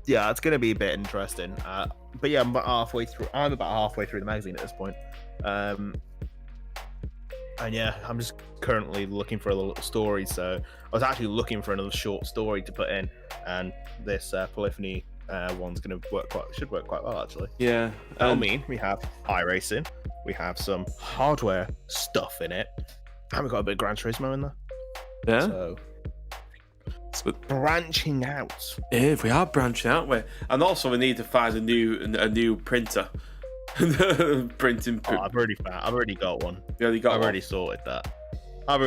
Yeah, it's gonna be a bit interesting. But yeah, I'm about halfway through the magazine at this point. And yeah, I'm just currently looking for a little story. So I was actually looking for another short story to put in, and this polyphony one's going to should work quite well actually. Yeah. I mean, we have iRacing, we have some hardware stuff in it, and we've got a bit of Gran Turismo in there. Yeah. So branching out. Yeah, we are branching out, and also we need to find a new printer. Printing. I've already got one. I've already sorted that. I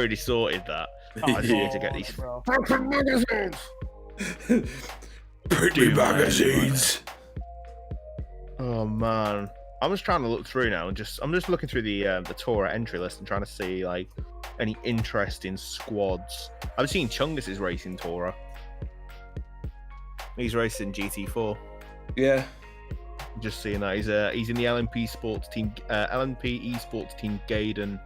just need to get these magazines. Pretty magazines. Oh man, I'm just trying to look through now, and I'm just looking through the Torah entry list and trying to see like any interesting squads. I've seen Chungus is racing Torah. He's racing GT4. Yeah. Just seeing that he's in the LMP Sports Team, LMP Esports Team Gaydon,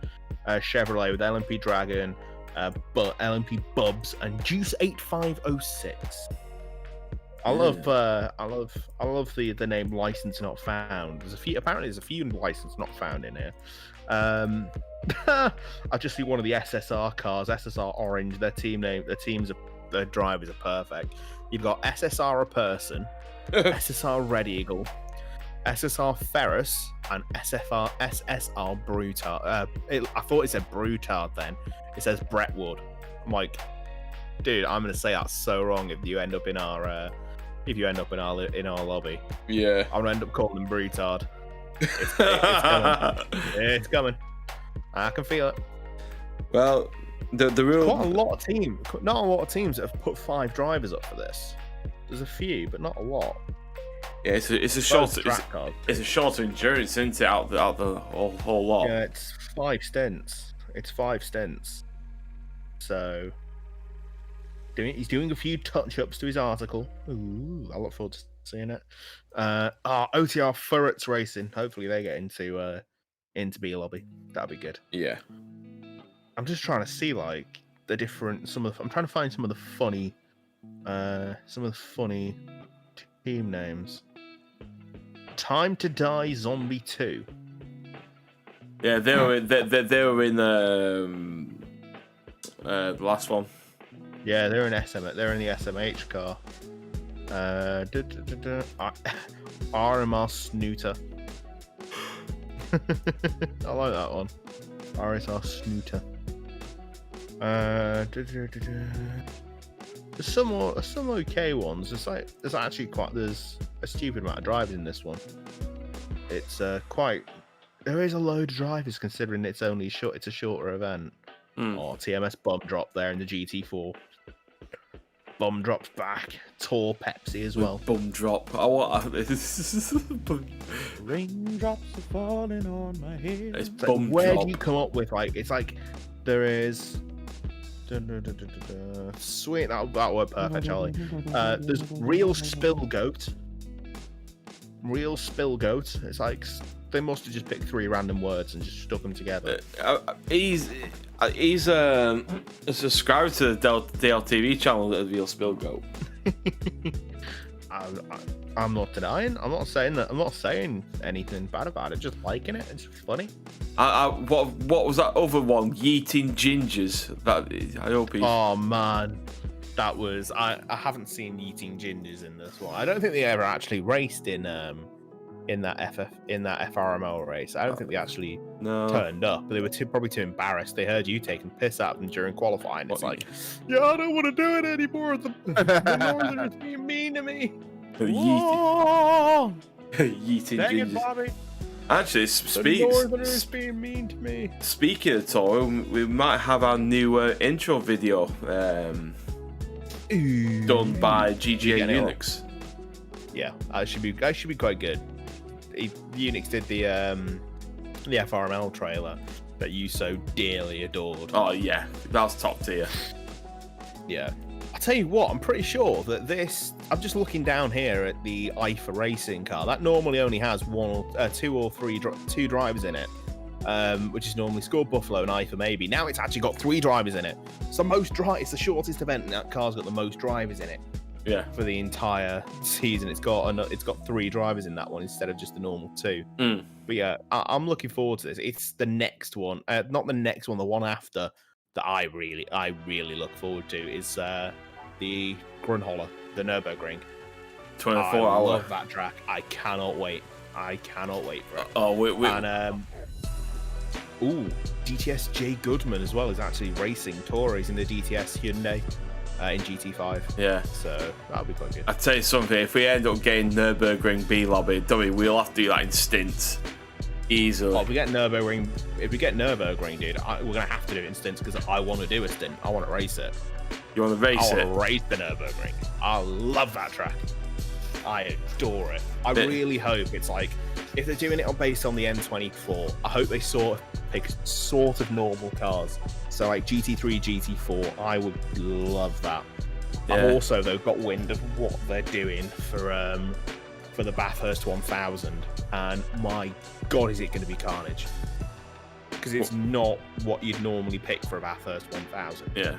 Chevrolet with LMP Dragon, but LMP Bubs and Juice 8506. I love the name License Not Found. Apparently there's a few License Not Found in here. I just see one of the SSR cars, SSR Orange. Their drivers are perfect. You've got SSR a person, SSR Red Eagle, SSR Ferris, and SSR Brutard. I thought it said Brutard then. It says Brentwood. I'm like, dude, I'm gonna say that's so wrong if you end up in our lobby. Yeah. I'm gonna end up calling them Brutard. It's coming. It's coming. I can feel it. Well, the real not a lot of teams that have put 5 drivers up for this. There's a few, but not a lot. Yeah, it's a shorter endurance, isn't it? Out the whole lot. Yeah, it's 5 stints. So he's doing a few touch-ups to his article. Ooh, I look forward to seeing it. OTR Furrets Racing. Hopefully they get into B lobby. That'd be good. Yeah. I'm just trying to see like I'm trying to find some of the funny team names. Time to Die Zombie 2. Yeah, they were in the last one. Yeah, they're in SM. They're in the SMH car. RMR Snooter. I like that one. RSR Snooter. There's some okay ones. There's a stupid amount of drivers in this one. It's there is a load of drivers considering it's a shorter event. Oh, TMS bomb drop there in the GT4. Bomb drops back. Tor Pepsi as well. Bum drop. I want Raindrops are falling on my head. It's bum Where drop. do you come up with there is sweet, that worked perfect, Charlie. There's Real Spill Goat. It's like they must have just picked 3 random words and just stuck them together. He's a subscriber to the DLTV channel, the Real Spill Goat. I'm not denying. I'm not saying anything bad about it. Just liking it. It's funny. What was that other one? Yeeting Gingers. I hope he. Oh man, that was. I haven't seen Yeeting Gingers in this one. I don't think they ever actually raced in that FRML race. I don't think they actually turned up. They were probably too embarrassed. They heard you taking piss out of them during qualifying. It's like, yeah, I don't want to do it anymore. The Northerners being mean to me. Yeeting Dang it, Gingers. Bobby. Actually, Northerners being mean to me. Speaking of Toro, we might have our new intro video done by GGA Unix. Yeah, that should be quite good. Unix did the FRML trailer that you so dearly adored. Oh yeah, that was top tier. Yeah, I tell you what, I'm pretty sure that this. I'm just looking down here at the IFA racing car. That normally only has two drivers in it, which is normally Score Buffalo and IFA maybe. Now it's actually got 3 drivers in it. So it's the shortest event, and that car's got the most drivers in it. Yeah. For the entire season, it's got 3 drivers in that one instead of just the normal 2. But yeah, I'm looking forward to this. It's the next one, not the next one, the one after that I really look forward to is the Grunholler, the Nürburgring. 24 I hour. love that track. I cannot wait. For it. And DTS Jay Goodman as well is actually racing Tories in the DTS Hyundai in GT5. Yeah. So that'll be quite good. I'll tell you something, if we end up getting Nürburgring B lobby, we'll have to do that in stints. Easily. Well, if we get Nürburgring, dude, we're gonna have to do it in stints because I want to do a stint. I want to race it. You want to race it? I want to race the Nürburgring. I love that track. I adore it. I really hope it's like, if they're doing it based on the N24, I hope they sort of pick sort of normal cars. So like GT3, GT4, I would love that. Yeah. I've also though got wind of what they're doing for the Bathurst 1000, and my god, is it going to be carnage? Because it's not what you'd normally pick for a Bathurst 1000. Yeah.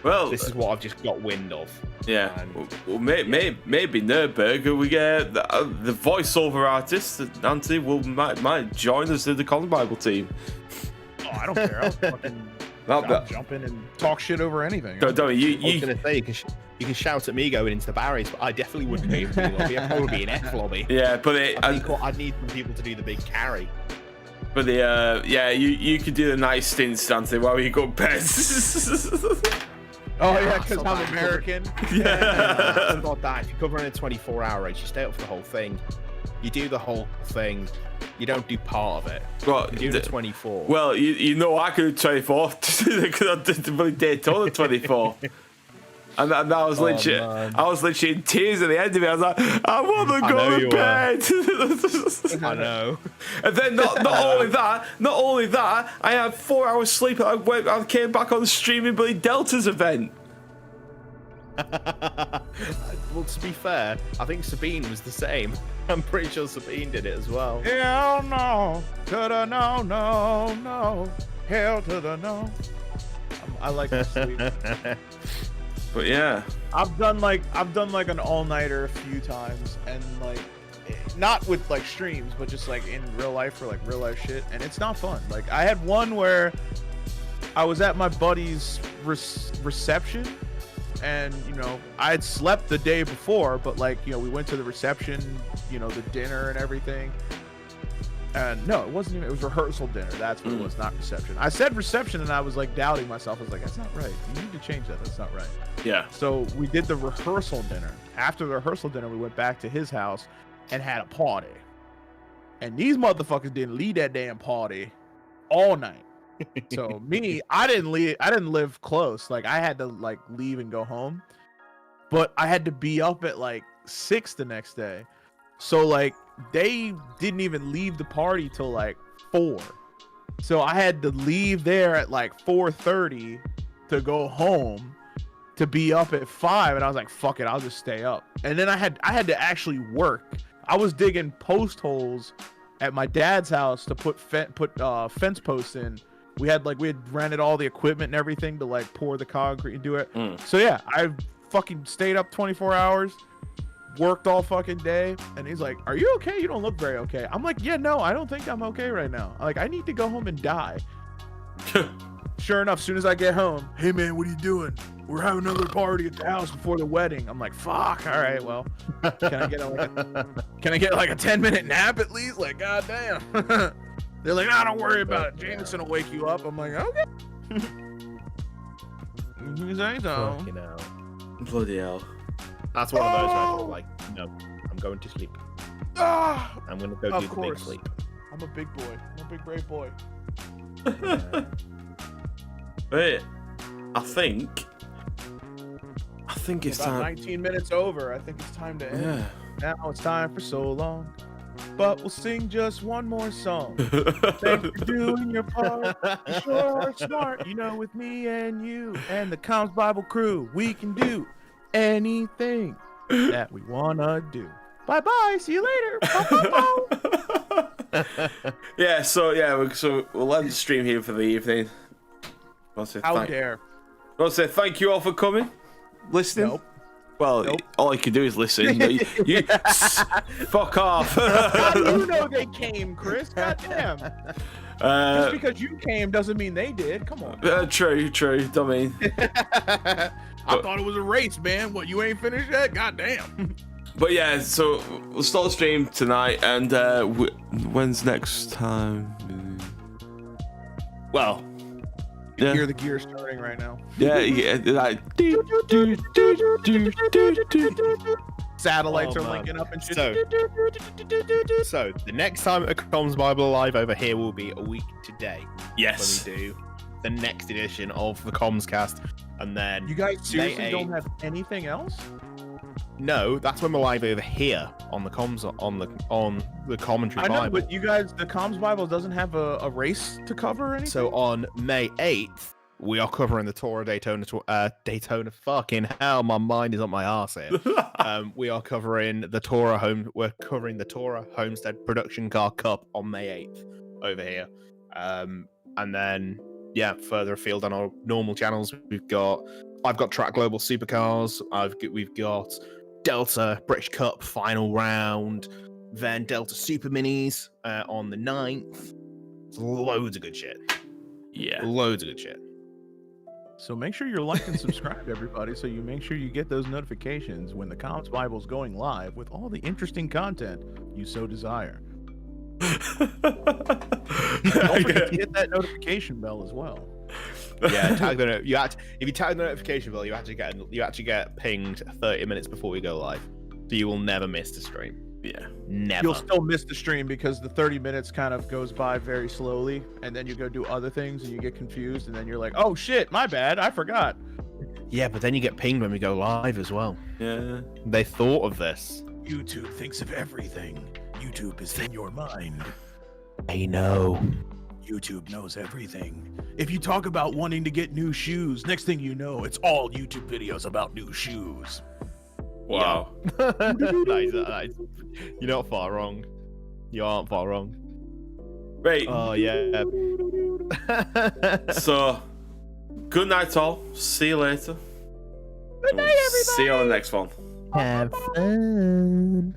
Well, this is what I've just got wind of. Yeah. Well, maybe Nürburgring, we get the voiceover artist, Anthony, might join us in the TheCOMSbible team. Oh, I don't care. I'll jump in and talk shit over anything. I was going to say, you can shout at me going into the barriers, but I definitely wouldn't be in the lobby. I'd probably be in F lobby. Yeah, but I'd need some people to do the big carry. But you could do the nice stints, Anthony, while you go pets. Oh yeah, because I'm American. Yeah. About that. If you're covering a 24-hour race, you stay up for the whole thing. You do the whole thing. You don't do part of it. Well, you do the 24. Well, you know I could do 24 because I did the Daytona 24. And I was literally in tears at the end of it. I was like, I want to go to bed. I know. And then not only that, I had 4 hours sleep. I came back on the streaming bloody Delta's event. Well, to be fair, I think Sabine was the same. I'm pretty sure Sabine did it as well. Hell no, to the no, hell to the no. I like to sleep. But yeah, I've done like an all-nighter a few times, and like not with like streams, but just like in real life for like real life shit, and it's not fun. Like I had one where I was at my buddy's reception, and I had slept the day before, but like we went to the reception, the dinner and everything. And no, it wasn't even, it was rehearsal dinner. That's what it was, not reception. I said reception and I was like doubting myself. I was like, that's not right. You need to change that. That's not right. Yeah. So we did the rehearsal dinner. After the rehearsal dinner, we went back to his house and had a party. And these motherfuckers didn't leave that damn party all night. So I didn't live close. Like I had to like leave and go home. But I had to be up at like 6 the next day. So like they didn't even leave the party till like 4. So I had to leave there at like 4:30 to go home to be up at 5, and I was like, fuck it, I'll just stay up. And then I had to actually work. I was digging post holes at my dad's house to put fence posts in. We had rented all the equipment and everything to like pour the concrete and do it. So yeah, I fucking stayed up 24 hours. Worked all fucking day, and he's like, are you okay? You don't look very okay. I'm like, yeah, no, I don't think I'm okay right now. Like, I need to go home and die. Sure enough, as soon as I get home, hey man, what are you doing? We're having another party at the house before the wedding. I'm like, fuck, all right, well, can I get like a 10-minute nap at least? Like, goddamn. They're like, nah, don't worry about it. Jameson will wake you up. I'm like, okay. You say so. Bloody hell. That's one of those where I'm like, no, I'm going to sleep. I'm going to go do the big sleep. I'm a big boy. I'm a big brave boy. Wait, I think it's about time. 19 minutes over. I think it's time to end. Yeah. Now it's time for so long. but we'll sing just one more song. Thanks for doing your part. You sure are smart. You know, with me and you and the Coms Bible crew, we can do anything that we wanna do. Bye bye. See you later. Yeah. So we'll end the stream here for the evening. How dare? I want to say thank you all for coming, listening. Nope. Well, all you can do is listen. You fuck off. How do you know they came, Chris? Goddamn. Just because you came doesn't mean they did. Come on. True. I mean, I thought it was a race, man. What, you ain't finished yet? Goddamn. But yeah, so we'll start the stream tonight, and when's next time? Well, you hear the gear starting right now. Yeah, like satellites are linking up and shit. So the next time a TheCOMSbible Live over here will be a week today. Yes. When we do the next edition of the TheCOMScast, and then you guys seriously don't have anything else? No, that's when we're live over here on the comms on the commentary. I know, Bible. but you guys, the TheCOMSbible doesn't have a race to cover or anything. So on May 8th, we are covering the Tour of Daytona. Daytona, fucking hell, my mind is on my arse here. We are covering the We're covering the Torah Homestead Production Car Cup on May 8th over here, and then further afield on our normal channels, I've got Track Global Supercars. We've got Delta British Cup final round, then Delta Super Minis on the 9th. It's loads of good shit. Yeah, loads of good shit. So make sure you're like and subscribe, everybody, so you make sure you get those notifications when the TheCOMSbible's going live with all the interesting content you so desire. Don't forget to hit that notification bell as well. Yeah, if you tag the notification bell, you actually get pinged 30 minutes before we go live, so you will never miss the stream. Yeah, never. You'll still miss the stream because the 30 minutes kind of goes by very slowly, and then you go do other things and you get confused, and then you're like, oh shit, my bad, I forgot. Yeah, but then you get pinged when we go live as well. Yeah, they thought of this. YouTube thinks of everything. YouTube is in your mind. I know. YouTube knows everything. If you talk about wanting to get new shoes, next thing you know, it's all YouTube videos about new shoes. Wow. Nice. You're not far wrong. You aren't far wrong. Right. Oh, yeah. So, good night, all. See you later. Good night, everybody. See you on the next one. Have fun.